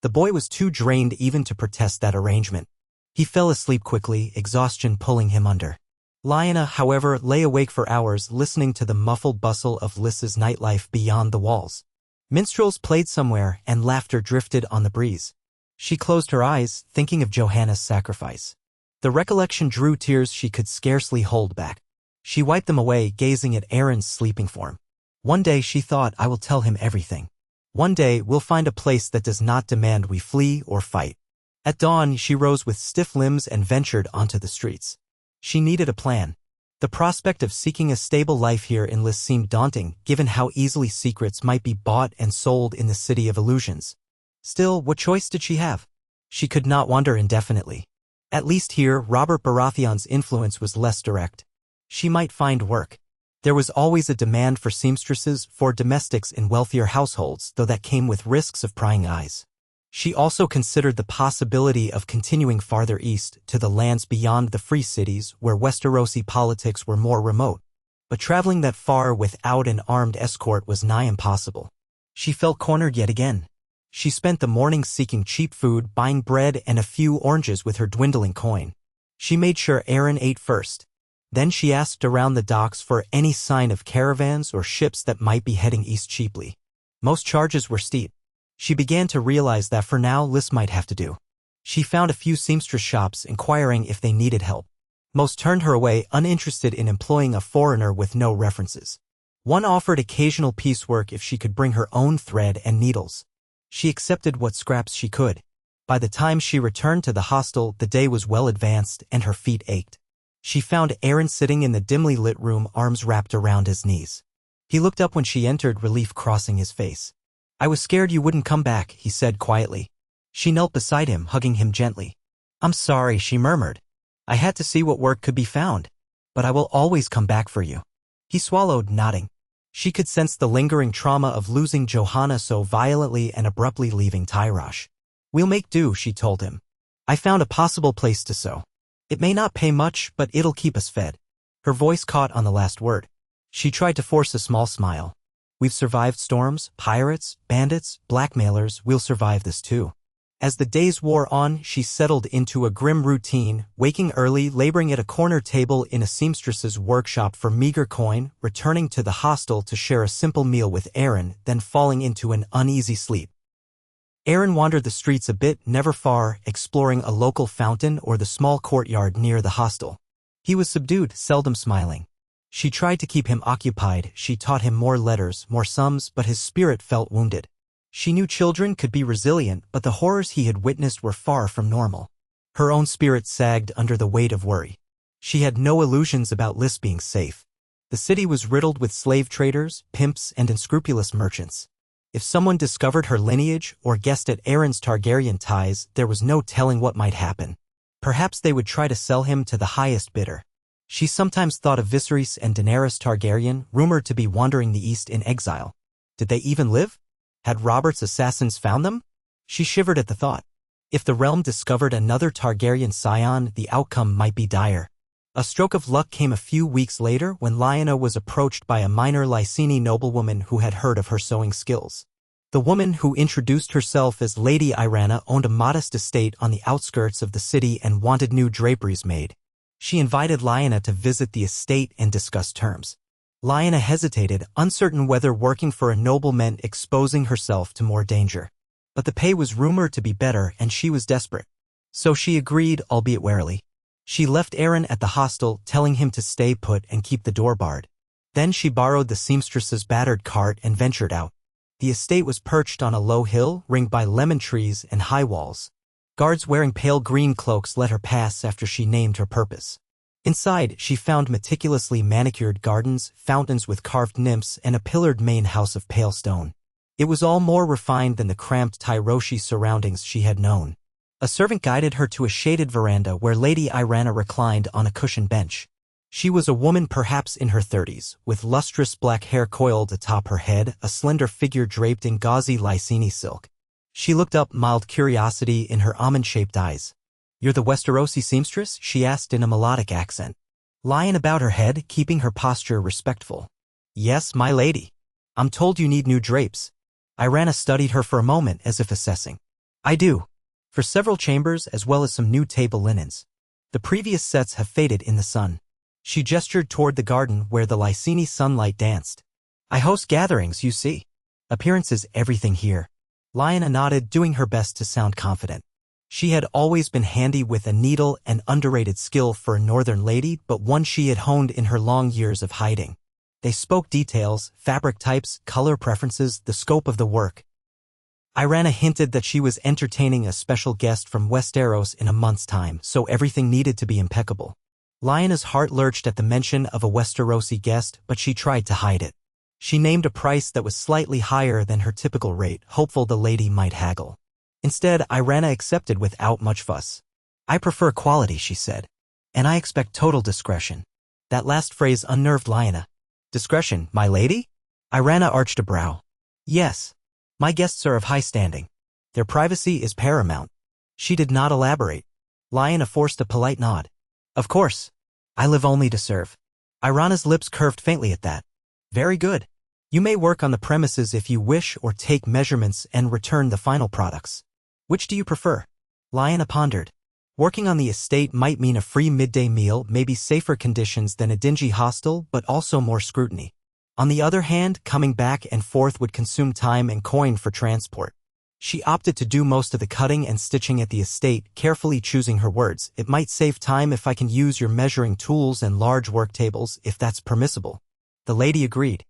The boy was too drained even to protest that arrangement. He fell asleep quickly, exhaustion pulling him under. Lyanna, however, lay awake for hours, listening to the muffled bustle of Lys's nightlife beyond the walls. Minstrels played somewhere, and laughter drifted on the breeze. She closed her eyes, thinking of Johanna's sacrifice. The recollection drew tears she could scarcely hold back. She wiped them away, gazing at Aaron's sleeping form. One day, she thought, I will tell him everything. One day, we'll find a place that does not demand we flee or fight. At dawn, she rose with stiff limbs and ventured onto the streets. She needed a plan. The prospect of seeking a stable life here in Lys seemed daunting, given how easily secrets might be bought and sold in the city of illusions. Still, what choice did she have? She could not wander indefinitely. At least here, Robert Baratheon's influence was less direct. She might find work. There was always a demand for seamstresses, for domestics in wealthier households, though that came with risks of prying eyes. She also considered the possibility of continuing farther east, to the lands beyond the free cities, where Westerosi politics were more remote. But traveling that far without an armed escort was nigh impossible. She felt cornered yet again. She spent the mornings seeking cheap food, buying bread and a few oranges with her dwindling coin. She made sure Aaron ate first. Then she asked around the docks for any sign of caravans or ships that might be heading east cheaply. Most charges were steep. She began to realize that for now this might have to do. She found a few seamstress shops inquiring if they needed help. Most turned her away, uninterested in employing a foreigner with no references. One offered occasional piecework if she could bring her own thread and needles. She accepted what scraps she could. By the time she returned to the hostel, the day was well advanced and her feet ached. She found Aaron sitting in the dimly lit room, arms wrapped around his knees. He looked up when she entered, relief crossing his face. "I was scared you wouldn't come back," he said quietly. She knelt beside him, hugging him gently. "I'm sorry," she murmured. "I had to see what work could be found. But I will always come back for you." He swallowed, nodding. She could sense the lingering trauma of losing Johanna so violently and abruptly leaving Tyrosh. "We'll make do," she told him. "I found a possible place to sow. It may not pay much, but it'll keep us fed." Her voice caught on the last word. She tried to force a small smile. "We've survived storms, pirates, bandits, blackmailers. We'll survive this too." As the days wore on, she settled into a grim routine, waking early, laboring at a corner table in a seamstress's workshop for meager coin, returning to the hostel to share a simple meal with Aaron, then falling into an uneasy sleep. Aaron wandered the streets a bit, never far, exploring a local fountain or the small courtyard near the hostel. He was subdued, seldom smiling. She tried to keep him occupied. She taught him more letters, more sums, but his spirit felt wounded. She knew children could be resilient, but the horrors he had witnessed were far from normal. Her own spirit sagged under the weight of worry. She had no illusions about Lys being safe. The city was riddled with slave traders, pimps, and unscrupulous merchants. If someone discovered her lineage or guessed at Aaron's Targaryen ties, there was no telling what might happen. Perhaps they would try to sell him to the highest bidder. She sometimes thought of Viserys and Daenerys Targaryen, rumored to be wandering the east in exile. Did they even live? Had Robert's assassins found them? She shivered at the thought. If the realm discovered another Targaryen scion, the outcome might be dire. A stroke of luck came a few weeks later when Lyanna was approached by a minor Lyseni noblewoman who had heard of her sewing skills. The woman, who introduced herself as Lady Lyanna, owned a modest estate on the outskirts of the city and wanted new draperies made. She invited Lyanna to visit the estate and discuss terms. Lyanna hesitated, uncertain whether working for a noble meant exposing herself to more danger. But the pay was rumored to be better and she was desperate. So she agreed, albeit warily. She left Aaron at the hostel, telling him to stay put and keep the door barred. Then she borrowed the seamstress's battered cart and ventured out. The estate was perched on a low hill, ringed by lemon trees and high walls. Guards wearing pale green cloaks let her pass after she named her purpose. Inside, she found meticulously manicured gardens, fountains with carved nymphs, and a pillared main house of pale stone. It was all more refined than the cramped Tyroshi surroundings she had known. A servant guided her to a shaded veranda where Lady Lyanna reclined on a cushioned bench. She was a woman perhaps in her 30s, with lustrous black hair coiled atop her head, a slender figure draped in gauzy Lyseni silk. She looked up, mild curiosity in her almond-shaped eyes. "You're the Westerosi seamstress?" she asked in a melodic accent. Lying about her head, keeping her posture respectful. "Yes, my lady. I'm told you need new drapes." Lyanna studied her for a moment as if assessing. "I do. For several chambers as well as some new table linens. The previous sets have faded in the sun." She gestured toward the garden where the Lyseni sunlight danced. "I host gatherings, you see. Appearance is everything here." Lyanna nodded, doing her best to sound confident. She had always been handy with a needle, an underrated skill for a northern lady, but one she had honed in her long years of hiding. They spoke details, fabric types, color preferences, the scope of the work. Lyanna hinted that she was entertaining a special guest from Westeros in a month's time, so everything needed to be impeccable. Lyanna's heart lurched at the mention of a Westerosi guest, but she tried to hide it. She named a price that was slightly higher than her typical rate, hopeful the lady might haggle. Instead, Lyanna accepted without much fuss. "I prefer quality," she said. "And I expect total discretion." That last phrase unnerved Lyanna. "Discretion, my lady?" Lyanna arched a brow. "Yes. My guests are of high standing. Their privacy is paramount." She did not elaborate. Lyanna forced a polite nod. "Of course. I live only to serve." Lyanna's lips curved faintly at that. "Very good. You may work on the premises if you wish or take measurements and return the final products. Which do you prefer? Lyanna pondered. Working on the estate might mean a free midday meal, maybe safer conditions than a dingy hostel, but also more scrutiny. On the other hand, coming back and forth would consume time and coin for transport. She opted to do most of the cutting and stitching at the estate, carefully choosing her words. It might save time if I can use your measuring tools and large work tables, if that's permissible. The lady agreed.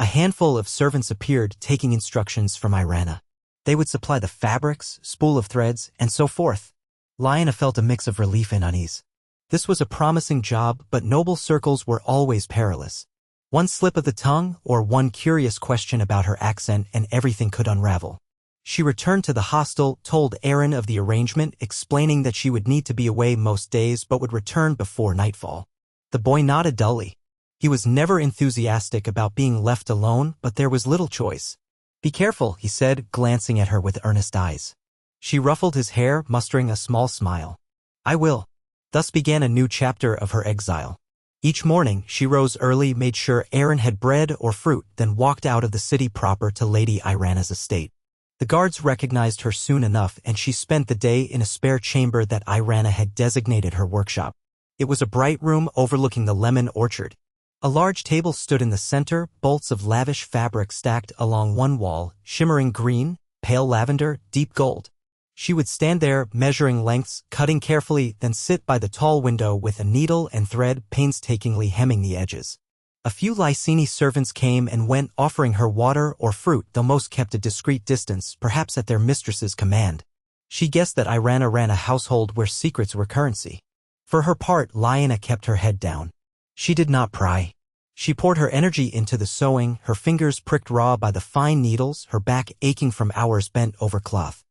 A handful of servants appeared, taking instructions from Lyanna. They would supply the fabrics, spool of threads, and so forth. Lyanna felt a mix of relief and unease. This was a promising job, but noble circles were always perilous. One slip of the tongue, or one curious question about her accent, and everything could unravel. She returned to the hostel, told Aaron of the arrangement, explaining that she would need to be away most days but would return before nightfall. The boy nodded dully. He was never enthusiastic about being left alone, but there was little choice. Be careful, he said, glancing at her with earnest eyes. She ruffled his hair, mustering a small smile. I will. Thus began a new chapter of her exile. Each morning, she rose early, made sure Aaron had bread or fruit, then walked out of the city proper to Lady Lyanna's estate. The guards recognized her soon enough, and she spent the day in a spare chamber that Lyanna had designated her workshop. It was a bright room overlooking the lemon orchard. A large table stood in the center, bolts of lavish fabric stacked along one wall, shimmering green, pale lavender, deep gold. She would stand there, measuring lengths, cutting carefully, then sit by the tall window with a needle and thread, painstakingly hemming the edges. A few Lysini servants came and went, offering her water or fruit, though most kept a discreet distance, perhaps at their mistress's command. She guessed that Lyanna ran a household where secrets were currency. For her part, Lyanna kept her head down. She did not pry. She poured her energy into the sewing, her fingers pricked raw by the fine needles, her back aching from hours bent over cloth.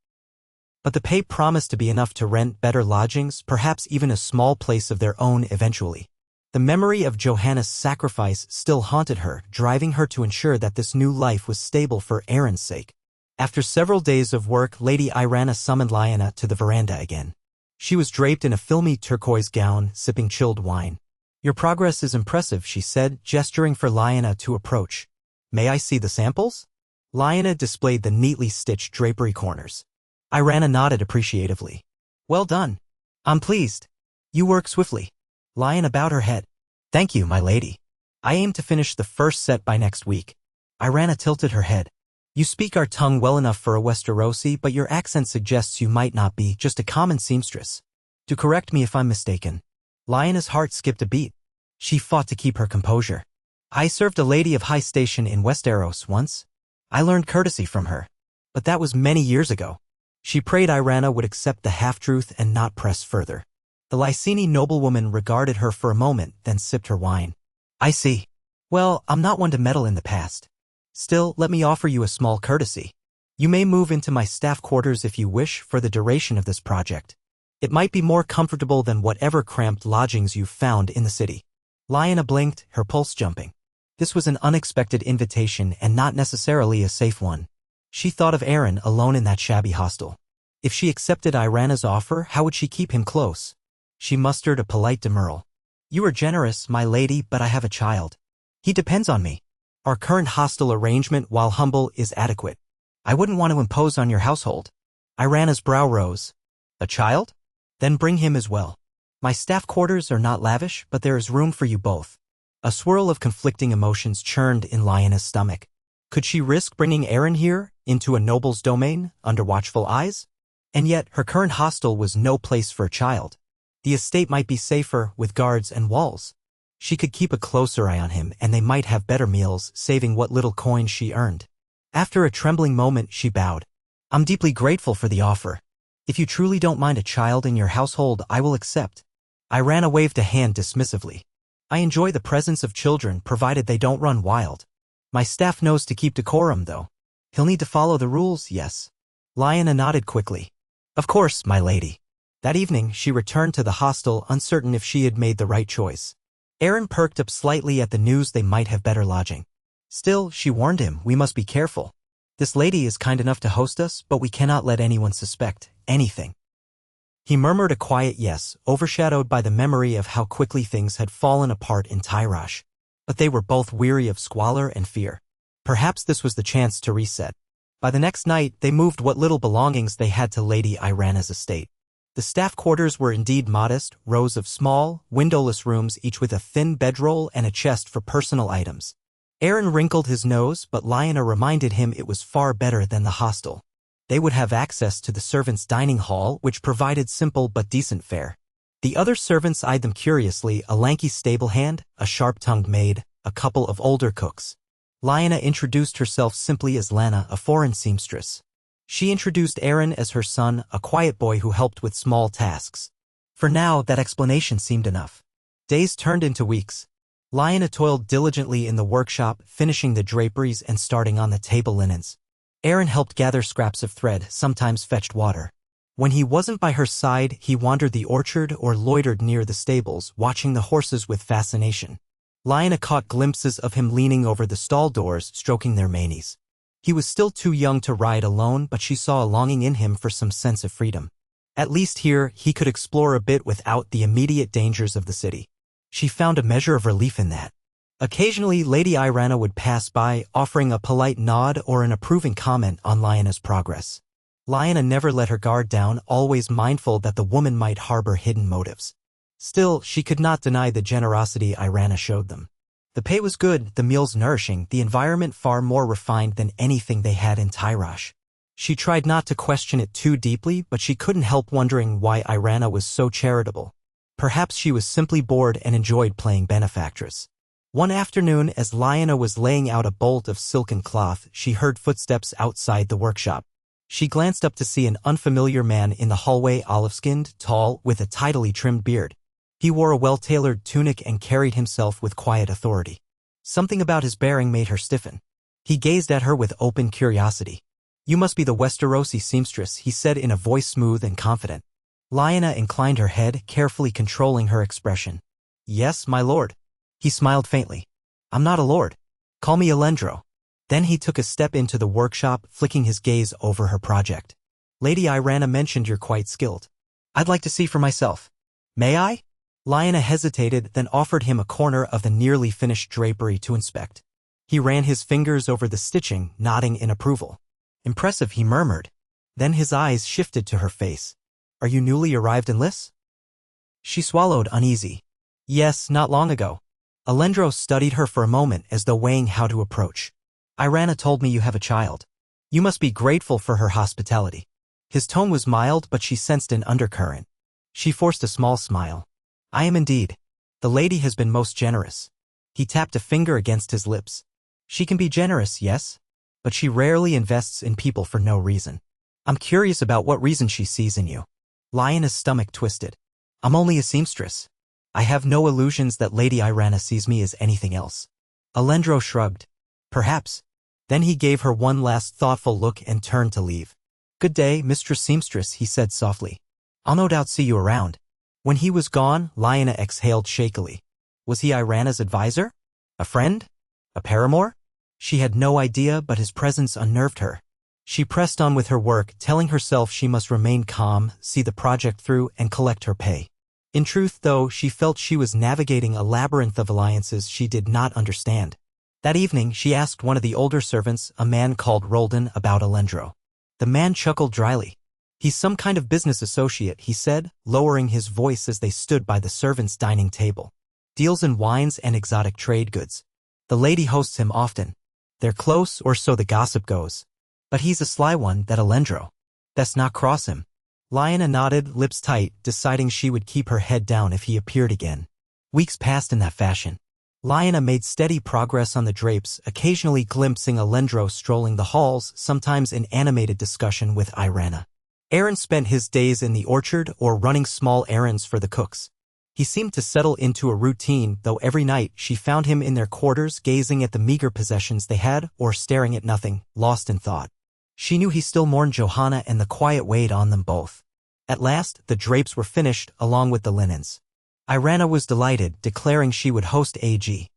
But the pay promised to be enough to rent better lodgings, perhaps even a small place of their own eventually. The memory of Johanna's sacrifice still haunted her, driving her to ensure that this new life was stable for Aaron's sake. After several days of work, Lady Lyanna summoned Lyanna to the veranda again. She was draped in a filmy turquoise gown, sipping chilled wine. Your progress is impressive, she said, gesturing for Lyanna to approach. May I see the samples? Lyanna displayed the neatly stitched drapery corners. Lyanna nodded appreciatively. Well done. I'm pleased. You work swiftly. Lyanna bowed her head. Thank you, my lady. I aim to finish the first set by next week. Lyanna tilted her head. You speak our tongue well enough for a Westerosi, but your accent suggests you might not be just a common seamstress. Do correct me if I'm mistaken. Lyanna's heart skipped a beat. She fought to keep her composure. I served a lady of high station in Westeros once. I learned courtesy from her. But that was many years ago. She prayed Lyanna would accept the half-truth and not press further. The Lysini noblewoman regarded her for a moment, then sipped her wine. I see. Well, I'm not one to meddle in the past. Still, let me offer you a small courtesy. You may move into my staff quarters if you wish for the duration of this project. It might be more comfortable than whatever cramped lodgings you've found in the city. Lyanna blinked, her pulse jumping. This was an unexpected invitation and not necessarily a safe one. She thought of Aaron alone in that shabby hostel. If she accepted Lyanna's offer, how would she keep him close? She mustered a polite demurral. You are generous, my lady, but I have a child. He depends on me. Our current hostel arrangement, while humble, is adequate. I wouldn't want to impose on your household. Lyanna's brow rose. A child? Then bring him as well. My staff quarters are not lavish, but there is room for you both. A swirl of conflicting emotions churned in Lyanna's stomach. Could she risk bringing Aaron here, into a noble's domain, under watchful eyes? And yet, her current hostel was no place for a child. The estate might be safer, with guards and walls. She could keep a closer eye on him, and they might have better meals, saving what little coin she earned. After a trembling moment, she bowed. I'm deeply grateful for the offer. If you truly don't mind a child in your household, I will accept. Lyanna waved a hand dismissively. I enjoy the presence of children, provided they don't run wild. My staff knows to keep decorum, though. He'll need to follow the rules, yes. Lyanna nodded quickly. Of course, my lady. That evening, she returned to the hostel, uncertain if she had made the right choice. Aaron perked up slightly at the news they might have better lodging. Still, she warned him, we must be careful. This lady is kind enough to host us, but we cannot let anyone suspect anything. He murmured a quiet yes, overshadowed by the memory of how quickly things had fallen apart in Tyrosh. But they were both weary of squalor and fear. Perhaps this was the chance to reset. By the next night, they moved what little belongings they had to Lady Lyanna's estate. The staff quarters were indeed modest, rows of small, windowless rooms each with a thin bedroll and a chest for personal items. Aaron wrinkled his nose, but Lyanna reminded him it was far better than the hostel. They would have access to the servants' dining hall, which provided simple but decent fare. The other servants eyed them curiously, a lanky stable hand, a sharp-tongued maid, a couple of older cooks. Lyanna introduced herself simply as Lyanna, a foreign seamstress. She introduced Aaron as her son, a quiet boy who helped with small tasks. For now, that explanation seemed enough. Days turned into weeks. Lyanna toiled diligently in the workshop, finishing the draperies and starting on the table linens. Aaron helped gather scraps of thread, sometimes fetched water. When he wasn't by her side, he wandered the orchard or loitered near the stables, watching the horses with fascination. Lyanna caught glimpses of him leaning over the stall doors, stroking their manes. He was still too young to ride alone, but she saw a longing in him for some sense of freedom. At least here, he could explore a bit without the immediate dangers of the city. She found a measure of relief in that. Occasionally, Lady Lyanna would pass by, offering a polite nod or an approving comment on Lyanna's progress. Lyanna never let her guard down, always mindful that the woman might harbor hidden motives. Still, she could not deny the generosity Lyanna showed them. The pay was good, the meals nourishing, the environment far more refined than anything they had in Tyrosh. She tried not to question it too deeply, but she couldn't help wondering why Lyanna was so charitable. Perhaps she was simply bored and enjoyed playing benefactress. One afternoon, as Lyanna was laying out a bolt of silken cloth, she heard footsteps outside the workshop. She glanced up to see an unfamiliar man in the hallway, olive-skinned, tall, with a tidily trimmed beard. He wore a well-tailored tunic and carried himself with quiet authority. Something about his bearing made her stiffen. He gazed at her with open curiosity. "You must be the Westerosi seamstress," he said in a voice smooth and confident. Lyanna inclined her head, carefully controlling her expression. "Yes, my lord." He smiled faintly. "I'm not a lord. Call me Elendro." Then he took a step into the workshop, flicking his gaze over her project. "Lady Lyanna mentioned you're quite skilled. I'd like to see for myself. May I?" Lyanna hesitated, then offered him a corner of the nearly finished drapery to inspect. He ran his fingers over the stitching, nodding in approval. "Impressive," he murmured. Then his eyes shifted to her face. "Are you newly arrived in Lys?" She swallowed, uneasy. "Yes, not long ago." Elendro studied her for a moment as though weighing how to approach. "Lyanna told me you have a child. You must be grateful for her hospitality." His tone was mild, but she sensed an undercurrent. She forced a small smile. "I am indeed. The lady has been most generous." He tapped a finger against his lips. "She can be generous, yes, but she rarely invests in people for no reason. I'm curious about what reason she sees in you." Lyanna's stomach twisted. "I'm only a seamstress. I have no illusions that Lady Lyanna sees me as anything else." Elendro shrugged. "Perhaps." Then he gave her one last thoughtful look and turned to leave. "Good day, Mistress Seamstress," he said softly. "I'll no doubt see you around." When he was gone, Lyanna exhaled shakily. Was he Lyanna's advisor? A friend? A paramour? She had no idea, but his presence unnerved her. She pressed on with her work, telling herself she must remain calm, see the project through, and collect her pay. In truth, though, she felt she was navigating a labyrinth of alliances she did not understand. That evening, she asked one of the older servants, a man called Roldan, about Elendro. The man chuckled dryly. "He's some kind of business associate," he said, lowering his voice as they stood by the servants' dining table. "Deals in wines and exotic trade goods. The lady hosts him often. They're close, or so the gossip goes. But he's a sly one, that Elendro. That's not cross him." Lyanna nodded, lips tight, deciding she would keep her head down if he appeared again. Weeks passed in that fashion. Lyanna made steady progress on the drapes, occasionally glimpsing Elendro strolling the halls, sometimes in animated discussion with Lyanna. Aaron spent his days in the orchard or running small errands for the cooks. He seemed to settle into a routine, though every night she found him in their quarters gazing at the meager possessions they had or staring at nothing, lost in thought. She knew he still mourned Johanna, and the quiet weighed on them both. At last, the drapes were finished, along with the linens. Lyanna was delighted, declaring she would host A.G.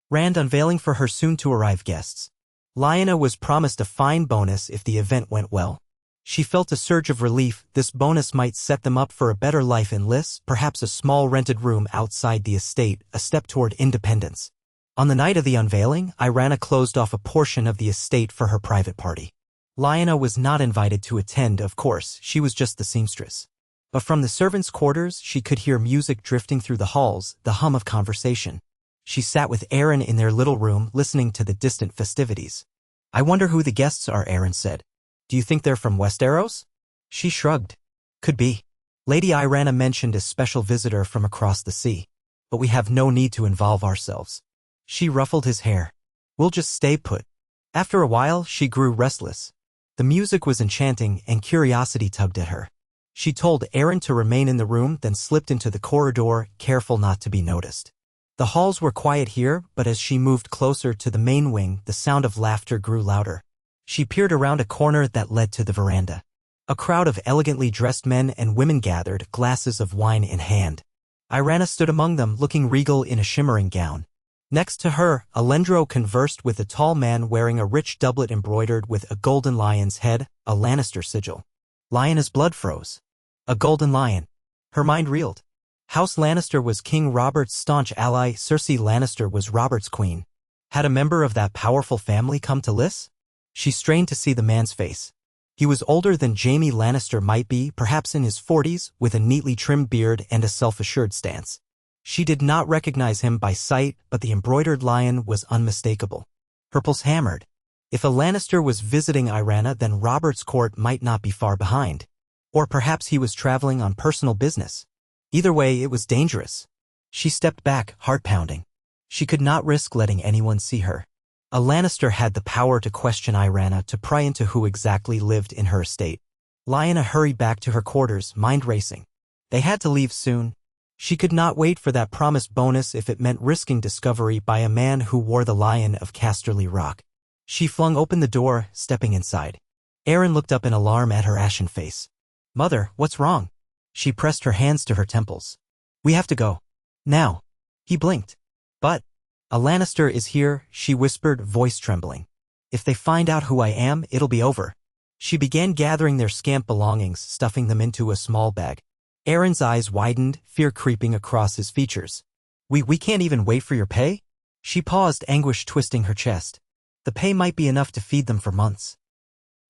Rand unveiling for her soon-to-arrive guests. Lyanna was promised a fine bonus if the event went well. She felt a surge of relief. This bonus might set them up for a better life in Lys, perhaps a small rented room outside the estate, a step toward independence. On the night of the unveiling, Lyanna closed off a portion of the estate for her private party. Lyanna was not invited to attend, of course, she was just the seamstress. But from the servants' quarters, she could hear music drifting through the halls, the hum of conversation. She sat with Aaron in their little room, listening to the distant festivities. "I wonder who the guests are," Aaron said. "Do you think they're from Westeros?" She shrugged. "Could be. Lady Lyanna mentioned a special visitor from across the sea. But we have no need to involve ourselves." She ruffled his hair. "We'll just stay put." After a while, she grew restless. The music was enchanting and curiosity tugged at her. She told Aaron to remain in the room, then slipped into the corridor, careful not to be noticed. The halls were quiet here, but as she moved closer to the main wing, the sound of laughter grew louder. She peered around a corner that led to the veranda. A crowd of elegantly dressed men and women gathered, glasses of wine in hand. Lyanna stood among them, looking regal in a shimmering gown. Next to her, Alendro conversed with a tall man wearing a rich doublet embroidered with a golden lion's head, a Lannister sigil. Lyanna's blood froze. A golden lion. Her mind reeled. House Lannister was King Robert's staunch ally, Cersei Lannister was Robert's queen. Had a member of that powerful family come to Lys? She strained to see the man's face. He was older than Jaime Lannister might be, perhaps in his 40s, with a neatly trimmed beard and a self-assured stance. She did not recognize him by sight, but the embroidered lion was unmistakable. Her pulse hammered. If a Lannister was visiting Lyanna, then Robert's court might not be far behind. Or perhaps he was traveling on personal business. Either way, it was dangerous. She stepped back, heart pounding. She could not risk letting anyone see her. A Lannister had the power to question Lyanna, to pry into who exactly lived in her estate. Lyanna hurried back to her quarters, mind racing. They had to leave soon. She could not wait for that promised bonus if it meant risking discovery by a man who wore the lion of Casterly Rock. She flung open the door, stepping inside. Aaron looked up in alarm at her ashen face. "Mother, what's wrong?" She pressed her hands to her temples. "We have to go. Now." He blinked. "But a Lannister is here," she whispered, voice trembling. "If they find out who I am, it'll be over." She began gathering their scant belongings, stuffing them into a small bag. Aaron's eyes widened, fear creeping across his features. We can't even wait for your pay?" She paused, anguish twisting her chest. The pay might be enough to feed them for months.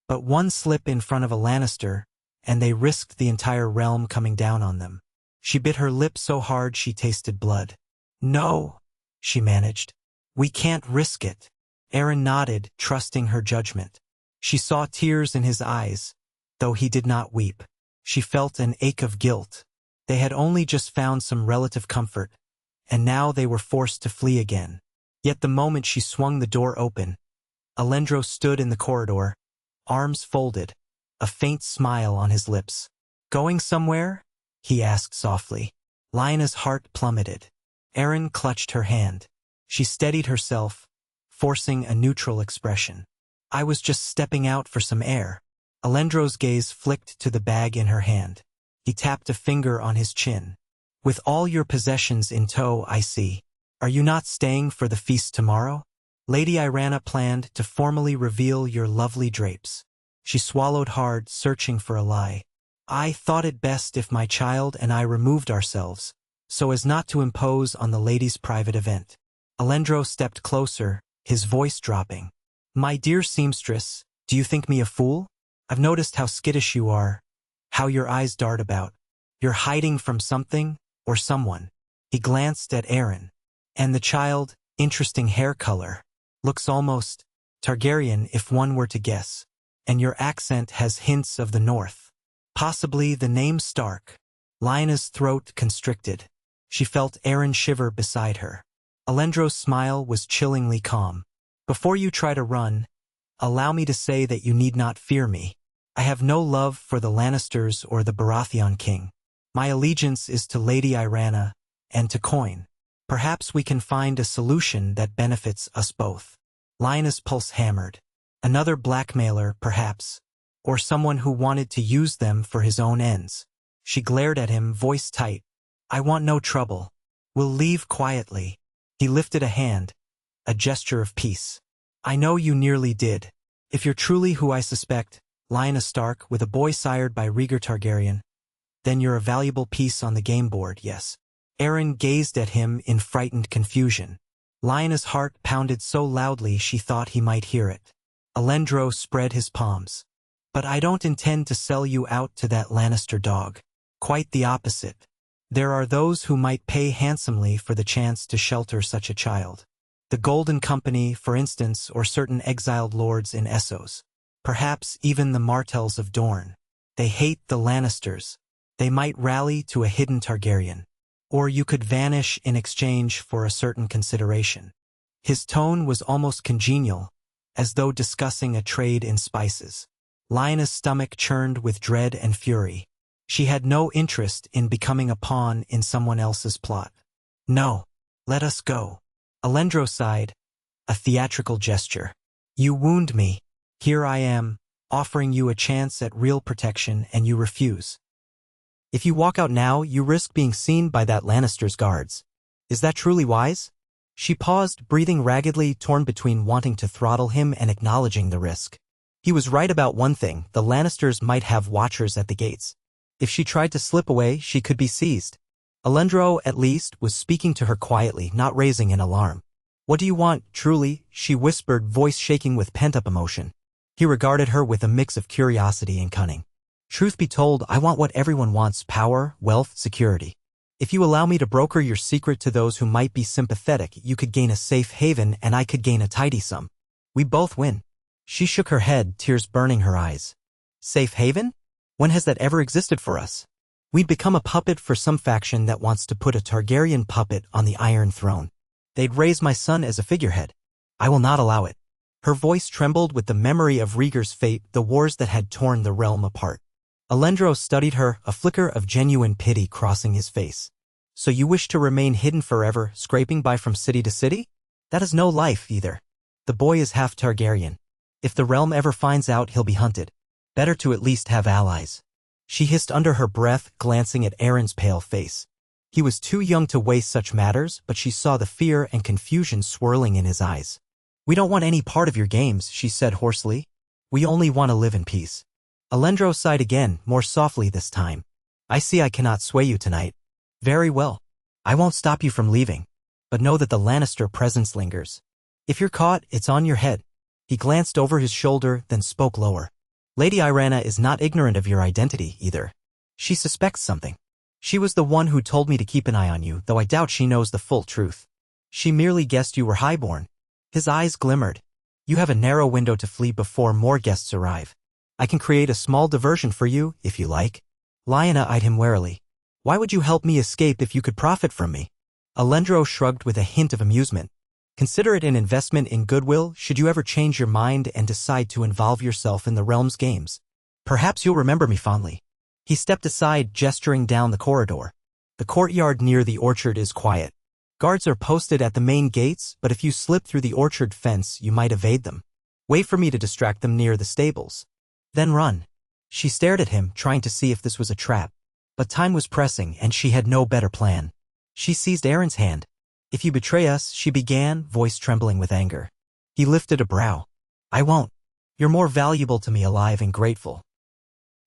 But one slip in front of a Lannister, and they risked the entire realm coming down on them. She bit her lip so hard she tasted blood. "No," she managed. "We can't risk it." Aaron nodded, trusting her judgment. She saw tears in his eyes, though he did not weep. She felt an ache of guilt. They had only just found some relative comfort, and now they were forced to flee again. Yet the moment she swung the door open, Alendro stood in the corridor, arms folded, a faint smile on his lips. "Going somewhere?" he asked softly. Lyanna's heart plummeted. Aaron clutched her hand. She steadied herself, forcing a neutral expression. "I was just stepping out for some air." Alendro's gaze flicked to the bag in her hand. He tapped a finger on his chin. "With all your possessions in tow, I see. Are you not staying for the feast tomorrow? Lady Lyanna planned to formally reveal your lovely drapes." She swallowed hard, searching for a lie. "I thought it best if my child and I removed ourselves, so as not to impose on the lady's private event." Alendro stepped closer, his voice dropping. "My dear seamstress, do you think me a fool? I've noticed how skittish you are, how your eyes dart about. You're hiding from something or someone." He glanced at Aaron. "And the child, interesting hair color. Looks almost Targaryen if one were to guess. And your accent has hints of the north. Possibly the name Stark." Lyanna's throat constricted. She felt Aaron shiver beside her. Alendro's smile was chillingly calm. "Before you try to run, allow me to say that you need not fear me. I have no love for the Lannisters or the Baratheon king. My allegiance is to Lady Lyanna and to Coin. Perhaps we can find a solution that benefits us both." Lyanna's pulse hammered. Another blackmailer, perhaps, or someone who wanted to use them for his own ends. She glared at him, voice tight. "I want no trouble. We'll leave quietly." He lifted a hand, a gesture of peace. "I know you nearly did. If you're truly who I suspect, Lyanna Stark, with a boy sired by Rhaegar Targaryen, then you're a valuable piece on the game board, yes." Aaron gazed at him in frightened confusion. Lyanna's heart pounded so loudly she thought he might hear it. Alendro spread his palms. But I don't intend to sell you out to that Lannister dog. Quite the opposite. There are those who might pay handsomely for the chance to shelter such a child. The Golden Company, for instance, or certain exiled lords in Essos. Perhaps even the Martells of Dorne. They hate the Lannisters. They might rally to a hidden Targaryen. Or you could vanish in exchange for a certain consideration. His tone was almost congenial, as though discussing a trade in spices. Lyanna's stomach churned with dread and fury. She had no interest in becoming a pawn in someone else's plot. No, let us go. Alendro sighed, a theatrical gesture. You wound me. Here I am, offering you a chance at real protection, and you refuse. If you walk out now, you risk being seen by that Lannister's guards. Is that truly wise? She paused, breathing raggedly, torn between wanting to throttle him and acknowledging the risk. He was right about one thing: the Lannisters might have watchers at the gates. If she tried to slip away, she could be seized. Alendro, at least, was speaking to her quietly, not raising an alarm. What do you want, truly? She whispered, voice shaking with pent-up emotion. He regarded her with a mix of curiosity and cunning. Truth be told, I want what everyone wants: power, wealth, security. If you allow me to broker your secret to those who might be sympathetic, you could gain a safe haven and I could gain a tidy sum. We both win. She shook her head, tears burning her eyes. Safe haven? When has that ever existed for us? We'd become a puppet for some faction that wants to put a Targaryen puppet on the Iron Throne. They'd raise my son as a figurehead. I will not allow it. Her voice trembled with the memory of Rhaegar's fate, the wars that had torn the realm apart. Alendro studied her, a flicker of genuine pity crossing his face. So you wish to remain hidden forever, scraping by from city to city? That is no life, either. The boy is half Targaryen. If the realm ever finds out, he'll be hunted. Better to at least have allies. She hissed under her breath, glancing at Aaron's pale face. He was too young to waste such matters, but she saw the fear and confusion swirling in his eyes. We don't want any part of your games, she said hoarsely. We only want to live in peace. Alendro sighed again, more softly this time. I see I cannot sway you tonight. Very well. I won't stop you from leaving. But know that the Lannister presence lingers. If you're caught, it's on your head. He glanced over his shoulder, then spoke lower. Lady Lyanna is not ignorant of your identity, either. She suspects something. She was the one who told me to keep an eye on you, though I doubt she knows the full truth. She merely guessed you were highborn. His eyes glimmered. You have a narrow window to flee before more guests arrive. I can create a small diversion for you, if you like. Lyanna eyed him warily. Why would you help me escape if you could profit from me? Alendro shrugged with a hint of amusement. Consider it an investment in goodwill should you ever change your mind and decide to involve yourself in the realm's games. Perhaps you'll remember me fondly. He stepped aside, gesturing down the corridor. The courtyard near the orchard is quiet. Guards are posted at the main gates, but if you slip through the orchard fence, you might evade them. Wait for me to distract them near the stables. Then run. She stared at him, trying to see if this was a trap. But time was pressing, and she had no better plan. She seized Aaron's hand. If you betray us, she began, voice trembling with anger. He lifted a brow. I won't. You're more valuable to me alive and grateful.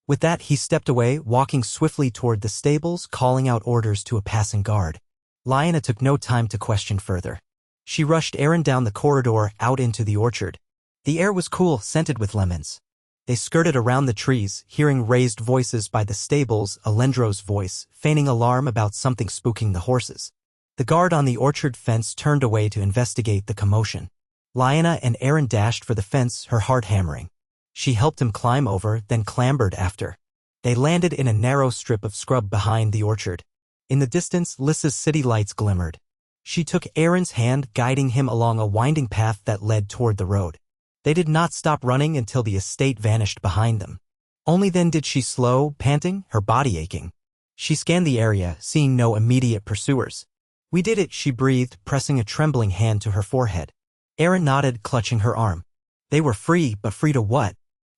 With that, he stepped away, walking swiftly toward the stables, calling out orders to a passing guard. Lyanna took no time to question further. She rushed Aaron down the corridor, out into the orchard. The air was cool, scented with lemons. They skirted around the trees, hearing raised voices by the stables, Alendro's voice, feigning alarm about something spooking the horses. The guard on the orchard fence turned away to investigate the commotion. Lyanna and Aaron dashed for the fence, her heart hammering. She helped him climb over, then clambered after. They landed in a narrow strip of scrub behind the orchard. In the distance, Lyssa's city lights glimmered. She took Aaron's hand, guiding him along a winding path that led toward the road. They did not stop running until the estate vanished behind them. Only then did she slow, panting, her body aching. She scanned the area, seeing no immediate pursuers. We did it, she breathed, pressing a trembling hand to her forehead. Aaron nodded, clutching her arm. They were free, but free to what?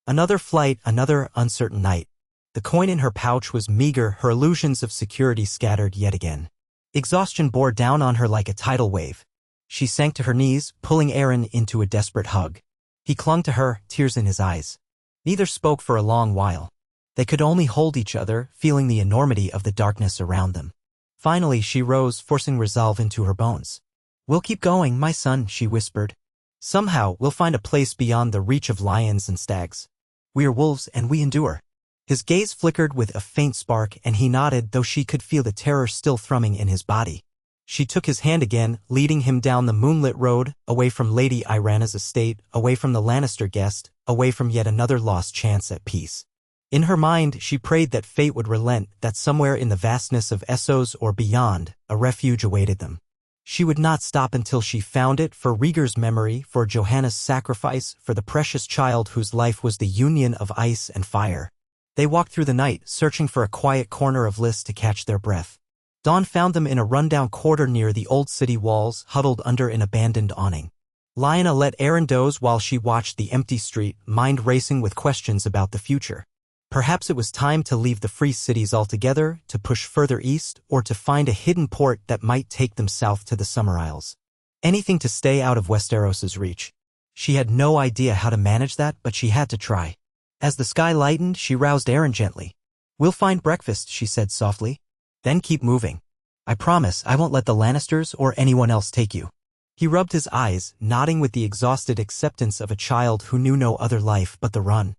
Another flight, another uncertain night. The coin in her pouch was meager, her illusions of security scattered yet again. Exhaustion bore down on her like a tidal wave. She sank to her knees, pulling Aaron into a desperate hug. He clung to her, tears in his eyes. Neither spoke for a long while. They could only hold each other, feeling the enormity of the darkness around them. Finally she rose, forcing resolve into her bones. "We'll keep going, my son," she whispered. "Somehow we'll find a place beyond the reach of lions and stags. We are wolves and we endure." His gaze flickered with a faint spark and he nodded, though she could feel the terror still thrumming in his body. She took his hand again, leading him down the moonlit road, away from Lady Lyanna's estate, away from the Lannister guest, away from yet another lost chance at peace. In her mind, she prayed that fate would relent, that somewhere in the vastness of Essos or beyond, a refuge awaited them. She would not stop until she found it, for Rhaegar's memory, for Johanna's sacrifice, for the precious child whose life was the union of ice and fire. They walked through the night, searching for a quiet corner of Lys to catch their breath. Dawn found them in a rundown quarter near the old city walls, huddled under an abandoned awning. Lyanna let Aaron doze while she watched the empty street, mind racing with questions about the future. Perhaps it was time to leave the free cities altogether, to push further east, or to find a hidden port that might take them south to the Summer Isles. Anything to stay out of Westeros's reach. She had no idea how to manage that, but she had to try. As the sky lightened, she roused Aaron gently. "We'll find breakfast," she said softly. "Then keep moving. I promise I won't let the Lannisters or anyone else take you." He rubbed his eyes, nodding with the exhausted acceptance of a child who knew no other life but the run.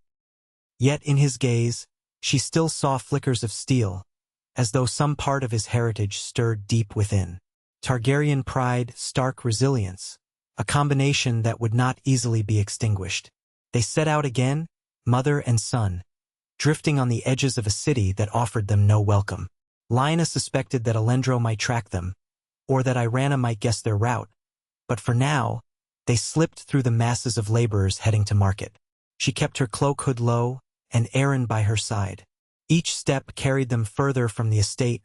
Yet in his gaze, she still saw flickers of steel, as though some part of his heritage stirred deep within. Targaryen pride, stark resilience, a combination that would not easily be extinguished. They set out again, mother and son, drifting on the edges of a city that offered them no welcome. Lyanna suspected that Elendro might track them, or that Lyanna might guess their route, but for now, they slipped through the masses of laborers heading to market. She kept her cloak hood low, and Aaron by her side. Each step carried them further from the estate,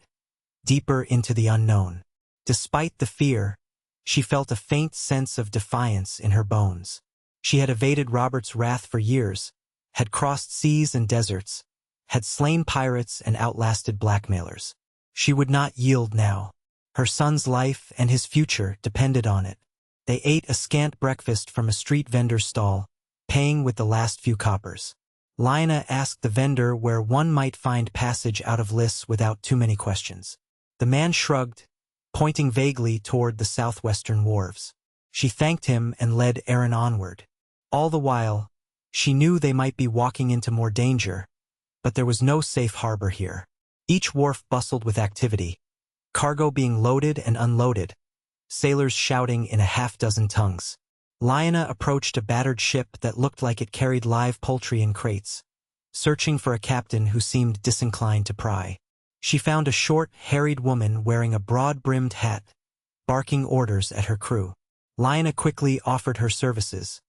deeper into the unknown. Despite the fear, she felt a faint sense of defiance in her bones. She had evaded Robert's wrath for years, had crossed seas and deserts, had slain pirates and outlasted blackmailers. She would not yield now. Her son's life and his future depended on it. They ate a scant breakfast from a street vendor's stall, paying with the last few coppers. Lyanna asked the vendor where one might find passage out of Lys without too many questions. The man shrugged, pointing vaguely toward the southwestern wharves. She thanked him and led Aaron onward. All the while, she knew they might be walking into more danger, but there was no safe harbor here. Each wharf bustled with activity, cargo being loaded and unloaded, sailors shouting in a half-dozen tongues. Lyanna approached a battered ship that looked like it carried live poultry in crates, searching for a captain who seemed disinclined to pry. She found a short, harried woman wearing a broad-brimmed hat, barking orders at her crew. Lyanna quickly offered her services.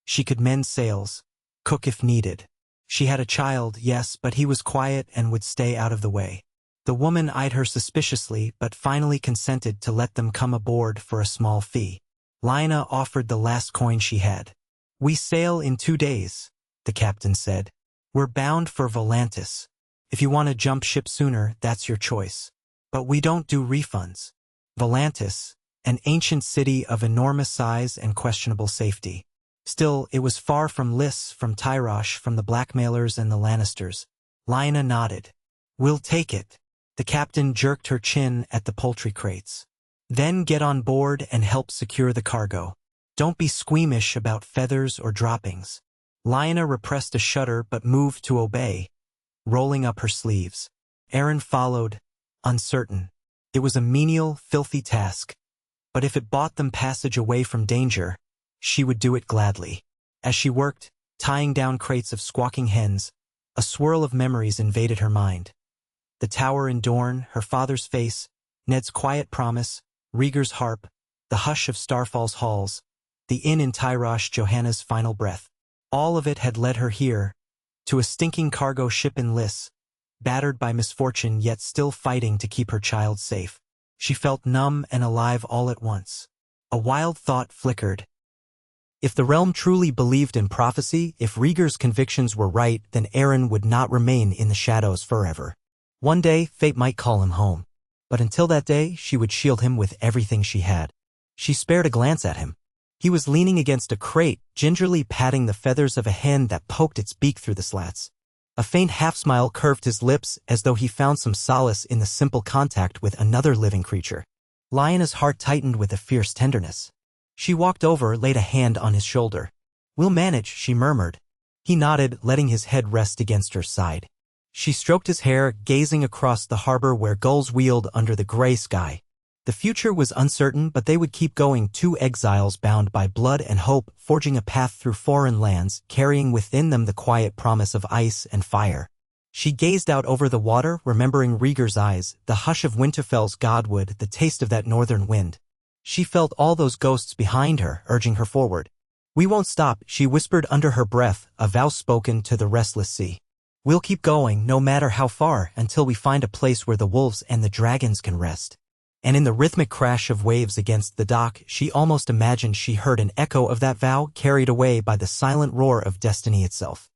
She could mend sails, cook if needed. She had a child, yes, but he was quiet and would stay out of the way. The woman eyed her suspiciously, but finally consented to let them come aboard for a small fee. Lyanna offered the last coin she had. "We sail in 2 days," the captain said. "We're bound for Volantis. If you want to jump ship sooner, that's your choice. But we don't do refunds." Volantis, an ancient city of enormous size and questionable safety. Still, it was far from Lys, from Tyrosh, from the blackmailers and the Lannisters. Lyanna nodded. "We'll take it." The captain jerked her chin at the poultry crates. "Then get on board and help secure the cargo. Don't be squeamish about feathers or droppings." Lyanna repressed a shudder but moved to obey, rolling up her sleeves. Aaron followed, uncertain. It was a menial, filthy task, but if it bought them passage away from danger, she would do it gladly. As she worked, tying down crates of squawking hens, a swirl of memories invaded her mind. The tower in Dorne, her father's face, Ned's quiet promise, Rhaegar's harp, the hush of Starfall's halls, the inn in Tyrosh, Johanna's final breath. All of it had led her here, to a stinking cargo ship in Lys, battered by misfortune yet still fighting to keep her child safe. She felt numb and alive all at once. A wild thought flickered. If the realm truly believed in prophecy, if Rhaegar's convictions were right, then Aaron would not remain in the shadows forever. One day, fate might call him home. But until that day, she would shield him with everything she had. She spared a glance at him. He was leaning against a crate, gingerly patting the feathers of a hen that poked its beak through the slats. A faint half-smile curved his lips as though he found some solace in the simple contact with another living creature. Lyanna's heart tightened with a fierce tenderness. She walked over, laid a hand on his shoulder. "We'll manage," she murmured. He nodded, letting his head rest against her side. She stroked his hair, gazing across the harbor where gulls wheeled under the gray sky. The future was uncertain, but they would keep going, two exiles bound by blood and hope, forging a path through foreign lands, carrying within them the quiet promise of ice and fire. She gazed out over the water, remembering Rhaegar's eyes, the hush of Winterfell's godwood, the taste of that northern wind. She felt all those ghosts behind her, urging her forward. "We won't stop," she whispered under her breath, a vow spoken to the restless sea. "We'll keep going, no matter how far, until we find a place where the wolves and the dragons can rest." And in the rhythmic crash of waves against the dock, she almost imagined she heard an echo of that vow, carried away by the silent roar of destiny itself.